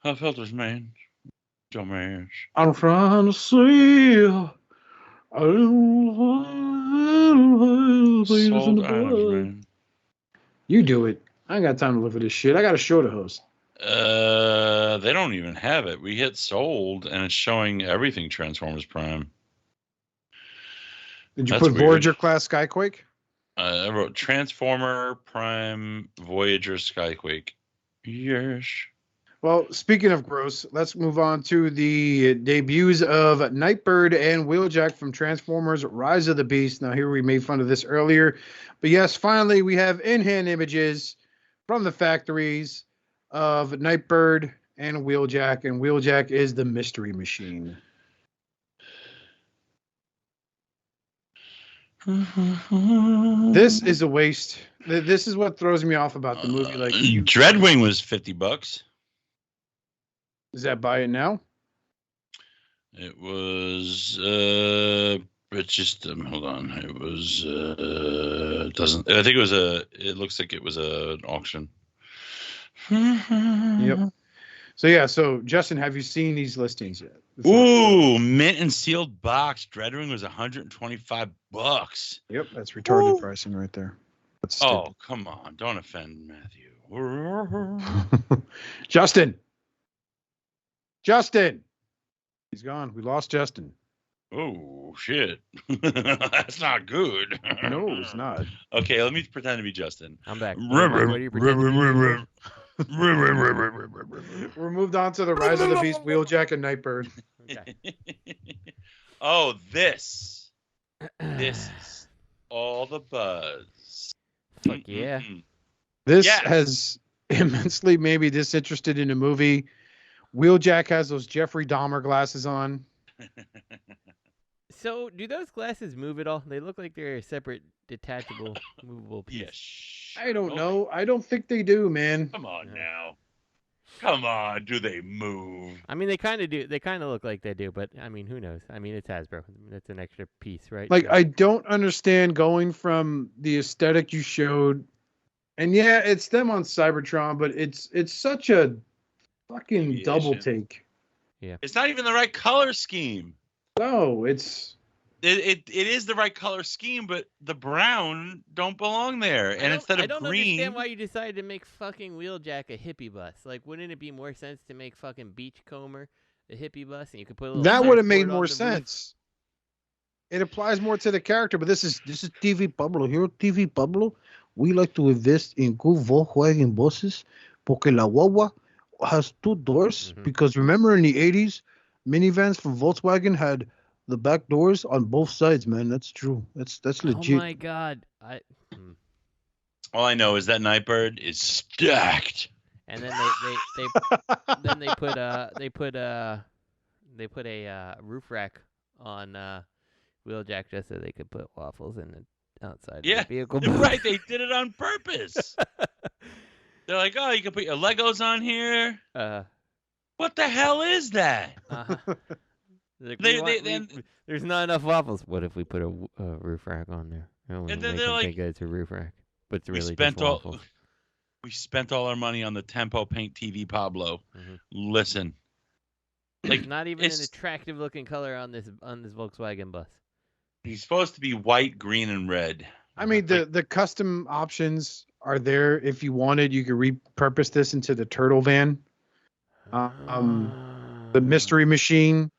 Speaker 4: Filters, man. Dumbass.
Speaker 2: I'm trying to see.
Speaker 4: Sold items, man.
Speaker 2: You do it. I ain't got time to look for this shit. I got a show to host.
Speaker 4: They don't even have it. We hit sold, and it's showing everything Transformers Prime.
Speaker 2: Did you
Speaker 4: That's
Speaker 2: put
Speaker 4: weird.
Speaker 2: Voyager class Skyquake?
Speaker 4: I wrote Transformer Prime Voyager Skyquake. Yes.
Speaker 2: Well, speaking of gross, let's move on to the debuts of Nightbird and Wheeljack from Transformers Rise of the Beast. Now, here we made fun of this earlier, but yes, finally we have in-hand images from the factories of Nightbird and Wheeljack, and Wheeljack is the mystery machine. This is a waste. This is what throws me off about the movie. Like,
Speaker 4: Dreadwing was $50.
Speaker 2: Is that buy it now?
Speaker 4: It was it's just hold on. It was doesn't I think it was it looks like it was an auction.
Speaker 2: Yep. So yeah, so Justin, have you seen these listings yet?
Speaker 4: Ooh, mint and sealed box. Dreadwing was $125.
Speaker 2: Yep, that's retarded pricing right there. That's
Speaker 4: oh, come on. Don't offend Matthew.
Speaker 2: Justin. He's gone. We lost Justin.
Speaker 4: Oh, shit. That's not good.
Speaker 2: No, it's not.
Speaker 4: Okay, let me pretend to be Justin.
Speaker 3: I'm back. What are you pretending?
Speaker 2: We're moved on to the Rise of the Beast, Wheeljack, and Nightbird.
Speaker 3: Okay.
Speaker 4: Oh, this is all the buzz.
Speaker 3: Fuck yeah.
Speaker 2: This
Speaker 4: Yes.
Speaker 2: has immensely made me disinterested in the movie. Wheeljack has those Jeffrey Dahmer glasses on.
Speaker 3: So, do those glasses move at all? They look like they're a separate, detachable, movable piece.
Speaker 4: Yes.
Speaker 2: I don't know. I don't think they do, man.
Speaker 4: Come on now. Come on. Do they move?
Speaker 3: I mean, they kind of do. They kind of look like they do, but I mean, who knows? I mean, it's Hasbro. That's an extra piece, right?
Speaker 2: Like,
Speaker 3: So-
Speaker 2: I don't understand going from the aesthetic you showed, and yeah, it's them on Cybertron, but it's such a fucking
Speaker 4: Deviation.
Speaker 2: double take.
Speaker 4: It's not even the right color scheme.
Speaker 2: No, it's
Speaker 4: It is the right color scheme, but the brown don't belong there. And instead
Speaker 3: I
Speaker 4: of
Speaker 3: don't
Speaker 4: green,
Speaker 3: understand why you decided to make fucking Wheeljack a hippie bus. Like, wouldn't it be more sense to make fucking Beachcomber a hippie bus, and you could put a little
Speaker 2: that would have made
Speaker 3: surfboard on
Speaker 2: more
Speaker 3: the roof?
Speaker 2: sense. It applies more to the character, but this is TV Pablo. Here, TV Pablo, we like to invest in good Volkswagen buses porque la guagua has two doors.
Speaker 3: Mhm.
Speaker 2: Because remember in the 80s, minivans from Volkswagen had the back doors on both sides, man. That's true. That's legit.
Speaker 3: Oh my god!
Speaker 4: all I know is that Nightbird is stacked.
Speaker 3: And then they put a roof rack on Wheeljack just so they could put waffles in the outside of the vehicle.
Speaker 4: Right. They did it on purpose. They're like, oh, you can put your Legos on here. What the hell is that?
Speaker 3: Like,
Speaker 4: They-
Speaker 3: there's not enough waffles. What if we put a roof rack on there?
Speaker 4: And then they're like,
Speaker 3: think it's a roof rack, but it's
Speaker 4: we
Speaker 3: really
Speaker 4: spent
Speaker 3: just waffles.
Speaker 4: we spent all our money on the Tempo Paint TV Pablo.
Speaker 3: Mhm.
Speaker 4: Listen, like
Speaker 3: Not even an
Speaker 4: it's-
Speaker 3: attractive looking color on this Volkswagen bus.
Speaker 4: he's supposed to be white, green, and red.
Speaker 2: I mean, the custom options are there. If you wanted, you could repurpose this into the turtle van, the mystery machine.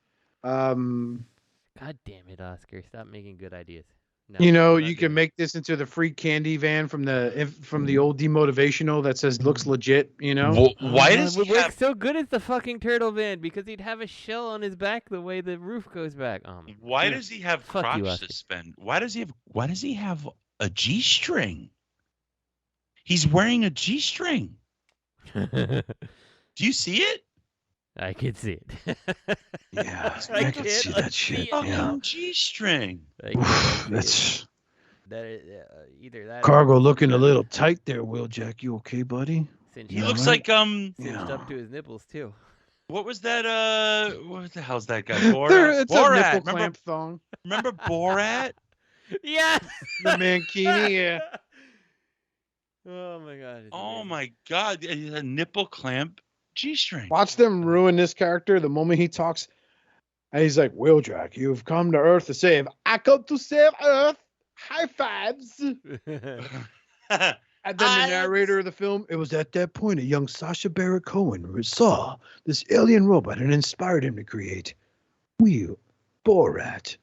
Speaker 3: God damn it, Oscar! Stop making good ideas. No,
Speaker 2: You know,
Speaker 3: I'm not
Speaker 2: you
Speaker 3: doing
Speaker 2: can
Speaker 3: it.
Speaker 2: make this into the free candy van from the old demotivational that says looks legit. You know,
Speaker 4: Why
Speaker 3: Oh,
Speaker 4: does
Speaker 3: it
Speaker 4: he
Speaker 3: would
Speaker 4: have?
Speaker 3: work so good as the fucking turtle van because he'd have a shell on his back the way the roof goes back.
Speaker 4: Why does he have
Speaker 3: Fuck you,
Speaker 4: crotch
Speaker 3: Oscar.
Speaker 4: suspend? Why does he have a G-string? He's wearing a G-string. Do you see it?
Speaker 3: I can see it.
Speaker 2: Yeah,
Speaker 3: I can see that shit.
Speaker 4: Fucking G-string.
Speaker 2: That's
Speaker 3: That is, either that
Speaker 2: cargo looking a little tight there, Wheeljack. You okay, buddy?
Speaker 3: cinched
Speaker 4: He
Speaker 2: Yeah,
Speaker 4: looks
Speaker 2: right.
Speaker 4: like
Speaker 3: cinched up to his nipples too.
Speaker 4: what was that? What the hell's that guy?
Speaker 2: There,
Speaker 4: Borat.
Speaker 2: it's a
Speaker 4: Borat.
Speaker 2: nipple
Speaker 4: Remember,
Speaker 2: clamp thong.
Speaker 4: remember Borat?
Speaker 3: Yes.
Speaker 2: The mankini, yeah.
Speaker 3: Oh my god. it's
Speaker 4: Oh
Speaker 3: amazing.
Speaker 4: my God! He's a nipple clamp G-string.
Speaker 2: Watch them ruin this character the moment he talks. And he's like, Wheeljack, you've come to Earth to save. I come to save Earth. High fives. And then the narrator of the film, it was at that point a young Sacha Baron Cohen saw this alien robot and inspired him to create Borat.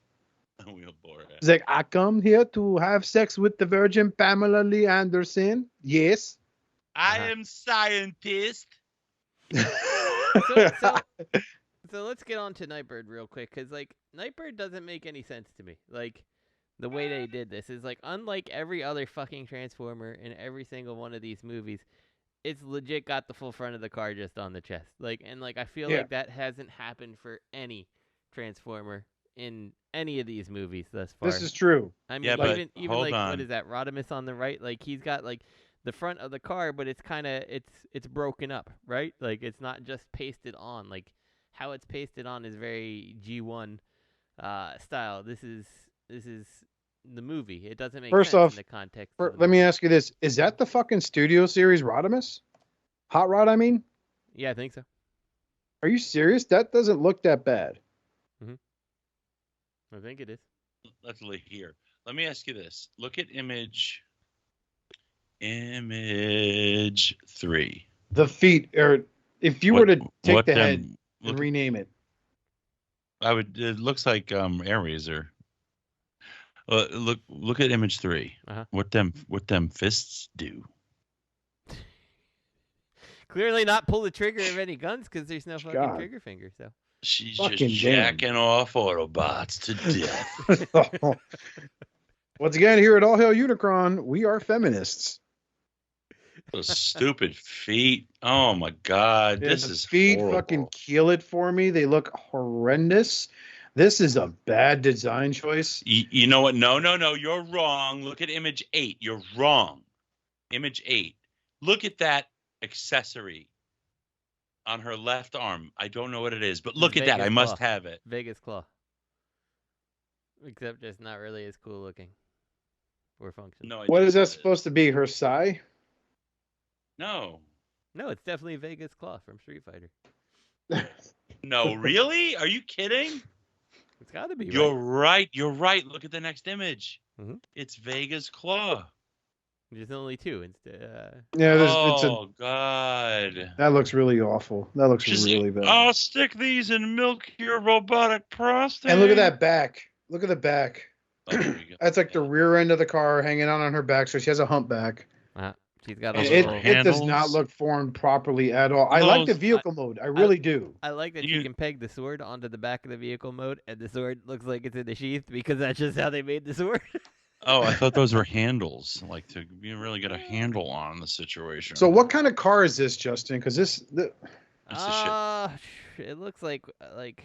Speaker 4: Wheelbore.
Speaker 2: He's like, I come here to have sex with the Virgin Pamela Lee Anderson. Yes.
Speaker 4: I am scientist.
Speaker 3: So let's get on to Nightbird real quick, because like Nightbird doesn't make any sense to me. Like the way they did this is like unlike every other fucking Transformer in every single one of these movies, it's legit got the full front of the car just on the chest. Like I feel like that hasn't happened for any Transformer in any of these movies thus far.
Speaker 2: This is true.
Speaker 3: I mean,
Speaker 4: Yeah, but
Speaker 3: even
Speaker 4: hold
Speaker 3: like
Speaker 4: on.
Speaker 3: what is that? Rodimus on the right, like he's got like the front of the car, but it's kind of it's broken up, right? Like it's not just pasted on. Like how it's pasted on is very G1 style. This is the movie. It doesn't make
Speaker 2: First
Speaker 3: sense
Speaker 2: off,
Speaker 3: in the context.
Speaker 2: Let me ask you this: is that the fucking Studio Series Rodimus? Hot Rod, I mean.
Speaker 3: Yeah, I think so.
Speaker 2: Are you serious? That doesn't look that bad.
Speaker 3: I think it is.
Speaker 4: Let's look here. Let me ask you this. Look at image 3.
Speaker 2: The feet, or if you were to take the head and
Speaker 4: look,
Speaker 2: rename it.
Speaker 4: it looks like Airraiser. Look at image 3.
Speaker 3: Uh-huh.
Speaker 4: What them fists do.
Speaker 3: Clearly not pull the trigger of any guns because there's no fucking trigger finger. So
Speaker 4: She's
Speaker 2: Fucking
Speaker 4: just jacking off Autobots to death.
Speaker 2: Once again, here at All Hail Unicron, we are feminists.
Speaker 4: Those stupid feet. Oh my God.
Speaker 2: Yeah,
Speaker 4: this
Speaker 2: the
Speaker 4: is
Speaker 2: feet
Speaker 4: horrible.
Speaker 2: fucking kill it for me. They look horrendous. This is a bad design choice.
Speaker 4: You know what? No. You're wrong. Look at image 8. You're wrong. Image 8. Look at that accessory on her left arm. I don't know what it is, but look at that. I must have it.
Speaker 3: Vegas Claw. Except it's not really as cool looking or functional.
Speaker 4: No,
Speaker 2: What is that supposed to be? Her sigh?
Speaker 4: No.
Speaker 3: No, it's definitely Vegas Claw from Street Fighter.
Speaker 4: No, really? Are you kidding?
Speaker 3: It's got to be.
Speaker 4: You're right. You're right. Look at the next image.
Speaker 3: Mhm.
Speaker 4: It's Vega's Claw.
Speaker 3: There's only two instead.
Speaker 2: Yeah,
Speaker 4: God.
Speaker 2: that looks really awful. That looks really bad.
Speaker 4: I'll stick these in milk your robotic prostate.
Speaker 2: And look at that back. Look at the back.
Speaker 4: Oh, there you go.
Speaker 2: That's like the rear end of the car hanging out on her back, so she has a humpback.
Speaker 3: She's got
Speaker 2: And
Speaker 3: a
Speaker 2: it
Speaker 3: little
Speaker 2: does not look formed properly at all. I like the vehicle mode. I really do.
Speaker 3: I like that you can peg the sword onto the back of the vehicle mode, and the sword looks like it's in the sheath because that's just how they made the sword.
Speaker 4: Oh, I thought those were handles, like to really get a handle on the situation.
Speaker 2: So what kind of car is this, Justin? Because
Speaker 4: That's the shit.
Speaker 3: It looks like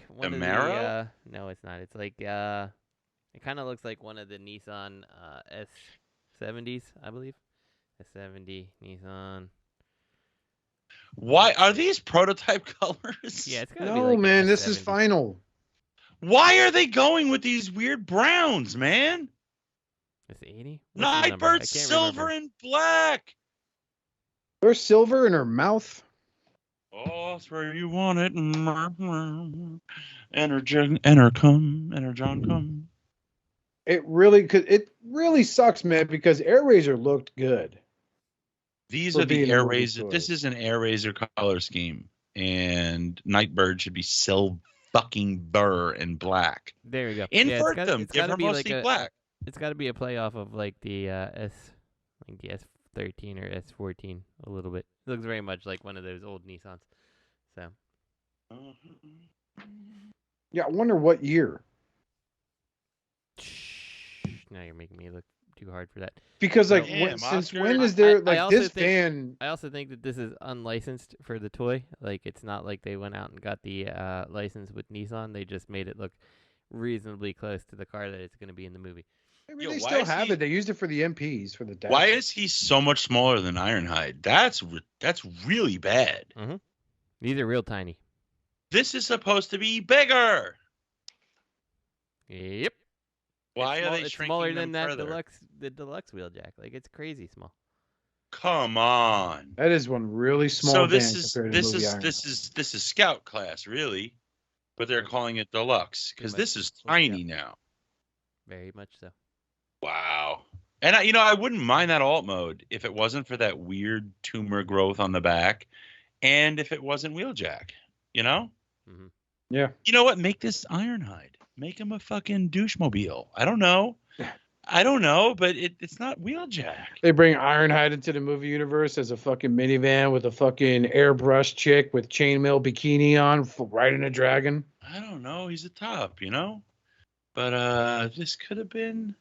Speaker 3: one
Speaker 4: Camaro?
Speaker 3: of the. No, it's not. It's like it kind of looks like one of the Nissan S70s, I believe. S70 Nissan.
Speaker 4: Why are these prototype colors?
Speaker 3: Yeah, it's gotta be
Speaker 2: no,
Speaker 3: like
Speaker 2: man.
Speaker 3: an
Speaker 2: This is
Speaker 3: S70.
Speaker 2: final.
Speaker 4: Why are they going with these weird browns, man?
Speaker 3: It's 80. What's the number? I
Speaker 4: Nightbird
Speaker 3: can't
Speaker 4: silver
Speaker 3: remember.
Speaker 4: and black.
Speaker 2: There's silver in her mouth.
Speaker 4: Oh, that's where you want it. Enter John come.
Speaker 2: It really sucks, man, because AirRaiser looked good.
Speaker 4: These
Speaker 2: For
Speaker 4: are the
Speaker 2: being a
Speaker 4: Air
Speaker 2: movie
Speaker 4: Razor.
Speaker 2: toy.
Speaker 4: This is an Air Razor color scheme, and Nightbird should be fucking burr and black.
Speaker 3: There we go.
Speaker 4: Invert
Speaker 3: yeah,
Speaker 4: them.
Speaker 3: It's
Speaker 4: Give
Speaker 3: gotta
Speaker 4: her
Speaker 3: be
Speaker 4: mostly
Speaker 3: like
Speaker 4: black.
Speaker 3: It's got to be a playoff of like the S13 or S14 a little bit. It looks very much like one of those old Nissans. So
Speaker 2: Yeah, I wonder what year.
Speaker 3: now you're making me look too hard for that.
Speaker 2: Because like,
Speaker 4: Damn,
Speaker 2: since
Speaker 4: Oscar.
Speaker 2: when is there
Speaker 3: I
Speaker 2: like
Speaker 3: also
Speaker 2: this
Speaker 3: think-
Speaker 2: van?
Speaker 3: I also think that this is unlicensed for the toy. Like it's not like they went out and got the license with Nissan. They just made it look reasonably close to the car that it's going to be in the movie.
Speaker 2: Maybe
Speaker 4: Yo,
Speaker 2: they
Speaker 4: why
Speaker 2: still
Speaker 4: is
Speaker 2: have
Speaker 4: he-
Speaker 2: it. They used it for the MPs for the dash.
Speaker 4: Why is he so much smaller than Ironhide? That's really bad.
Speaker 3: These are real tiny.
Speaker 4: This is supposed to be bigger.
Speaker 3: Yep.
Speaker 4: Why are they
Speaker 3: it's
Speaker 4: shrinking
Speaker 3: smaller
Speaker 4: them
Speaker 3: than that
Speaker 4: further?
Speaker 3: deluxe wheeljack? Like it's crazy small.
Speaker 4: Come on.
Speaker 2: That is one really small
Speaker 4: So
Speaker 2: van
Speaker 4: this
Speaker 2: compared to movie Iron.
Speaker 4: is Scout class, really, but they're calling it Deluxe because
Speaker 3: much
Speaker 4: this is
Speaker 3: so,
Speaker 4: tiny
Speaker 3: yeah.
Speaker 4: now.
Speaker 3: Very much so.
Speaker 4: Wow. And I wouldn't mind that alt mode if it wasn't for that weird tumor growth on the back, and if it wasn't wheeljack. You know?
Speaker 3: Mm-hmm.
Speaker 2: Yeah.
Speaker 4: You know what? Make this Ironhide. Make him a fucking douchemobile. I don't know, but it's not wheeljack.
Speaker 2: They bring Ironhide into the movie universe as a fucking minivan with a fucking airbrush chick with chainmail bikini on, riding a dragon.
Speaker 4: I don't know. He's a top, But this could have been.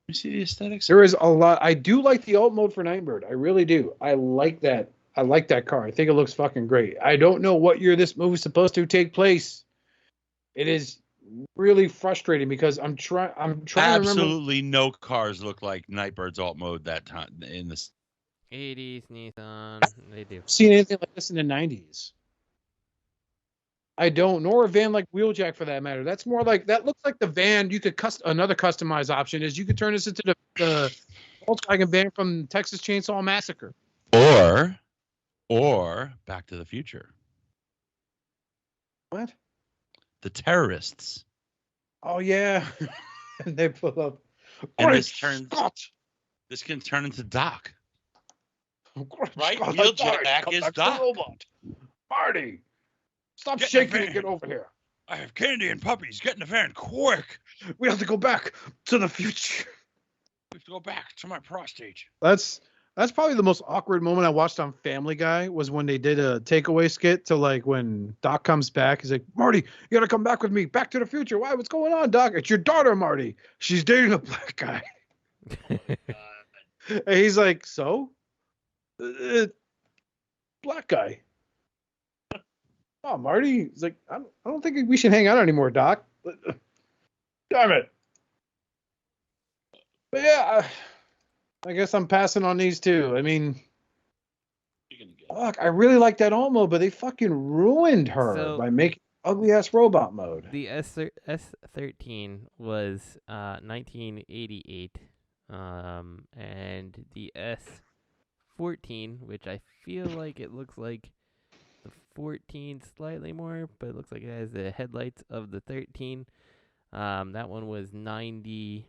Speaker 4: Let me see the aesthetics.
Speaker 2: There is a lot. I do like the alt mode for Nightbird. I really do. I like that. I like that car. I think it looks fucking great. I don't know what year this movie's supposed to take place. It is really frustrating because I'm trying to remember.
Speaker 4: Absolutely no cars look like Nightbird's alt mode that time in the
Speaker 3: 80s Nissan. They do.
Speaker 2: Seen anything like this in the 90s? I don't, nor a van like Wheeljack for that matter. That's more like, that looks like the van you could another customized option is you could turn this into the Volkswagen van from Texas Chainsaw Massacre.
Speaker 4: Or Back to the Future.
Speaker 2: What?
Speaker 4: The terrorists.
Speaker 2: Oh yeah. And they pull up.
Speaker 4: And this can turn into Doc. Right? Wheeljack is Doc.
Speaker 2: Marty. Stop shaking and get over here.
Speaker 4: I have candy and puppies. Get in the van quick.
Speaker 2: We have to go back to the future.
Speaker 4: We have to go back to my prostate.
Speaker 2: That's probably the most awkward moment I watched on Family Guy was when they did a takeaway skit to like when Doc comes back. He's like, Marty, you got to come back with me. Back to the future. Why? What's going on, Doc? It's your daughter, Marty. She's dating a black guy. And he's like, so? Black guy. Oh, Marty. He's like, I don't think we should hang out anymore, Doc. Damn it. But yeah, I guess I'm passing on these two. I mean, fuck, I really like that alt mode, but they fucking ruined her by making ugly ass robot mode.
Speaker 3: The S13 was 1988, and the S14, which I feel like it looks like the 14 slightly more, but it looks like it has the headlights of the 13. That one was 93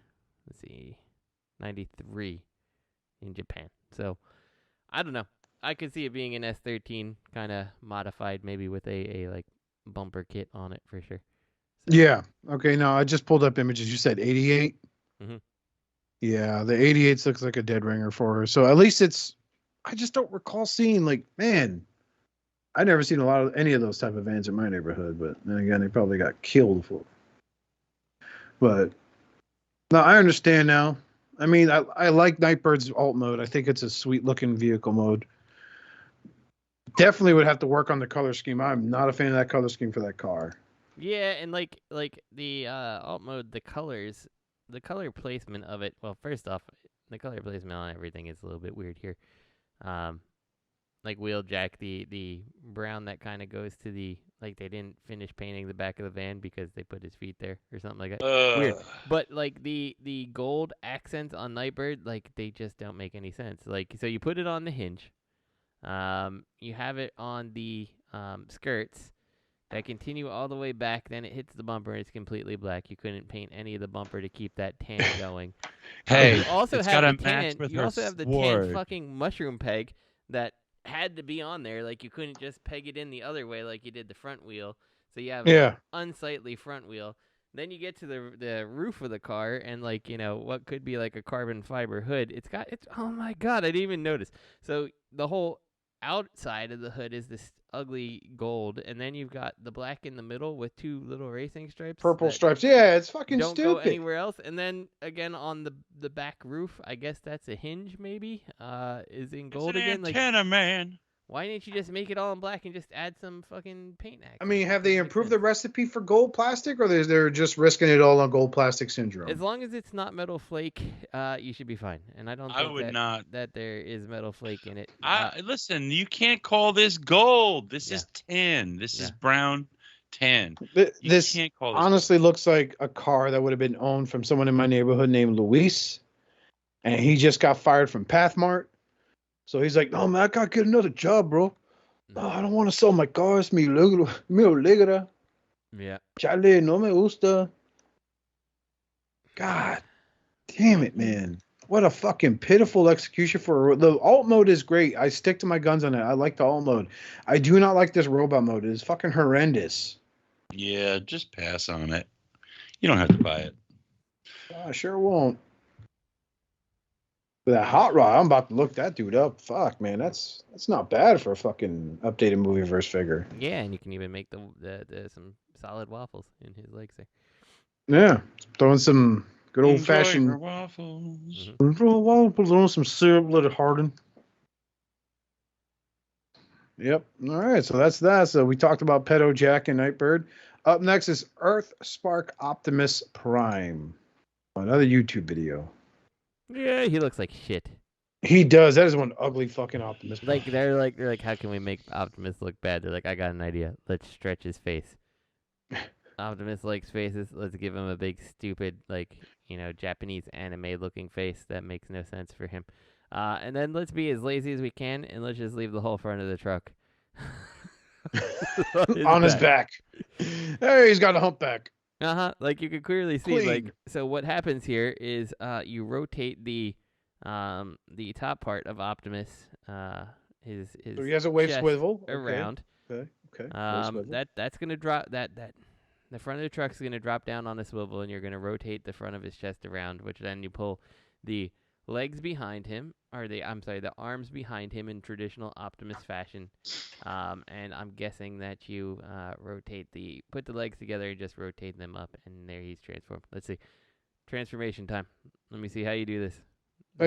Speaker 3: in Japan. So I don't know. I could see it being an S13 kind of modified, maybe with a like bumper kit on it for sure. So.
Speaker 2: Yeah. Okay. No, I just pulled up images. You said 88.
Speaker 3: Mm-hmm.
Speaker 2: Yeah, the 88 looks like a dead ringer for her. So at least it's. I just don't recall seeing like, man. I never seen any of those type of vans in my neighborhood, but then again, they probably got killed for. But no, I understand now. I mean, I like Nightbird's alt mode. I think it's a sweet looking vehicle mode. Definitely would have to work on the color scheme. I'm not a fan of that color scheme for that car.
Speaker 3: Yeah, and like the alt mode, the color placement of it. Well, first off, the color placement on everything is a little bit weird here. Like Wheeljack, the brown that kind of goes to the, like they didn't finish painting the back of the van because they put his feet there or something like that. Weird. But like the gold accents on Nightbird, like they just don't make any sense. Like, so you put it on the hinge, you have it on the skirts that continue all the way back, then it hits the bumper and it's completely black. You couldn't paint any of the bumper to keep that tan going.
Speaker 4: Hey,
Speaker 3: you also
Speaker 4: it's
Speaker 3: have
Speaker 4: gotta
Speaker 3: the
Speaker 4: match
Speaker 3: tan.
Speaker 4: with
Speaker 3: You
Speaker 4: her
Speaker 3: also have the
Speaker 4: sword.
Speaker 3: tan fucking mushroom peg that had to be on there. Like you couldn't just peg it in the other way like you did the front wheel. So you have an unsightly front wheel. Then you get to the roof of the car and like, you know, what could be like a carbon fiber hood. It's oh my god, I didn't even notice. So the whole outside of the hood is this ugly gold, and then you've got the black in the middle with two little racing stripes.
Speaker 2: Purple stripes. Yeah, it's fucking
Speaker 3: don't
Speaker 2: stupid.
Speaker 3: Go anywhere else. And then again on the back roof, I guess that's a hinge maybe. Is in gold
Speaker 4: it's an
Speaker 3: again.
Speaker 4: Antenna,
Speaker 3: like,
Speaker 4: man.
Speaker 3: Why didn't you just make it all in black and just add some fucking paint accents?
Speaker 2: I mean, have they improved the recipe for gold plastic, or they're just risking it all on gold plastic syndrome?
Speaker 3: As long as it's not metal flake, you should be fine. And I don't think that there is metal flake in it.
Speaker 4: Listen, you can't call this gold. This is tin. This is brown tin.
Speaker 2: This
Speaker 4: can't call this
Speaker 2: honestly looks like a car that would have been owned from someone in my neighborhood named Luis, and he just got fired from Pathmart. So he's like, no, man, I got to get another job, bro. No, I don't want to sell my cars. Mi alegra.
Speaker 3: Yeah.
Speaker 2: Chale, no me gusta. God damn it, man. What a fucking pitiful execution for the alt mode is great. I stick to my guns on it. I like the alt mode. I do not like this robot mode. It is fucking horrendous.
Speaker 4: Yeah, just pass on it. You don't have to buy it.
Speaker 2: I sure won't. But that hot rod, I'm about to look that dude up. Fuck, man, that's not bad for a fucking updated Movieverse figure.
Speaker 3: Yeah, and you can even make the some solid waffles in his legs there.
Speaker 2: Yeah, throwing some good old fashioned
Speaker 4: Enjoy your waffles.
Speaker 2: throwing some syrup, let it harden. Yep. All right, so that's that. So we talked about Pedo, Jack, and Nightbird. Up next is Earth Spark Optimus Prime. Another YouTube video.
Speaker 3: Yeah, he looks like shit.
Speaker 2: He does. That is one ugly fucking Optimus Prime.
Speaker 3: Like they're like, how can we make Optimus look bad? They're like, I got an idea. Let's stretch his face. Optimus likes faces. Let's give him a big, stupid, like, Japanese anime looking face that makes no sense for him. And then let's be as lazy as we can, and let's just leave the whole front of the truck
Speaker 2: on his back. Hey, he's got a humpback.
Speaker 3: Like you can clearly see.
Speaker 2: Clean.
Speaker 3: Like, so what happens here is you rotate the top part of Optimus, his
Speaker 2: So he has a wave
Speaker 3: chest
Speaker 2: swivel
Speaker 3: around.
Speaker 2: Okay. Wave swivel.
Speaker 3: That's gonna drop that the front of the truck's gonna drop down on a swivel, and you're gonna rotate the front of his chest around, which then you pull the legs behind him, or the arms behind him in traditional Optimus fashion. And I'm guessing that you put the legs together and just rotate them up, and there he's transformed. Let's see. Transformation time. Let me see how you do this.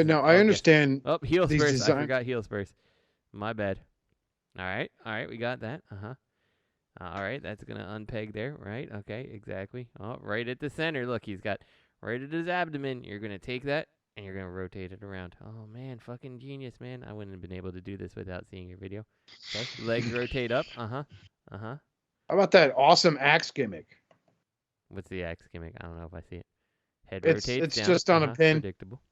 Speaker 2: Now, I understand.
Speaker 3: Oh, heel
Speaker 2: these
Speaker 3: spurs. I forgot heel spurs. My bad. All right, we got that. All right, that's going to unpeg there, right? Okay, exactly. Oh, right at the center. Look, he's got right at his abdomen. You're going to take that, and you're going to rotate it around. Oh, man, fucking genius, man. I wouldn't have been able to do this without seeing your video. Okay, legs rotate up.
Speaker 2: How about that awesome axe gimmick?
Speaker 3: What's the axe gimmick? I don't know if I see it. Head
Speaker 2: It's
Speaker 3: rotates down.
Speaker 2: just on a pin.
Speaker 3: Predictable.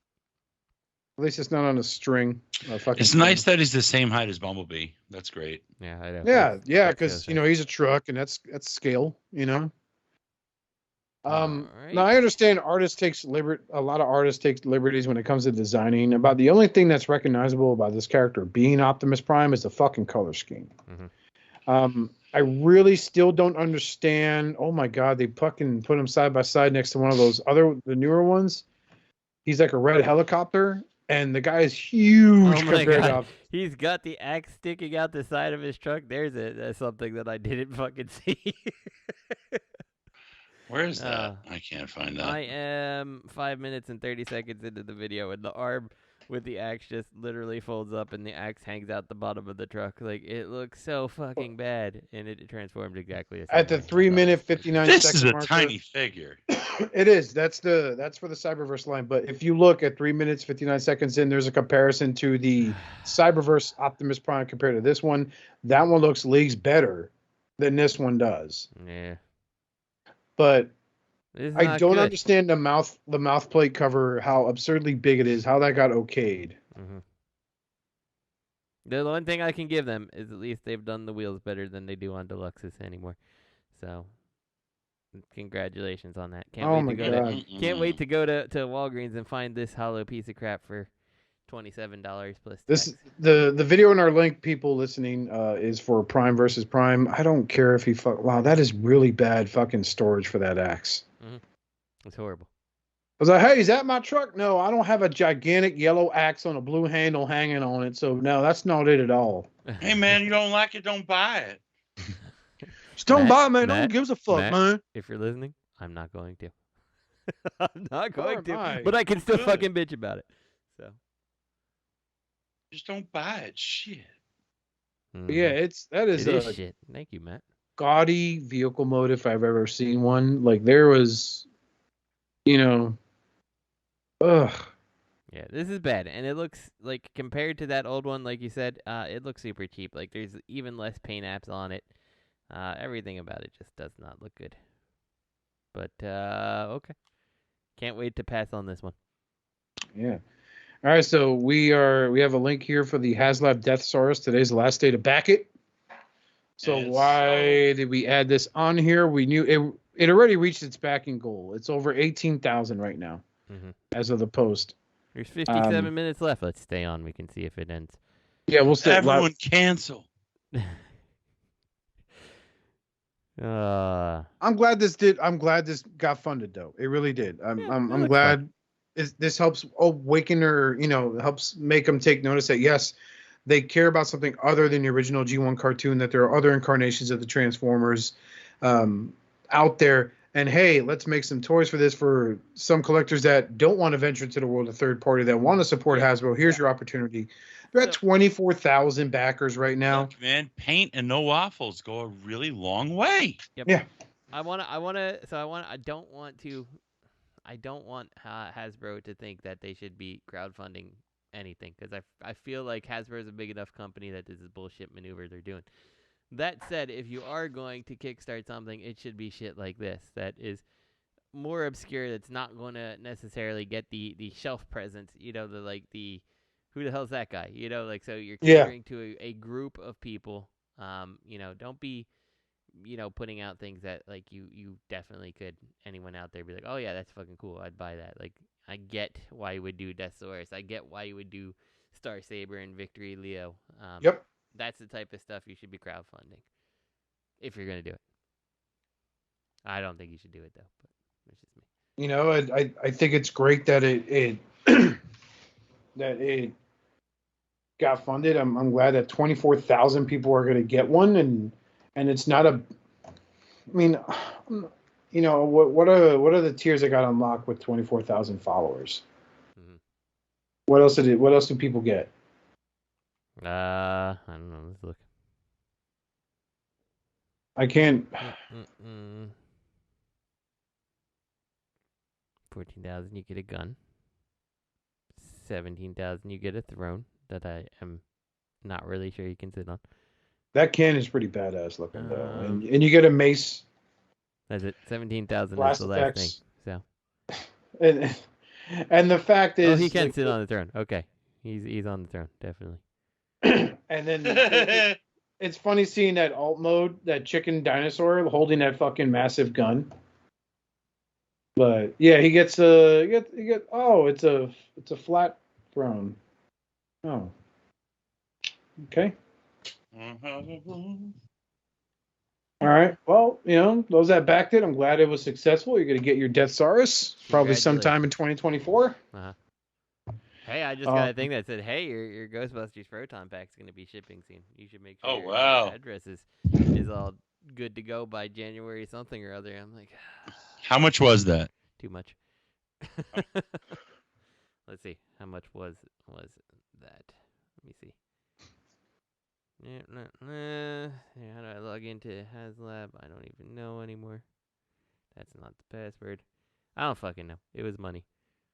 Speaker 2: At least it's not on a string.
Speaker 4: It's nice that he's the same height as Bumblebee. That's great.
Speaker 3: Yeah, I know.
Speaker 2: Yeah, because he's a truck, and that's scale. Now I understand a lot of artists take liberties when it comes to designing. About the only thing that's recognizable about this character being Optimus Prime is the fucking color scheme. I really still don't understand. Oh my god, they fucking put him side by side next to one of the newer ones. He's like a red helicopter, and the guy is huge compared to.
Speaker 3: He's got the axe sticking out the side of his truck. There's something that I didn't fucking see.
Speaker 4: Where is that? I can't find that.
Speaker 3: I am 5 minutes and 30 seconds into the video, and the arm with the axe just literally folds up, and the axe hangs out the bottom of the truck. Like, it looks so fucking bad, and it transformed exactly the same
Speaker 2: At the 3-minute 59
Speaker 4: this
Speaker 2: second
Speaker 4: is a
Speaker 2: marker.
Speaker 4: tiny figure.
Speaker 2: It is. That's for the Cyberverse line. But if you look at 3 minutes 59 seconds in, there's a comparison to the Cyberverse Optimus Prime compared to this one. That one looks leagues better than this one does.
Speaker 3: Yeah.
Speaker 2: But I don't
Speaker 3: good.
Speaker 2: understand the mouth plate cover, how absurdly big it is, how that got okayed.
Speaker 3: The one thing I can give them is at least they've done the wheels better than they do on Deluxes anymore. So, congratulations on that. Can't wait to go to Walgreens and find this hollow piece of crap for $27 plus tax.
Speaker 2: The video in our link, people listening, is for Prime versus Prime. I don't care if wow, that is really bad fucking storage for that axe.
Speaker 3: It's horrible.
Speaker 2: I was like, hey, is that my truck? No, I don't have a gigantic yellow axe on a blue handle hanging on it. So no, that's not it at all.
Speaker 4: Hey man, you don't like it, don't buy it.
Speaker 2: Just don't buy it, man. No one gives a fuck, man.
Speaker 3: If you're listening, I'm not going to. I'm not going to. But I can still fucking bitch about it. So
Speaker 4: just don't buy it. Shit.
Speaker 2: Yeah, that is
Speaker 3: shit. Thank you, Matt.
Speaker 2: Gaudy vehicle mode if I've ever seen one. Like there was, ugh.
Speaker 3: Yeah, this is bad, and it looks like compared to that old one, like you said, it looks super cheap. Like there's even less paint apps on it. Everything about it just does not look good. But okay, can't wait to pass on this one.
Speaker 2: Yeah. All right, so we have a link here for the Haslab Deathsaurus. Today's the last day to back it. So why did we add this on here? We knew it already reached its backing goal. It's over 18,000 right now as of the post.
Speaker 3: There's 57 minutes left. Let's stay on. We can see if it ends.
Speaker 2: Yeah, we'll stay.
Speaker 4: Everyone cancel.
Speaker 2: I'm glad this got funded though. It really did. I'm
Speaker 3: looks
Speaker 2: glad this helps awaken or helps make them take notice that yes, they care about something other than the original G1 cartoon. That there are other incarnations of the Transformers out there. And hey, let's make some toys for this for some collectors that don't want to venture into the world of third party that want to support Hasbro. Here's your opportunity. They're at 24,000 backers right now.
Speaker 4: Look, man, paint and no waffles go a really long way.
Speaker 3: Yep.
Speaker 2: Yeah.
Speaker 3: I don't want Hasbro to think that they should be crowdfunding anything because I feel like Hasbro is a big enough company that this is bullshit maneuver they're doing. That said, if you are going to kickstart something, it should be shit like this that is more obscure. That's not going to necessarily get the shelf presence. Who the hell's that guy? So you're catering to a group of people. Don't be, putting out things that like you definitely could. Anyone out there be like, oh yeah, that's fucking cool. I'd buy that. Like I get why you would do Deathsaurus. I get why you would do Star Saber and Victory Leo.
Speaker 2: Yep.
Speaker 3: That's the type of stuff you should be crowdfunding if you're going to do it. I don't think you should do it, though. But it's just me.
Speaker 2: I think it's great that it that it got funded. I'm glad that 24,000 people are going to get one, and it's not a. I mean, what are the tiers that got unlocked with 24,000 followers? Mm-hmm. What else do people get?
Speaker 3: I don't know. Let's look.
Speaker 2: I can't.
Speaker 3: 14,000, you get a gun. 17,000, you get a throne that I am not really sure you can sit on.
Speaker 2: That can is pretty badass looking though, and you get a mace.
Speaker 3: That's it. 17,000 is the last thing. So.
Speaker 2: And the fact is,
Speaker 3: he can sit on the throne. Okay, he's on the throne definitely.
Speaker 2: And then it's funny seeing that alt mode, that chicken dinosaur holding that fucking massive gun. But yeah, he gets it's a flat throne. Oh. Okay. All right. Well, those that backed it, I'm glad it was successful. You're gonna get your Deathsaurus probably sometime in 2024.
Speaker 3: Uh-huh. Hey, I just got a thing that said, "Hey, your Ghostbusters Photon Pack's going to be shipping soon. You should make sure your address is all good to go by January something or other." I'm like,
Speaker 4: how much was that?
Speaker 3: Too much. Let's see. How much was that? Let me see. How do I log into Haslab? I don't even know anymore. That's not the password. I don't fucking know. It was money.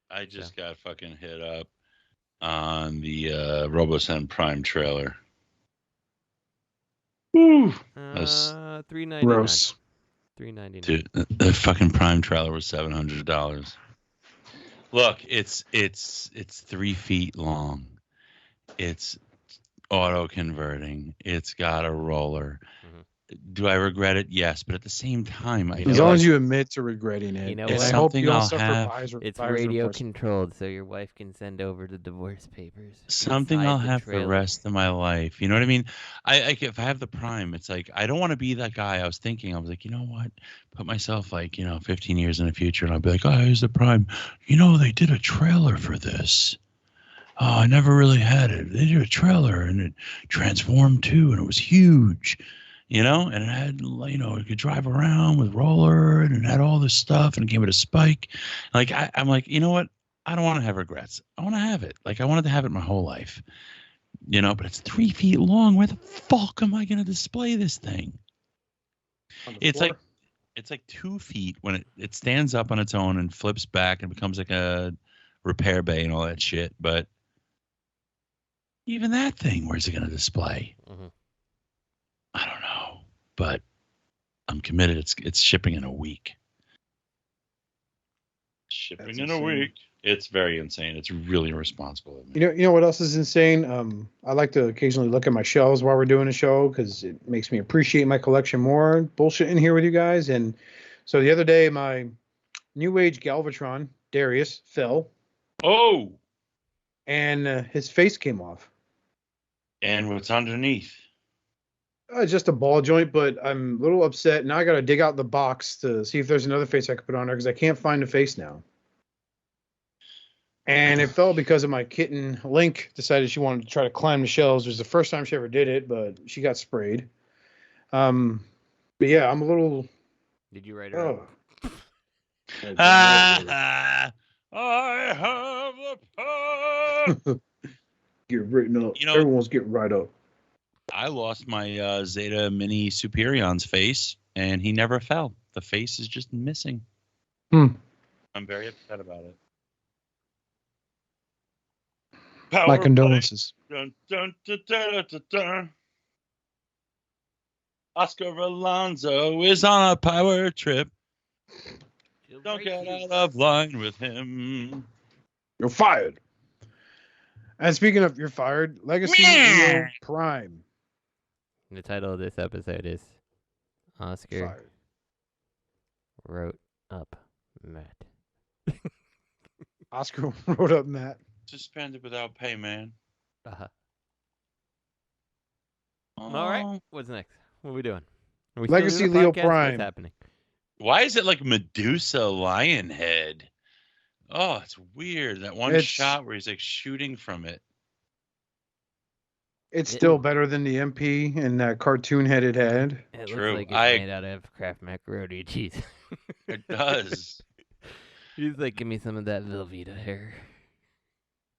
Speaker 4: I just got fucking hit up on the RoboSend Prime trailer. Woo!
Speaker 3: $3.99.
Speaker 2: Gross.
Speaker 3: $3.99.
Speaker 4: Dude, the fucking Prime trailer was $700. Look, it's 3 feet long. It's auto converting. It's got a roller. Mm-hmm. Do I regret it? Yes, but at the same time,
Speaker 2: as long as you admit to regretting it,
Speaker 4: it's
Speaker 2: I hope you don't suffer.
Speaker 3: It's radio controlled, so your wife can send over the divorce papers.
Speaker 4: Something I'll have the rest of my life. You know what I mean? If I have the Prime, it's like I don't want to be that guy. I was like, you know what? Put myself 15 years in the future, and I'll be like, oh, here's the Prime. They did a trailer for this. Oh, I never really had it. They did a trailer, and it transformed too, and it was huge. And it had, it could drive around with roller, and it had all this stuff, and it came with a spike. I'm like, you know what? I don't want to have regrets. I want to have it. I wanted to have it my whole life. But it's 3 feet long. Where the fuck am I going to display this thing? It's floor? It's 2 feet when it stands up on its own and flips back and becomes like a repair bay and all that shit. But even that thing, where's it going to display? Mm-hmm. I don't know, but I'm committed. It's shipping in a week. Shipping in a week. It's very insane. It's really irresponsible.
Speaker 2: You know what else is insane? I like to occasionally look at my shelves while we're doing a show because it makes me appreciate my collection more. Bullshit in here with you guys. And so the other day, my New Age Galvatron, Darius, fell.
Speaker 4: Oh!
Speaker 2: And his face came off.
Speaker 4: And what's underneath?
Speaker 2: Just a ball joint, but I'm a little upset. Now I got to dig out the box to see if there's another face I could put on her because I can't find the face now. And it fell because of my kitten. Link decided she wanted to try to climb the shelves. It was the first time she ever did it, but she got sprayed. But yeah, I'm a little.
Speaker 3: Did you write her up?
Speaker 4: I have the power.
Speaker 2: Get written up.
Speaker 4: You know,
Speaker 2: everyone's getting right up.
Speaker 4: I lost my Zeta Mini Superion's face, and he never fell. The face is just missing. I'm very upset about it.
Speaker 2: My condolences.
Speaker 4: Dun, dun, dun, dun, dun, dun. Oscar Alonso is on a power trip. Don't get out of line with him.
Speaker 2: You're fired. And speaking of you're fired, Legacy Leo Prime.
Speaker 3: The title of this episode is Oscar
Speaker 2: Fired.
Speaker 3: wrote up Matt.
Speaker 2: Oscar wrote up Matt.
Speaker 4: Suspended without pay, man.
Speaker 3: Uh-huh.
Speaker 4: Oh.
Speaker 3: All right. What's next? What are we doing? Are we
Speaker 2: Legacy
Speaker 3: still doing a
Speaker 2: Leo
Speaker 3: podcast?
Speaker 2: Prime.
Speaker 3: What's happening?
Speaker 4: Why is it like Medusa lion head? Oh, it's weird. That one shot where he's like shooting from it.
Speaker 2: It's still better than the MP and that cartoon headed head.
Speaker 3: It
Speaker 4: True.
Speaker 3: looks like it's made out of Kraft macaroni cheese.
Speaker 4: It does.
Speaker 3: He's like, give me some of that Velveeta hair.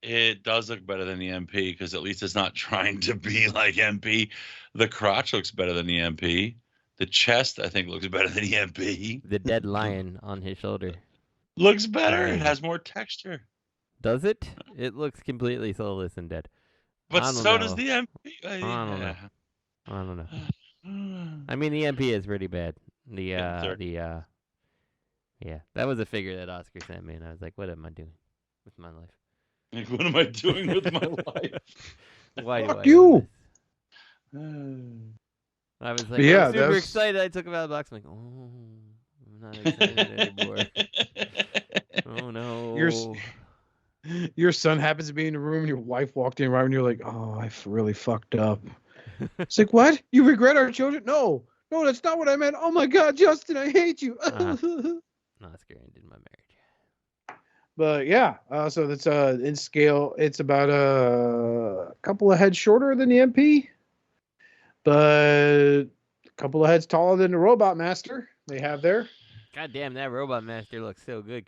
Speaker 4: It does look better than the MP because at least it's not trying to be like MP. The crotch looks better than the MP. The chest, I think, looks better than the MP.
Speaker 3: The dead lion on his shoulder.
Speaker 4: Looks better. It has more texture.
Speaker 3: Does it? It looks completely soulless and dead.
Speaker 4: But so does the MP.
Speaker 3: I don't know. I don't know. I mean, the MP is pretty bad. Yeah, that was a figure that Oscar sent me, and I was like, what am I doing with my life?
Speaker 4: Like, what am I doing with my life?
Speaker 3: Why
Speaker 2: Fuck
Speaker 3: do
Speaker 2: you.
Speaker 3: I was like,
Speaker 2: yeah,
Speaker 3: I'm super excited. I took him out of the box. I'm like, oh, I'm not excited anymore. Oh, no.
Speaker 2: Your son happens to be in the room, and your wife walked in right when you're like, oh, I really fucked up. It's like, what? You regret our children? No, that's not what I meant. Oh, my God, Justin, I hate you.
Speaker 3: Oscar ended my marriage.
Speaker 2: But yeah, so that's in scale, it's about a couple of heads shorter than the MP, but a couple of heads taller than the Robot Master they have there.
Speaker 3: God damn, that Robot Master looks so good.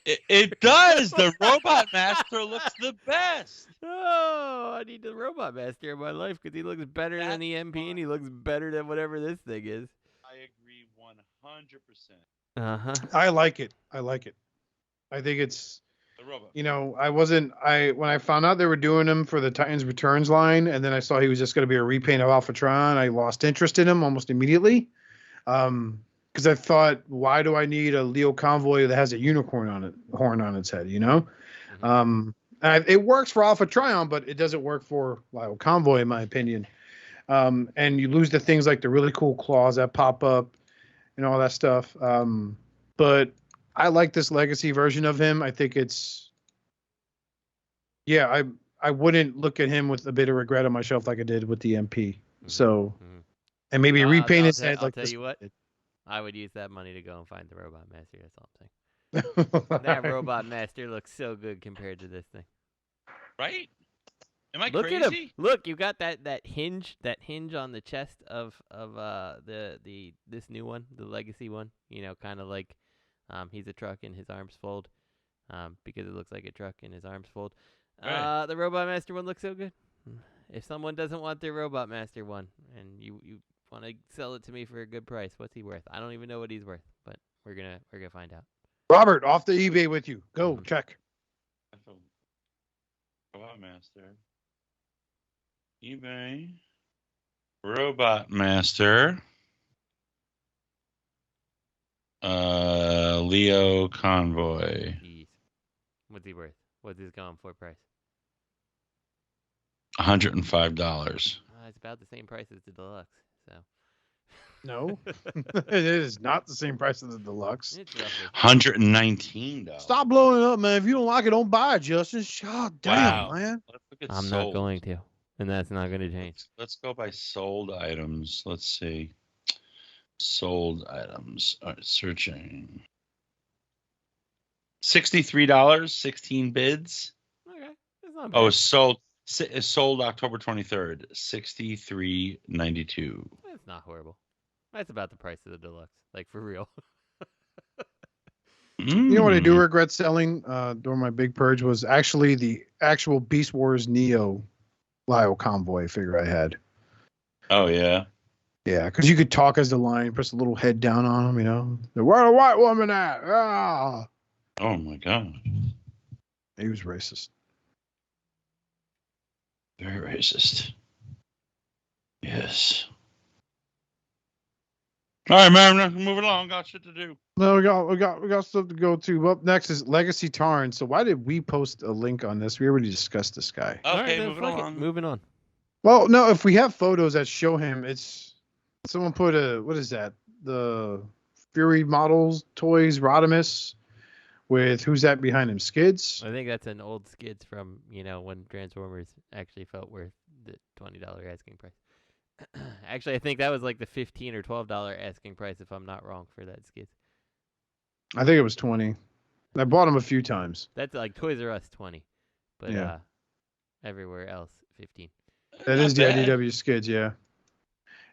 Speaker 4: It does. The Robot Master looks the best.
Speaker 3: Oh, I need the Robot Master in my life because he looks better than the MP and he looks better than whatever this thing is.
Speaker 4: I agree 100%.
Speaker 3: Uh-huh.
Speaker 2: I like it. I think it's, when I found out they were doing them for the Titans Returns line, and then I saw he was just going to be a repaint of Alphatron, I lost interest in him almost immediately. Because I thought, why do I need a Leo Convoy that has a unicorn horn on its head, Mm-hmm. It works for Alpha Trion, but it doesn't work for Leo Convoy, in my opinion. And you lose the things like the really cool claws that pop up and all that stuff. But I like this legacy version of him. I think it's, I wouldn't look at him with a bit of regret on my shelf like I did with the MP. Mm-hmm. So, and maybe repaint his head like this.
Speaker 3: I'll tell you what, I would use that money to go and find the Robot Master. That's all I'm saying. That Robot Master looks so good compared to this thing.
Speaker 4: Right? Am I
Speaker 3: Look
Speaker 4: crazy?
Speaker 3: at him. Look, you got that hinge on the chest of this new one, the legacy one. Kind of like he's a truck and his arms fold, because it looks like a truck and his arms fold. Right. The Robot Master one looks so good. If someone doesn't want their Robot Master one and you want to sell it to me for a good price, what's he worth? I don't even know what he's worth, but we're gonna find out.
Speaker 2: Robert, off the eBay with you. Go check.
Speaker 4: Robot Master. eBay. Robot Master. Leo Convoy.
Speaker 3: Jeez. What's he worth? What's his going for price?
Speaker 4: $105.
Speaker 3: It's about the same price as the deluxe. So.
Speaker 2: No, it is not the same price as the deluxe.
Speaker 3: It's roughly
Speaker 4: $119.
Speaker 2: Stop blowing it up, man. If you don't like it, don't buy it, Justin. God damn,
Speaker 4: wow.
Speaker 2: man.
Speaker 3: I'm not going to. And that's not going to change.
Speaker 4: Let's go by sold items. Let's see. Sold items. All right, searching. $63, 16 bids.
Speaker 3: Okay, that's not bad.
Speaker 4: Oh, it's sold October 23rd, $63.92.
Speaker 3: That's not horrible. That's about the price of the deluxe, like for real.
Speaker 2: You know what I do regret selling during my big purge was actually the actual Beast Wars Neo Lyle Convoy figure I had.
Speaker 4: Oh, yeah.
Speaker 2: Yeah, because you could talk as the lion, press a little head down on him, you know. Where the white woman at? Ah!
Speaker 4: Oh, my God.
Speaker 2: He was racist.
Speaker 4: Very racist. Yes. All right, man. Moving along. Got shit to do.
Speaker 2: No, we got stuff to go to. Up next is Legacy Tarn. So why did we post a link on this? We already discussed this guy.
Speaker 3: All
Speaker 4: Okay,
Speaker 3: right,
Speaker 4: moving along.
Speaker 3: Moving on.
Speaker 2: Well, no, if we have photos that show him, it's someone put what is that? The Fury Models Toys Rodimus with who's that behind him? Skids?
Speaker 3: I think that's an old Skids from, when Transformers actually felt worth the $20 asking price. Actually, I think that was like the $15 or $12 asking price, if I'm not wrong, for that Skids.
Speaker 2: I think it was 20. I bought him a few times.
Speaker 3: That's like Toys R Us 20, but
Speaker 2: Yeah.
Speaker 3: Everywhere else 15.
Speaker 2: That is the IDW Skids, yeah.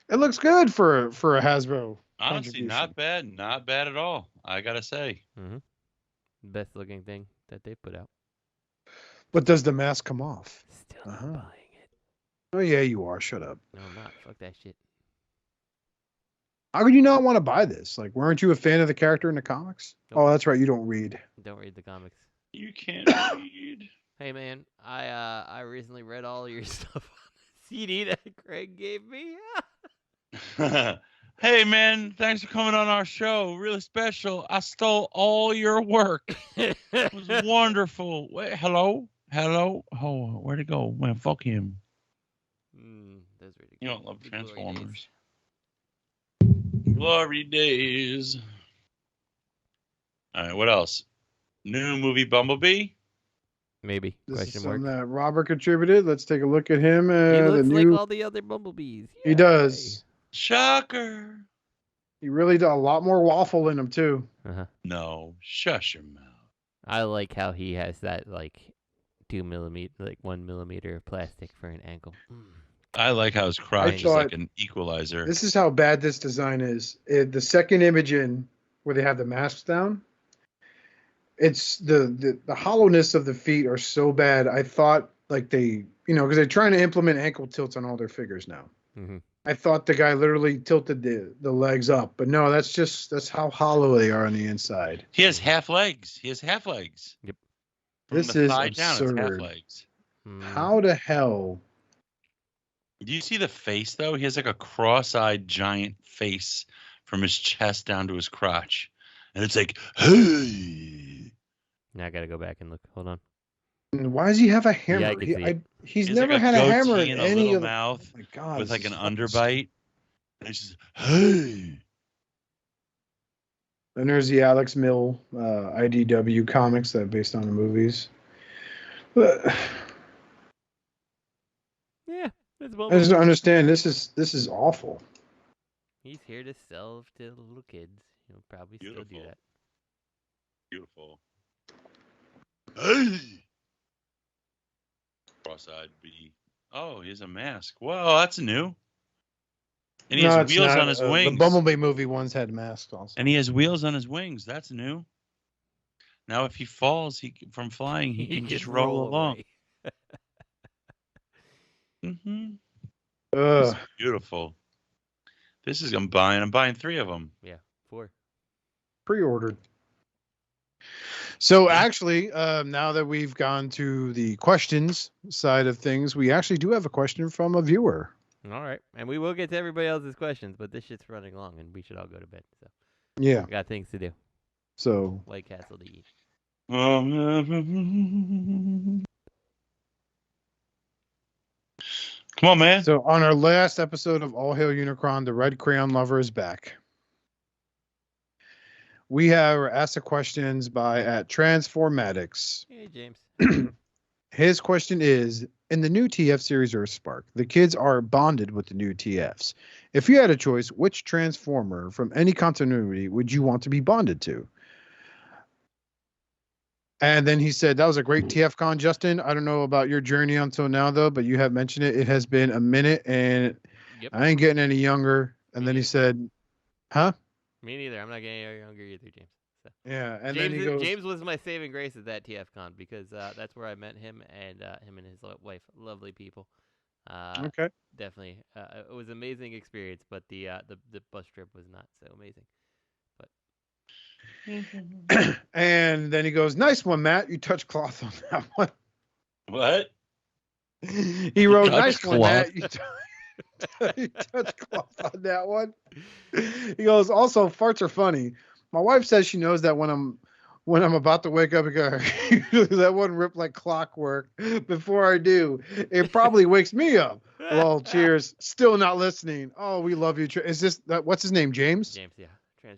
Speaker 2: It looks good for a Hasbro.
Speaker 4: Honestly, not bad. Not bad at all, I got to say.
Speaker 3: Mm-hmm. Best looking thing that they put out.
Speaker 2: But does the mask come off?
Speaker 3: Still not buying it.
Speaker 2: Oh, yeah, you are. Shut up.
Speaker 3: No, I'm not. Fuck that shit.
Speaker 2: How could you not want to buy this? Like, weren't you a fan of the character in the comics?
Speaker 3: Nope.
Speaker 2: Oh, that's right. You don't read.
Speaker 3: Don't read the comics.
Speaker 4: You can't read.
Speaker 3: Hey man, I recently read all your stuff on the CD that Craig gave me.
Speaker 4: Hey man, thanks for coming on our show. Really special. I stole all your work. It was wonderful. Wait, hello? Oh, where'd it go? Man, fuck him.
Speaker 3: That's really
Speaker 4: You
Speaker 3: cool.
Speaker 4: don't love
Speaker 3: The glory
Speaker 4: Transformers. Glory days. All right, what else? New movie Bumblebee?
Speaker 3: Maybe.
Speaker 2: This
Speaker 3: Question
Speaker 2: is
Speaker 3: mark.
Speaker 2: something that Robert contributed. Let's take a look at him.
Speaker 3: He
Speaker 2: The
Speaker 3: looks
Speaker 2: new.
Speaker 3: like all the other Bumblebees.
Speaker 2: He does.
Speaker 4: Shocker.
Speaker 2: He really does a lot more waffle in him too.
Speaker 3: Uh-huh.
Speaker 4: No, shush your mouth.
Speaker 3: I like how he has that 2 millimeter, 1 millimeter of plastic for an ankle.
Speaker 4: I like how his crotch is
Speaker 2: thought-
Speaker 4: like an equalizer.
Speaker 2: This is how bad this design is. The second image in where they have the masks down, it's the hollowness of the feet are so bad. I thought they, because they're trying to implement ankle tilts on all their figures now.
Speaker 3: Mm-hmm.
Speaker 2: I thought the guy literally tilted the legs up, but no, that's how hollow they are on the inside.
Speaker 4: He has half legs.
Speaker 3: Yep.
Speaker 4: From
Speaker 2: This
Speaker 4: the
Speaker 2: is
Speaker 4: thigh down, it's half
Speaker 2: absurd.
Speaker 4: legs.
Speaker 2: How the hell?
Speaker 4: Do you see the face though? He has like a cross-eyed giant face from his chest down to his crotch, and it's like, hey.
Speaker 3: Now I gotta go back and look. Hold on.
Speaker 2: Why does he have a hammer?
Speaker 3: Yeah, I can see it.
Speaker 2: He's
Speaker 4: He has
Speaker 2: never
Speaker 4: like
Speaker 2: had a hammer
Speaker 4: goatee
Speaker 2: in
Speaker 4: and a
Speaker 2: any
Speaker 4: little
Speaker 2: of the.
Speaker 4: mouth
Speaker 2: Oh my God,
Speaker 4: with
Speaker 2: this
Speaker 4: like an
Speaker 2: is fucking
Speaker 4: underbite. And it's just, hey.
Speaker 2: Then there's the Alex Mill IDW comics that are based on the movies. But
Speaker 3: Yeah, that's
Speaker 2: I just
Speaker 3: Bumblebee.
Speaker 2: don't understand. This is awful.
Speaker 3: He's here to sell to the little kids. He'll probably still do
Speaker 4: Beautiful.
Speaker 3: that.
Speaker 4: Beautiful. Hey. Cross-eyed bee. Oh, he has a mask. Whoa, that's new. And he
Speaker 2: No,
Speaker 4: has
Speaker 2: it's
Speaker 4: wheels
Speaker 2: not.
Speaker 4: on his wings.
Speaker 2: The Bumblebee movie ones had masks also.
Speaker 4: And he has wheels on his wings. That's new. Now, if he falls from flying, he can just roll along. Mm-hmm. This is beautiful. This is I'm buying 3 of them.
Speaker 3: Yeah, 4.
Speaker 2: Pre-ordered. So actually, now that we've gone to the questions side of things, we actually do have a question from a viewer.
Speaker 3: All right, and we will get to everybody else's questions, but this shit's running long, and we should all go to bed. So
Speaker 2: Yeah.
Speaker 3: we got things to do.
Speaker 2: So
Speaker 3: White Castle to eat.
Speaker 4: Come on, man.
Speaker 2: So on our last episode of All Hail Unicron, the Red Crayon Lover is back. We have asked the questions by at Transformatics.
Speaker 3: Hey, James.
Speaker 2: His question is, in the new TF series or Spark, the kids are bonded with the new TFs. If you had a choice, which Transformer from any continuity would you want to be bonded to? And then he said, that was a great TF con, Justin. I don't know about your journey until now, though, but you have mentioned it. It has been a minute, and I ain't getting any younger. And then he said, huh?
Speaker 3: Me neither. I'm not getting any younger either, James. So.
Speaker 2: Yeah, and
Speaker 3: James,
Speaker 2: then he goes,
Speaker 3: James was my saving grace at that TF con because that's where I met him and his wife. Lovely people.
Speaker 2: okay.
Speaker 3: Definitely. It was an amazing experience, but the bus trip was not so amazing.
Speaker 2: And then he goes, nice one, Matt. You touched cloth on that one.
Speaker 4: What?
Speaker 2: He wrote, nice
Speaker 4: cloth.
Speaker 2: one, Matt. You touched cloth on that one. He goes, also, farts are funny. My wife says she knows that when I'm about to wake up, that one rip like clockwork. Before I do, it probably wakes me up. Well, cheers. Still not listening. Oh, we love you. Is this what's his name? James?
Speaker 3: James, yeah.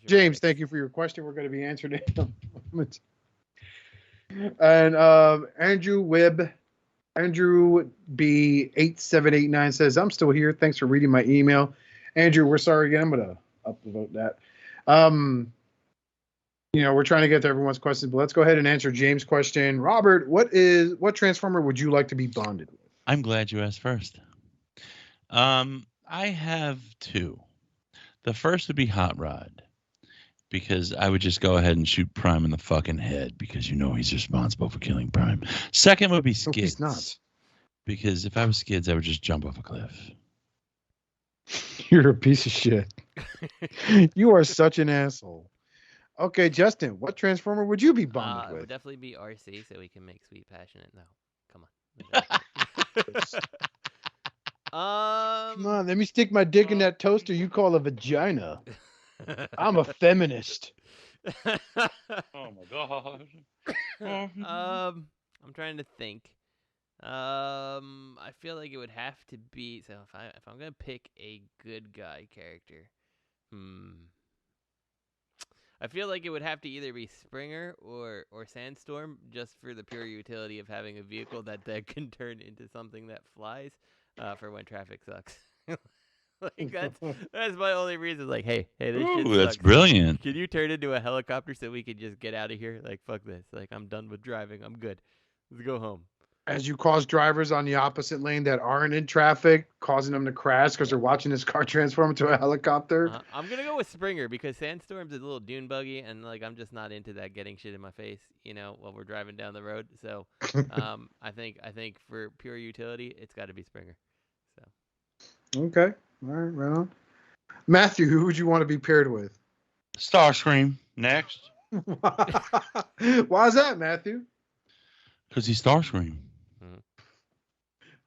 Speaker 2: James, thank you for your question. We're going to be answered in a moment. And Andrew B8789 says, I'm still here. Thanks for reading my email. Andrew, we're sorry again. I'm going to upvote that. We're trying to get to everyone's questions, but let's go ahead and answer James' question. Robert, what Transformer would you like to be bonded with?
Speaker 4: I'm glad you asked first. I have two. The first would be Hot Rod, because I would just go ahead and shoot Prime in the fucking head because he's responsible for killing Prime. Second would be Skids.
Speaker 2: No, he's not.
Speaker 4: Because if I was Skids, I would just jump off a cliff.
Speaker 2: You're a piece of shit. You are such an asshole. Okay, Justin, what Transformer would you be bonded with?
Speaker 3: It would definitely be RC, so we can make Sweet Passionate. No, come on.
Speaker 2: Come on, let me stick my dick in that toaster you call a vagina. I'm a feminist.
Speaker 4: Oh my god.
Speaker 3: I'm trying to think. I feel like it would have to be if I'm gonna pick a good guy character. I feel like it would have to either be Springer or Sandstorm, just for the pure utility of having a vehicle that can turn into something that flies for when traffic sucks. Like that's my only reason. Like, hey, this shit sucks.
Speaker 4: That's brilliant.
Speaker 3: Can you turn into a helicopter so we can just get out of here? Like, fuck this. Like, I'm done with driving. I'm good. Let's go home.
Speaker 2: As you cause drivers on the opposite lane that aren't in traffic, causing them to crash because they're watching this car transform into a helicopter.
Speaker 3: I'm gonna go with Springer because Sandstorm's a little dune buggy, and like I'm just not into that getting shit in my face, while we're driving down the road. So, I think for pure utility, it's got to be Springer. So.
Speaker 2: Okay. All right on. Matthew, who would you want to be paired with?
Speaker 4: Starscream next.
Speaker 2: Why is that, Matthew?
Speaker 4: Because he's Starscream.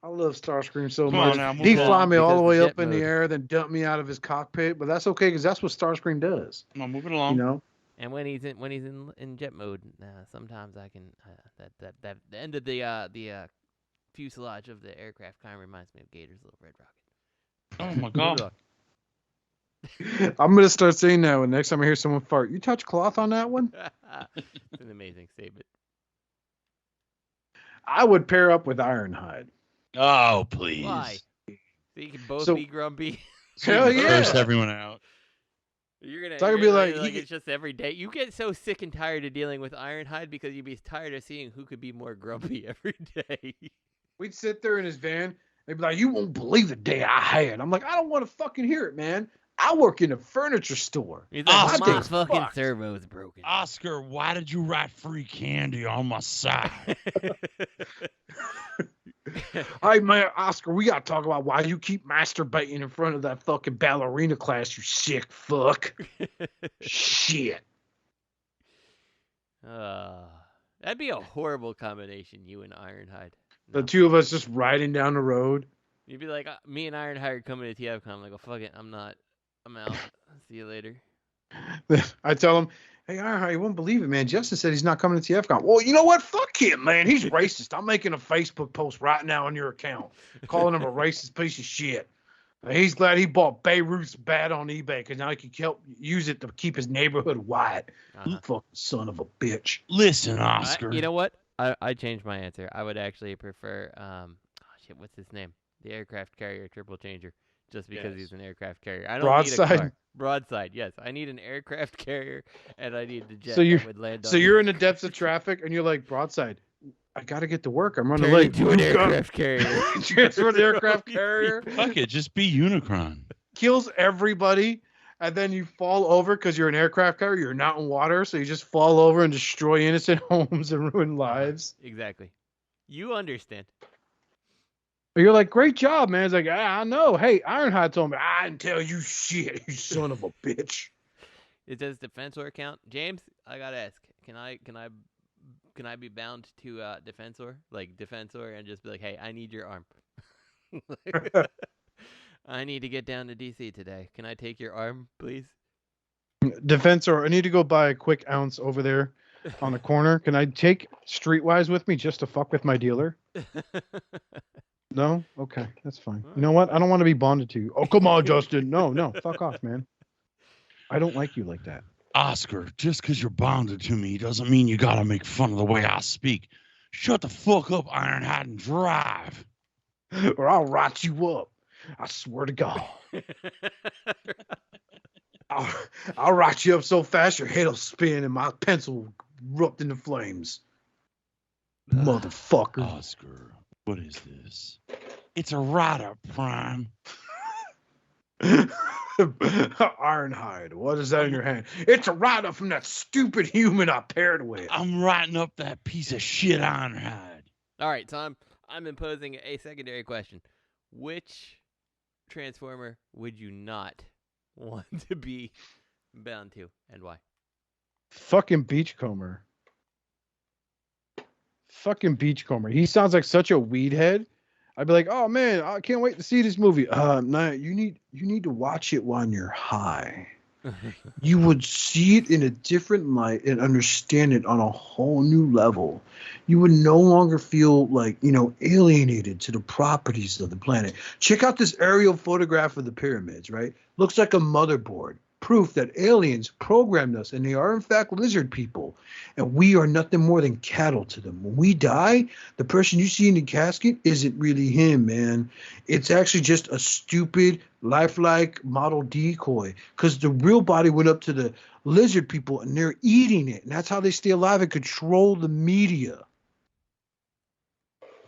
Speaker 2: I love Starscream so
Speaker 4: Come
Speaker 2: much.
Speaker 4: on now,
Speaker 2: He fly me all the way up in
Speaker 3: mode.
Speaker 2: the air, then dump me out of his cockpit. But that's okay because that's what Starscream does.
Speaker 4: I'm moving along.
Speaker 3: And when he's in jet mode, sometimes I can that the end of the fuselage of the aircraft kind of reminds me of Gator's Little Red Rocket.
Speaker 4: Oh my god.
Speaker 2: I'm gonna start saying that when next time I hear someone fart. You touch cloth on that one?
Speaker 3: It's an amazing statement.
Speaker 2: I would pair up with Ironhide.
Speaker 4: Oh please.
Speaker 3: Why? So you can both be grumpy.
Speaker 2: Hell yeah.
Speaker 4: Curse everyone out.
Speaker 3: You're gonna
Speaker 2: be like
Speaker 3: it's just every day. You get so sick and tired of dealing with Ironhide because you'd be tired of seeing who could be more grumpy every day.
Speaker 2: We'd sit there in his van. They'd be like, you won't believe the day I had. I'm like, I don't want to fucking hear it, man. I work in a furniture store.
Speaker 3: He's like,
Speaker 2: My
Speaker 3: my
Speaker 2: day's
Speaker 3: fucking
Speaker 2: fucked."
Speaker 3: servo's broken.
Speaker 4: Oscar, why did you write free candy on my side?
Speaker 2: Hey, man, Oscar, we got to talk about why you keep masturbating in front of that fucking ballerina class, you sick fuck. Shit.
Speaker 3: That'd be a horrible combination, you and Ironhide.
Speaker 2: The two of us just riding down the road.
Speaker 3: You'd be like, me and Ironhide are coming to TFCon. I'm like, oh, fuck it. I'm not. I'm out. See you later.
Speaker 2: I tell him, hey, Ironhide, you won't believe it, man. Justin said he's not coming to TFCon. Well, you know what? Fuck him, man. He's racist. I'm making a Facebook post right now on your account calling him a racist piece of shit. He's glad he bought Beirut's bat on eBay because now he can use it to keep his neighborhood white. Fucking son of a bitch.
Speaker 4: Listen, Oscar.
Speaker 3: You know what? I changed my answer. I would actually prefer shit. What's his name? The aircraft carrier triple changer. Just because he's an aircraft carrier. I don't need a
Speaker 2: Broadside?
Speaker 3: car. Broadside, yes. I need an aircraft carrier, and I need the jet
Speaker 2: So
Speaker 3: that would land on.
Speaker 2: So you're in the depths of traffic, and you're like, broadside. I gotta get to work. I'm running
Speaker 3: Turn
Speaker 2: late.
Speaker 3: into an aircraft carrier.
Speaker 2: Transfer the aircraft carrier.
Speaker 4: Fuck it, just be Unicron.
Speaker 2: Kills everybody, and then you fall over because you're an aircraft carrier. You're not in water, so you just fall over and destroy innocent homes and ruin lives.
Speaker 3: Exactly. You understand.
Speaker 2: You're like, great job, man. It's like, I know. Hey, Ironhide told me. I didn't tell you shit, you son of a bitch.
Speaker 3: It says Defensor count. James, I gotta ask. Can I be bound to Defensor? Like Defensor and just be like, hey, I need your arm. I need to get down to DC today. Can I take your arm, please?
Speaker 2: Defensor, I need to go buy a quick ounce over there on the corner. Can I take Streetwise with me just to fuck with my dealer? No? Okay, that's fine. You know what? I don't want to be bonded to you. Oh, come on, Justin. No, fuck off, man. I don't like you like that.
Speaker 4: Oscar, just because you're bonded to me doesn't mean you gotta make fun of the way I speak. Shut the fuck up, Ironhide, and drive.
Speaker 2: Or I'll rot you up. I swear to God. I'll rot you up so fast your head will spin and my pencil will erupt into flames. Motherfucker.
Speaker 4: Oscar, what is this? It's a rider, Prime.
Speaker 2: Ironhide, what is that in your hand? It's a rider from that stupid human I paired with.
Speaker 4: I'm writing up that piece of shit, Ironhide.
Speaker 3: All right, so I'm imposing a secondary question. Which Transformer would you not want to be bound to, and why?
Speaker 2: Fucking Beachcomber. Fucking Beachcomber. He sounds like such a weed head. I'd be like, oh man, I can't wait to see this movie. Nah, you need to watch it while you're high. You would see it in a different light and understand it on a whole new level. You would no longer feel like, alienated to the properties of the planet. Check out this aerial photograph of the pyramids, right? Looks like a motherboard. Proof that aliens programmed us, and they are in fact lizard people, and we are nothing more than cattle to them. When we die, the person you see in the casket isn't really him, man. It's actually just a stupid, lifelike model decoy, because the real body went up to the lizard people, and they're eating it, and that's how they stay alive and control the media.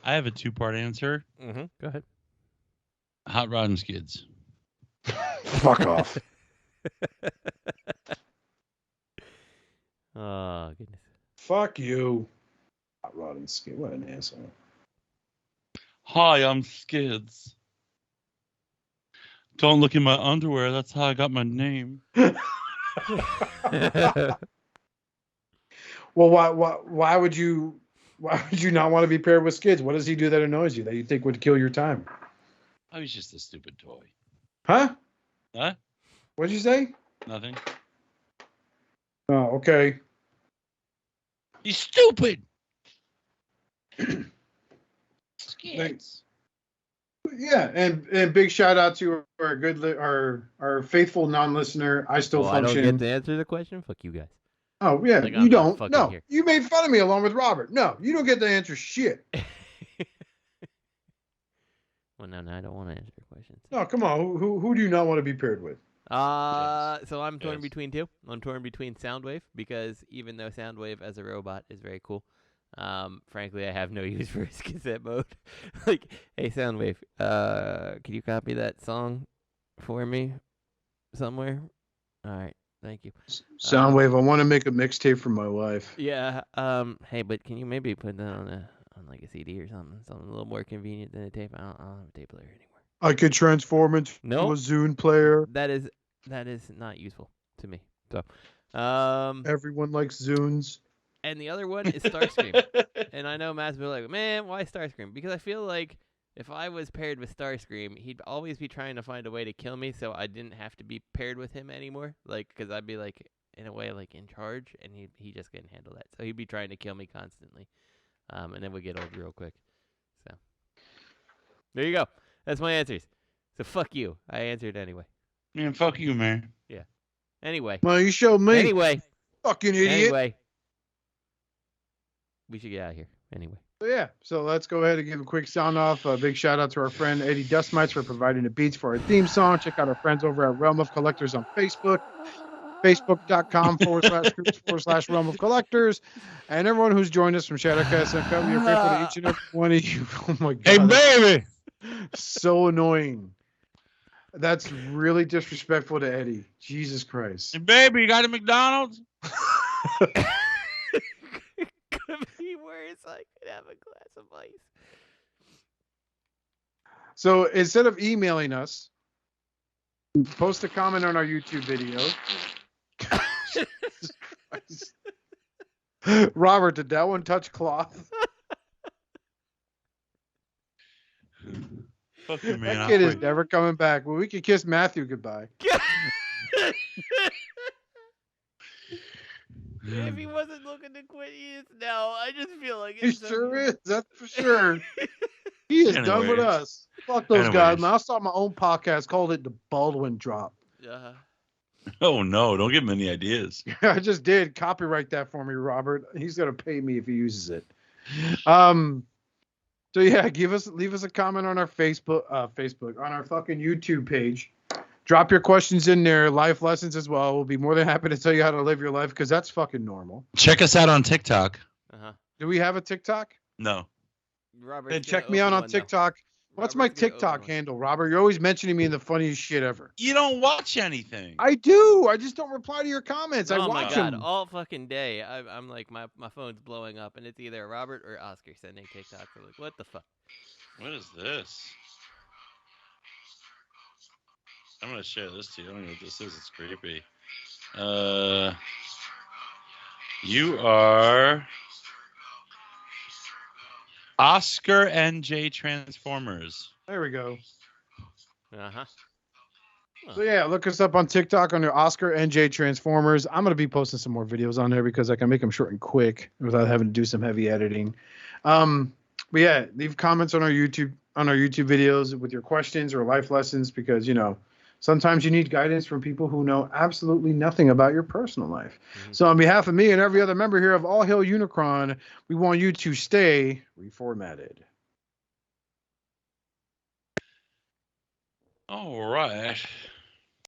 Speaker 4: I have a two-part answer.
Speaker 3: Mm-hmm. Go ahead.
Speaker 4: Hot Rod and Skids.
Speaker 2: Fuck off.
Speaker 3: Oh, goodness.
Speaker 2: Fuck you. Hot Rod and Skid. What an asshole.
Speaker 4: Hi, I'm Skids. Don't look in my underwear. That's how I got my name.
Speaker 2: Well, why would you not want to be paired with Skids? What does he do that annoys you that you think would kill your time?
Speaker 4: I was just a stupid toy.
Speaker 2: Huh?
Speaker 4: Huh?
Speaker 2: What'd you say?
Speaker 4: Nothing.
Speaker 2: Oh, okay.
Speaker 4: He's stupid.
Speaker 2: Thanks. Yeah, and big shout out to our faithful non-listener. I still
Speaker 3: I
Speaker 2: function.
Speaker 3: don't get to answer the question. Fuck you guys.
Speaker 2: Oh yeah,
Speaker 3: Like,
Speaker 2: you
Speaker 3: I'm
Speaker 2: don't.
Speaker 3: fucking
Speaker 2: No,
Speaker 3: here.
Speaker 2: you made fun of me along with Robert. No, you don't get to answer shit.
Speaker 3: Well, no, I don't want to answer your questions.
Speaker 2: No, come on. Who do you not want to be paired with?
Speaker 3: So I'm torn
Speaker 4: Yes.
Speaker 3: between two. I'm torn between Soundwave, because even though Soundwave as a robot is very cool, frankly, I have no use for his cassette mode. Like, hey, Soundwave, can you copy that song for me somewhere? All right, thank you.
Speaker 2: Soundwave, I want to make a mixtape for my wife.
Speaker 3: Yeah. Hey, but can you maybe put that on like a CD or something a little more convenient than a tape? I don't have a tape player anymore.
Speaker 2: I could transform into a Zune player.
Speaker 3: That is not useful to me. So,
Speaker 2: Everyone likes Zunes.
Speaker 3: and the other one is Starscream. And I know Matt's been like, man, why Starscream? Because I feel like if I was paired with Starscream, he'd always be trying to find a way to kill me, so I didn't have to be paired with him anymore. Like, because I'd be like, in a way, like in charge, and he just couldn't handle that. So he'd be trying to kill me constantly, and then we'd get old real quick. So there you go. That's my answers. So fuck you. I answered anyway.
Speaker 4: Man, fuck you, man.
Speaker 3: Anyway.
Speaker 2: Well, you showed me.
Speaker 3: Anyway.
Speaker 2: Fucking idiot.
Speaker 3: Anyway. We should get out of here. Anyway.
Speaker 2: So yeah, so let's go ahead and give a quick sound off. A big shout out to our friend Eddie Dustmightz for providing the beats for our theme song. Check out our friends over at Realm of Collectors on Facebook, facebook.com/groups/Realm of Collectors, and everyone who's joined us from Shattered Cast Uncut. We are grateful to each and every one of you. Oh my god,
Speaker 4: Hey, baby.
Speaker 2: so annoying. That's really disrespectful to Eddie. Jesus Christ.
Speaker 4: Hey, baby, you got a McDonald's?
Speaker 3: Could be worse. I could have a glass of ice.
Speaker 2: So instead of emailing us, post a comment on our YouTube video. Jesus Christ. Robert, did that one touch cloth?
Speaker 4: Fuck you, man.
Speaker 2: That kid is never coming back. Well, we could kiss Matthew goodbye.
Speaker 3: If he wasn't looking to quit, he is now. I just feel like
Speaker 2: He
Speaker 3: it's
Speaker 2: sure is. That's for sure. He is done with
Speaker 4: Anyways.
Speaker 2: us. Fuck those guys.
Speaker 4: Anyways.
Speaker 2: Man, I'll start my own podcast. Called it the Baldwin Drop.
Speaker 4: Oh, no. Don't give him any ideas.
Speaker 2: I just did. Copyright that for me, Robert. He's gonna pay me if he uses it. So yeah, leave us a comment on our Facebook, on our fucking YouTube page. Drop your questions in there, life lessons as well. We'll be more than happy to tell you how to live your life because that's fucking normal.
Speaker 4: Check us out on TikTok.
Speaker 2: Do we have a TikTok?
Speaker 4: No.
Speaker 3: Robert,
Speaker 2: Then check me out on TikTok. What's my TikTok handle, Robert? You're always mentioning me in the funniest shit ever.
Speaker 4: You don't watch anything.
Speaker 2: I do. I just don't reply to your comments. I
Speaker 3: Oh my
Speaker 2: watch
Speaker 3: god!
Speaker 2: them.
Speaker 3: All fucking day, I'm like my phone's blowing up, and it's either Robert or Oscar sending TikToks. I'm like, what the fuck?
Speaker 4: What is this? I'm going to share this to you. I don't know what this is. It's creepy. You are Oscar NJ Transformers.
Speaker 2: There we go.
Speaker 3: Uh-huh.
Speaker 2: So yeah, look us up on TikTok under Oscar NJ Transformers. I'm gonna be posting some more videos on there because I can make them short and quick without having to do some heavy editing. But yeah, leave comments on our YouTube videos with your questions or life lessons because sometimes you need guidance from people who know absolutely nothing about your personal life.
Speaker 3: Mhm.
Speaker 2: So on behalf of me and every other member here of All Hail Unicron, we want you to stay reformatted.
Speaker 4: All right.